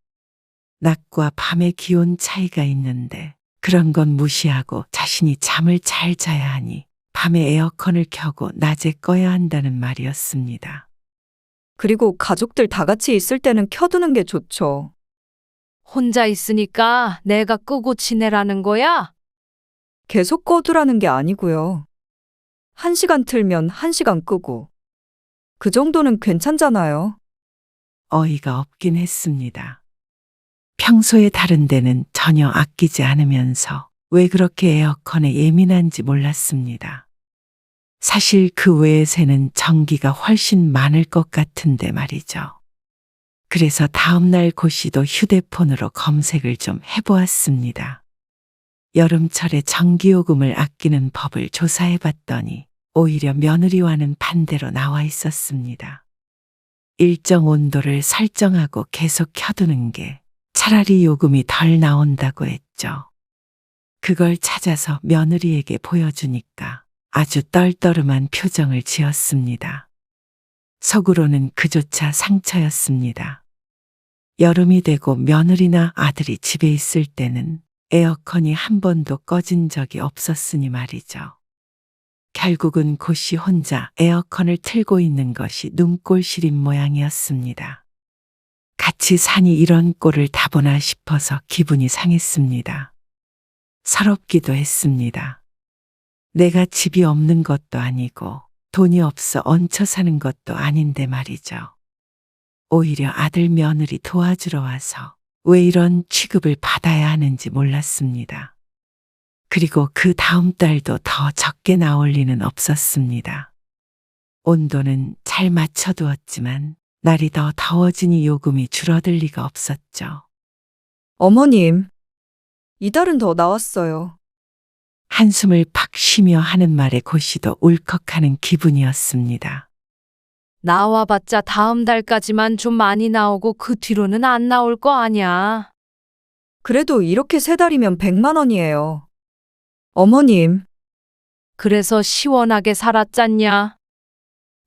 Speaker 3: 낮과 밤의 기온 차이가 있는데 그런 건 무시하고 자신이 잠을 잘 자야 하니 밤에 에어컨을 켜고 낮에 꺼야 한다는 말이었습니다.
Speaker 9: 그리고 가족들 다 같이 있을 때는 켜두는 게 좋죠.
Speaker 1: 혼자 있으니까 내가 끄고 지내라는 거야?
Speaker 9: 계속 꺼두라는 게 아니고요. 1시간 틀면 1시간 끄고. 그 정도는 괜찮잖아요.
Speaker 3: 어이가 없긴 했습니다. 평소에 다른 데는 전혀 아끼지 않으면서 왜 그렇게 에어컨에 예민한지 몰랐습니다. 사실 그 외의 새는 전기가 훨씬 많을 것 같은데 말이죠. 그래서 다음날 고씨도 휴대폰으로 검색을 좀 해보았습니다. 여름철에 전기요금을 아끼는 법을 조사해봤더니 오히려 며느리와는 반대로 나와 있었습니다. 일정 온도를 설정하고 계속 켜두는 게 차라리 요금이 덜 나온다고 했죠. 그걸 찾아서 며느리에게 보여주니까 아주 떨떠름한 표정을 지었습니다. 속으로는 그조차 상처였습니다. 여름이 되고 며느리나 아들이 집에 있을 때는 에어컨이 한 번도 꺼진 적이 없었으니 말이죠. 결국은 고씨 혼자 에어컨을 틀고 있는 것이 눈꼴 시린 모양이었습니다. 같이 사니 이런 꼴을 다 보나 싶어서 기분이 상했습니다. 서럽기도 했습니다. 내가 집이 없는 것도 아니고 돈이 없어 얹혀 사는 것도 아닌데 말이죠. 오히려 아들 며느리 도와주러 와서 왜 이런 취급을 받아야 하는지 몰랐습니다. 그리고 그 다음 달도 더 적게 나올 리는 없었습니다. 온도는 잘 맞춰두었지만 날이 더 더워지니 요금이 줄어들 리가 없었죠.
Speaker 9: 어머님, 이달은 더 나왔어요.
Speaker 3: 한숨을 팍 쉬며 하는 말에 고씨도 울컥하는 기분이었습니다.
Speaker 1: 나와봤자 다음 달까지만 좀 많이 나오고 그 뒤로는 안 나올 거 아니야.
Speaker 9: 그래도 이렇게 3달이면 100만 원이에요. 어머님,
Speaker 1: 그래서 시원하게 살았잖냐?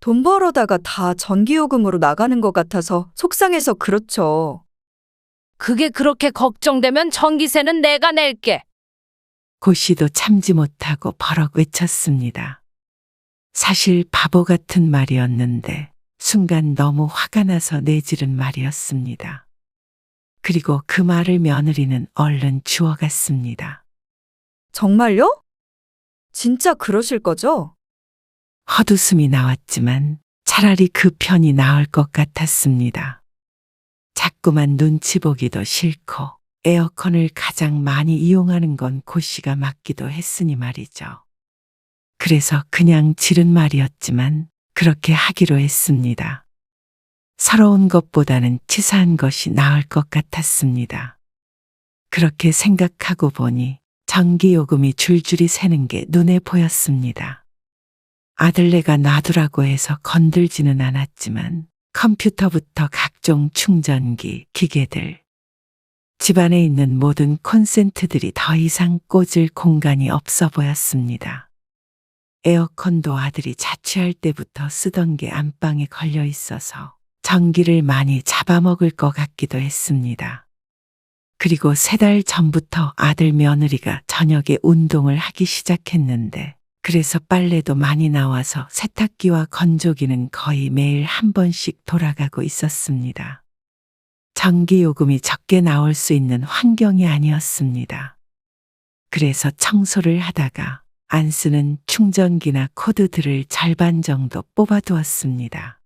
Speaker 9: 돈 벌어다가 다 전기요금으로 나가는 것 같아서 속상해서 그렇죠.
Speaker 1: 그게 그렇게 걱정되면 전기세는 내가 낼게.
Speaker 3: 고씨도 참지 못하고 버럭 외쳤습니다. 사실 바보 같은 말이었는데 순간 너무 화가 나서 내지른 말이었습니다. 그리고 그 말을 며느리는 얼른 주워갔습니다.
Speaker 9: 정말요? 진짜 그러실 거죠?
Speaker 3: 헛웃음이 나왔지만 차라리 그 편이 나을 것 같았습니다. 자꾸만 눈치 보기도 싫고 에어컨을 가장 많이 이용하는 건 고씨가 맞기도 했으니 말이죠. 그래서 그냥 지른 말이었지만 그렇게 하기로 했습니다. 서러운 것보다는 치사한 것이 나을 것 같았습니다. 그렇게 생각하고 보니 전기요금이 줄줄이 새는 게 눈에 보였습니다. 아들네가 놔두라고 해서 건들지는 않았지만 컴퓨터부터 각종 충전기, 기계들, 집안에 있는 모든 콘센트들이 더 이상 꽂을 공간이 없어 보였습니다. 에어컨도 아들이 자취할 때부터 쓰던 게 안방에 걸려 있어서 전기를 많이 잡아먹을 것 같기도 했습니다. 그리고 3달 전부터 아들 며느리가 저녁에 운동을 하기 시작했는데 그래서 빨래도 많이 나와서 세탁기와 건조기는 거의 매일 한 번씩 돌아가고 있었습니다. 전기요금이 적게 나올 수 있는 환경이 아니었습니다. 그래서 청소를 하다가 안 쓰는 충전기나 코드들을 절반 정도 뽑아두었습니다.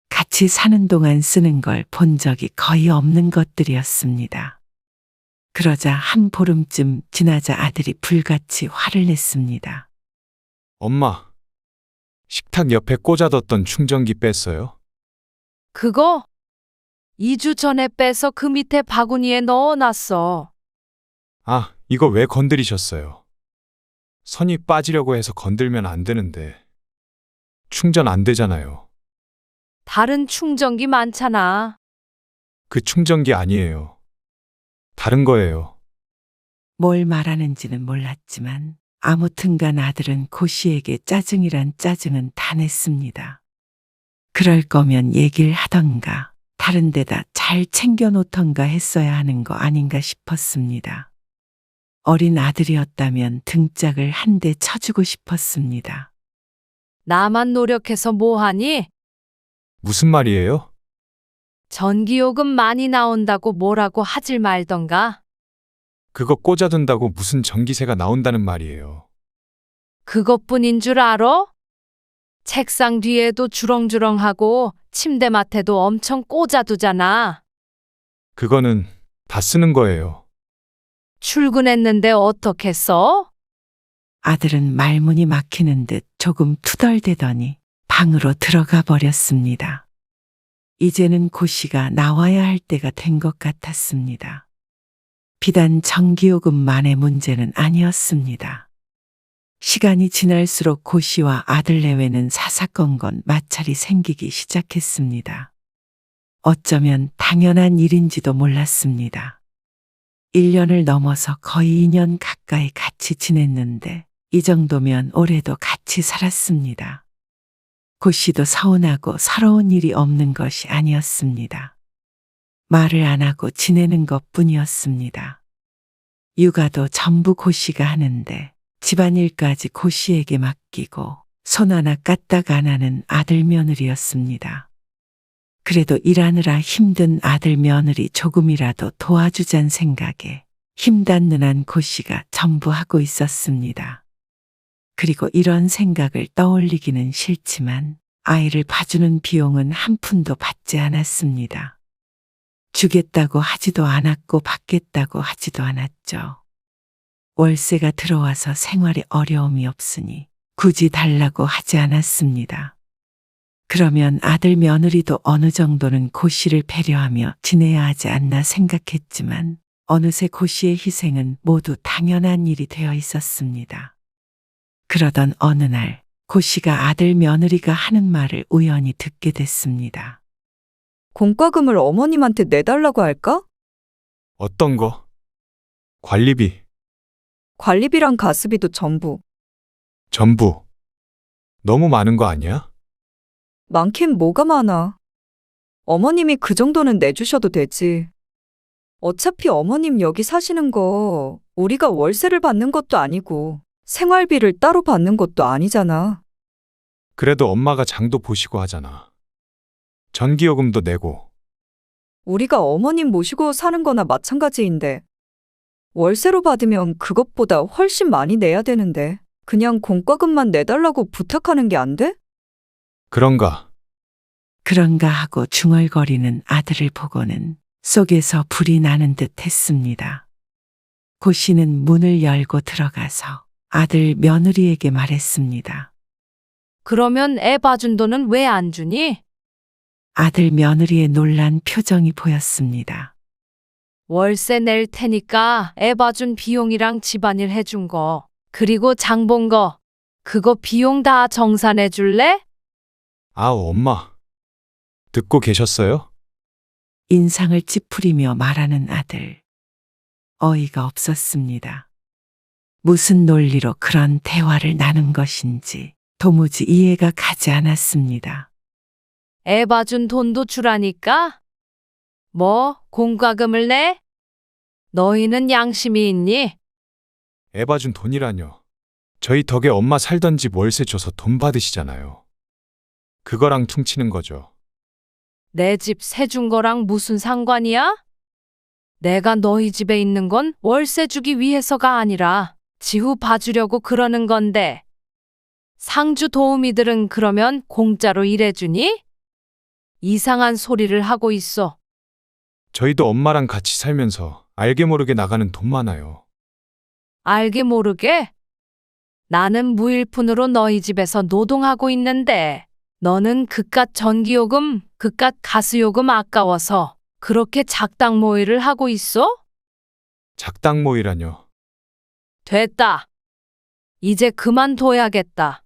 Speaker 3: 같이 사는 동안 쓰는 걸 본 적이 거의 없는 것들이었습니다. 그러자 한 보름쯤 지나자 아들이 불같이 화를 냈습니다.
Speaker 6: 엄마, 식탁 옆에 꽂아뒀던 충전기 뺐어요?
Speaker 1: 그거 2주 전에 빼서 그 밑에 바구니에 넣어놨어.
Speaker 6: 아, 이거 왜 건드리셨어요? 선이 빠지려고 해서 건들면 안 되는데. 충전 안 되잖아요.
Speaker 1: 다른 충전기 많잖아.
Speaker 6: 그 충전기 아니에요. 다른 거예요.
Speaker 3: 뭘 말하는지는 몰랐지만 아무튼간 아들은 고씨에게 짜증이란 짜증은 다 냈습니다. 그럴 거면 얘기를 하던가 다른 데다 잘 챙겨놓던가 했어야 하는 거 아닌가 싶었습니다. 어린 아들이었다면 등짝을 한 대 쳐주고 싶었습니다.
Speaker 1: 나만 노력해서 뭐하니?
Speaker 6: 무슨 말이에요?
Speaker 1: 전기요금 많이 나온다고 뭐라고 하질 말던가.
Speaker 6: 그거 꽂아둔다고 무슨 전기세가 나온다는 말이에요.
Speaker 1: 그것뿐인 줄 알아? 책상 뒤에도 주렁주렁하고 침대맡에도 엄청 꽂아두잖아.
Speaker 6: 그거는 다 쓰는 거예요.
Speaker 1: 출근했는데 어떻게 써?
Speaker 3: 아들은 말문이 막히는 듯 조금 투덜대더니 방으로 들어가 버렸습니다. 이제는 고씨가 나와야 할 때가 된 것 같았습니다. 비단 전기요금만의 문제는 아니었습니다. 시간이 지날수록 고씨와 아들 내외는 사사건건 마찰이 생기기 시작했습니다. 어쩌면 당연한 일인지도 몰랐습니다. 1년을 넘어서 거의 2년 가까이 같이 지냈는데 이 정도면 올해도 같이 살았습니다. 고씨도 서운하고 서러운 일이 없는 것이 아니었습니다. 말을 안 하고 지내는 것뿐이었습니다. 육아도 전부 고씨가 하는데 집안일까지 고씨에게 맡기고 손 하나 까딱 안 하는 아들 며느리였습니다. 그래도 일하느라 힘든 아들 며느리 조금이라도 도와주잔 생각에 힘닿는 한 고 씨가 전부 하고 있었습니다. 그리고 이런 생각을 떠올리기는 싫지만 아이를 봐주는 비용은 한 푼도 받지 않았습니다. 주겠다고 하지도 않았고 받겠다고 하지도 않았죠. 월세가 들어와서 생활에 어려움이 없으니 굳이 달라고 하지 않았습니다. 그러면 아들 며느리도 어느 정도는 고 씨를 배려하며 지내야 하지 않나 생각했지만 어느새 고 씨의 희생은 모두 당연한 일이 되어 있었습니다. 그러던 어느 날 고 씨가 아들 며느리가 하는 말을 우연히 듣게 됐습니다.
Speaker 9: 공과금을 어머님한테 내달라고 할까?
Speaker 6: 어떤 거? 관리비,
Speaker 9: 관리비랑 가스비도 전부.
Speaker 6: 전부. 너무 많은 거 아니야?
Speaker 9: 많긴 뭐가 많아. 어머님이 그 정도는 내주셔도 되지. 어차피 어머님 여기 사시는 거 우리가 월세를 받는 것도 아니고 생활비를 따로 받는 것도 아니잖아.
Speaker 6: 그래도 엄마가 장도 보시고 하잖아. 전기요금도 내고.
Speaker 9: 우리가 어머님 모시고 사는 거나 마찬가지인데 월세로 받으면 그것보다 훨씬 많이 내야 되는데 그냥 공과금만 내달라고 부탁하는 게 안 돼?
Speaker 6: 그런가?
Speaker 3: 그런가 하고 중얼거리는 아들을 보고는 속에서 불이 나는 듯 했습니다. 고 씨는 문을 열고 들어가서 아들 며느리에게 말했습니다.
Speaker 1: 그러면 애 봐준 돈은 왜 안 주니?
Speaker 3: 아들 며느리의 놀란 표정이 보였습니다.
Speaker 1: 월세 낼 테니까 애 봐준 비용이랑 집안일 해준 거, 그리고 장 본 거, 그거 비용 다 정산해 줄래?
Speaker 6: 아우, 엄마. 듣고 계셨어요?
Speaker 3: 인상을 찌푸리며 말하는 아들. 어이가 없었습니다. 무슨 논리로 그런 대화를 나눈 것인지 도무지 이해가 가지 않았습니다.
Speaker 1: 애 봐준 돈도 주라니까? 뭐, 공과금을 내? 너희는 양심이 있니?
Speaker 6: 애 봐준 돈이라뇨. 저희 덕에 엄마 살던 집 월세 줘서 돈 받으시잖아요. 그거랑 퉁치는 거죠.
Speaker 1: 내 집 세 준 거랑 무슨 상관이야? 내가 너희 집에 있는 건 월세 주기 위해서가 아니라 지후 봐주려고 그러는 건데. 상주 도우미들은 그러면 공짜로 일해주니? 이상한 소리를 하고 있어.
Speaker 6: 저희도 엄마랑 같이 살면서 알게 모르게 나가는 돈 많아요.
Speaker 1: 알게 모르게? 나는 무일푼으로 너희 집에서 노동하고 있는데 너는 그깟 전기요금, 그깟 가스요금 아까워서 그렇게 작당 모의를 하고 있어?
Speaker 6: 작당 모이라뇨.
Speaker 1: 됐다. 이제 그만둬야겠다.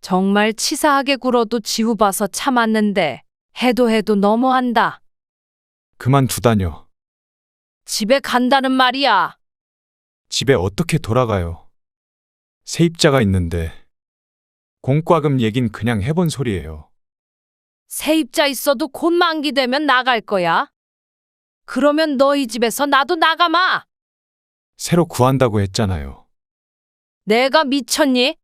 Speaker 1: 정말 치사하게 굴어도 지우 봐서 참았는데 해도 너무한다.
Speaker 6: 그만두다뇨.
Speaker 1: 집에 간다는 말이야.
Speaker 6: 집에 어떻게 돌아가요? 세입자가 있는데. 공과금 얘긴 그냥 해본 소리예요.
Speaker 1: 세입자 있어도 곧 만기 되면 나갈 거야. 그러면 너희 집에서 나도 나가마.
Speaker 6: 새로 구한다고 했잖아요.
Speaker 1: 내가 미쳤니?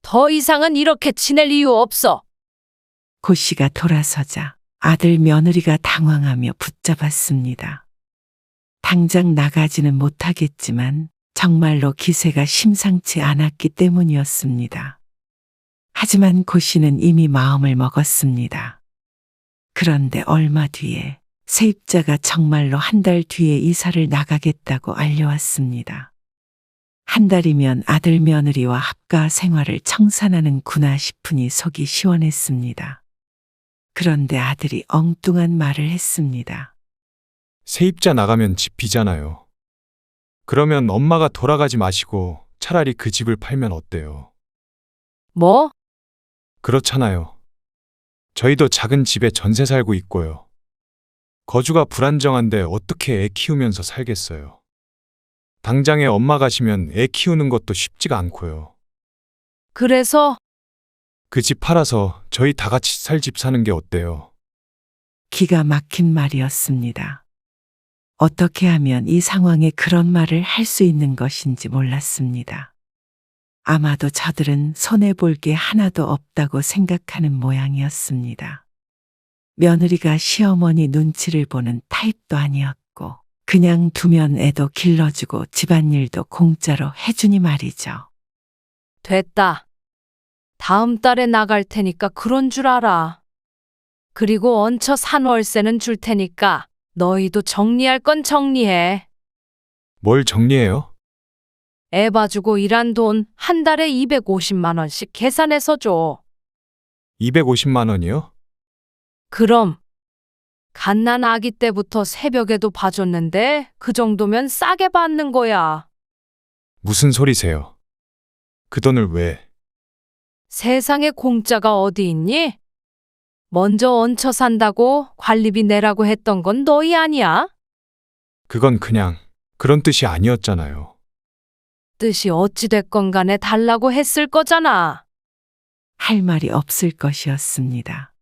Speaker 1: 더 이상은 이렇게 지낼 이유 없어.
Speaker 3: 고 씨가 돌아서자 아들 며느리가 당황하며 붙잡았습니다. 당장 나가지는 못하겠지만 정말로 기세가 심상치 않았기 때문이었습니다. 하지만 고 씨는 이미 마음을 먹었습니다. 그런데 얼마 뒤에 세입자가 정말로 한 달 뒤에 이사를 나가겠다고 알려왔습니다. 한 달이면 아들 며느리와 합가 생활을 청산하는구나 싶으니 속이 시원했습니다. 그런데 아들이 엉뚱한 말을 했습니다.
Speaker 6: 세입자 나가면 집 비잖아요. 그러면 엄마가 돌아가지 마시고 차라리 그 집을 팔면 어때요?
Speaker 1: 뭐?
Speaker 6: 그렇잖아요. 저희도 작은 집에 전세 살고 있고요. 거주가 불안정한데 어떻게 애 키우면서 살겠어요. 당장에 엄마 가시면 애 키우는 것도 쉽지가 않고요.
Speaker 1: 그래서
Speaker 6: 그 집 팔아서 저희 다 같이 살 집 사는 게 어때요?
Speaker 3: 기가 막힌 말이었습니다. 어떻게 하면 이 상황에 그런 말을 할 수 있는 것인지 몰랐습니다. 아마도 저들은 손해볼 게 하나도 없다고 생각하는 모양이었습니다. 며느리가 시어머니 눈치를 보는 타입도 아니었고 그냥 두면 애도 길러주고 집안일도 공짜로 해주니 말이죠.
Speaker 1: 됐다. 다음 달에 나갈 테니까 그런 줄 알아. 그리고 얹혀 산 월세는 줄 테니까 너희도 정리할 건 정리해.
Speaker 6: 뭘 정리해요?
Speaker 1: 애 봐주고 일한 돈 한 달에 250만 원씩 계산해서 줘.
Speaker 6: 250만 원이요?
Speaker 1: 그럼 갓난 아기 때부터 새벽에도 봐줬는데 그 정도면 싸게 받는 거야.
Speaker 6: 무슨 소리세요? 그 돈을 왜?
Speaker 1: 세상에 공짜가 어디 있니? 먼저 얹혀 산다고 관리비 내라고 했던 건 너희 아니야?
Speaker 6: 그건 그냥 그런 뜻이 아니었잖아요.
Speaker 1: 뜻이 어찌됐건 간에 달라고 했을 거잖아.
Speaker 3: 할 말이 없을 것이었습니다.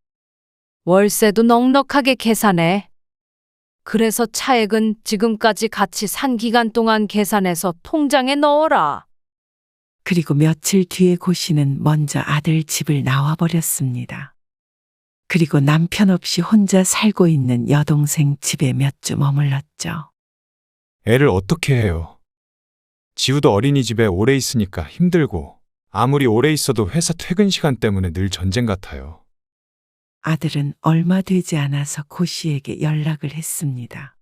Speaker 1: 월세도 넉넉하게 계산해. 그래서 차액은 지금까지 같이 산 기간 동안 계산해서 통장에 넣어라.
Speaker 3: 그리고 며칠 뒤에 고 씨는 먼저 아들 집을 나와버렸습니다. 그리고 남편 없이 혼자 살고 있는 여동생 집에 몇 주 머물렀죠.
Speaker 6: 애를 어떻게 해요? 지우도 어린이집에 오래 있으니까 힘들고 아무리 오래 있어도 회사 퇴근 시간 때문에 늘 전쟁 같아요.
Speaker 3: 아들은 얼마 되지 않아서 고 씨에게 연락을 했습니다.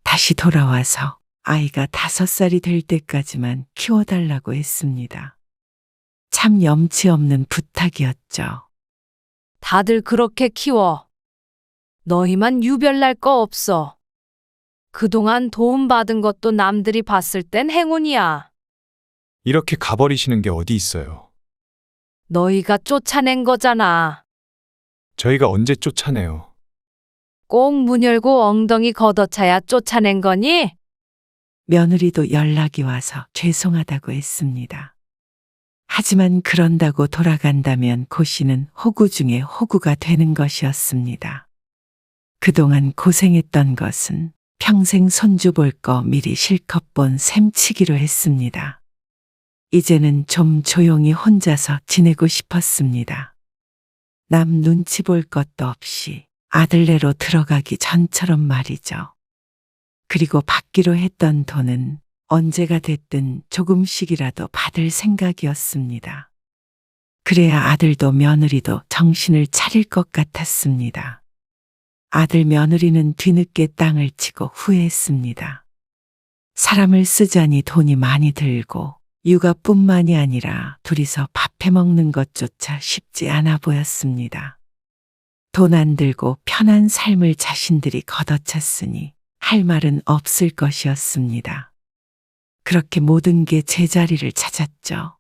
Speaker 3: 다시 돌아와서 아이가 5살이 될 때까지만 키워달라고 했습니다. 참 염치 없는 부탁이었죠.
Speaker 1: 다들 그렇게 키워. 너희만 유별날 거 없어. 그동안 도움받은 것도 남들이 봤을 땐 행운이야.
Speaker 6: 이렇게 가버리시는 게 어디 있어요?
Speaker 1: 너희가 쫓아낸 거잖아.
Speaker 6: 저희가 언제 쫓아내요?
Speaker 1: 꼭 문 열고 엉덩이 걷어차야 쫓아낸 거니?
Speaker 3: 며느리도 연락이 와서 죄송하다고 했습니다. 하지만 그런다고 돌아간다면 고 씨는 호구 중에 호구가 되는 것이었습니다. 그동안 고생했던 것은 평생 손주 볼 거 미리 실컷 본 셈치기로 했습니다. 이제는 좀 조용히 혼자서 지내고 싶었습니다. 남 눈치 볼 것도 없이 아들네로 들어가기 전처럼 말이죠. 그리고 받기로 했던 돈은 언제가 됐든 조금씩이라도 받을 생각이었습니다. 그래야 아들도 며느리도 정신을 차릴 것 같았습니다. 아들 며느리는 뒤늦게 땅을 치고 후회했습니다. 사람을 쓰자니 돈이 많이 들고 육아뿐만이 아니라 둘이서 밥해 먹는 것조차 쉽지 않아 보였습니다. 돈 안 들고 편한 삶을 자신들이 걷어찼으니 할 말은 없을 것이었습니다. 그렇게 모든 게 제자리를 찾았죠.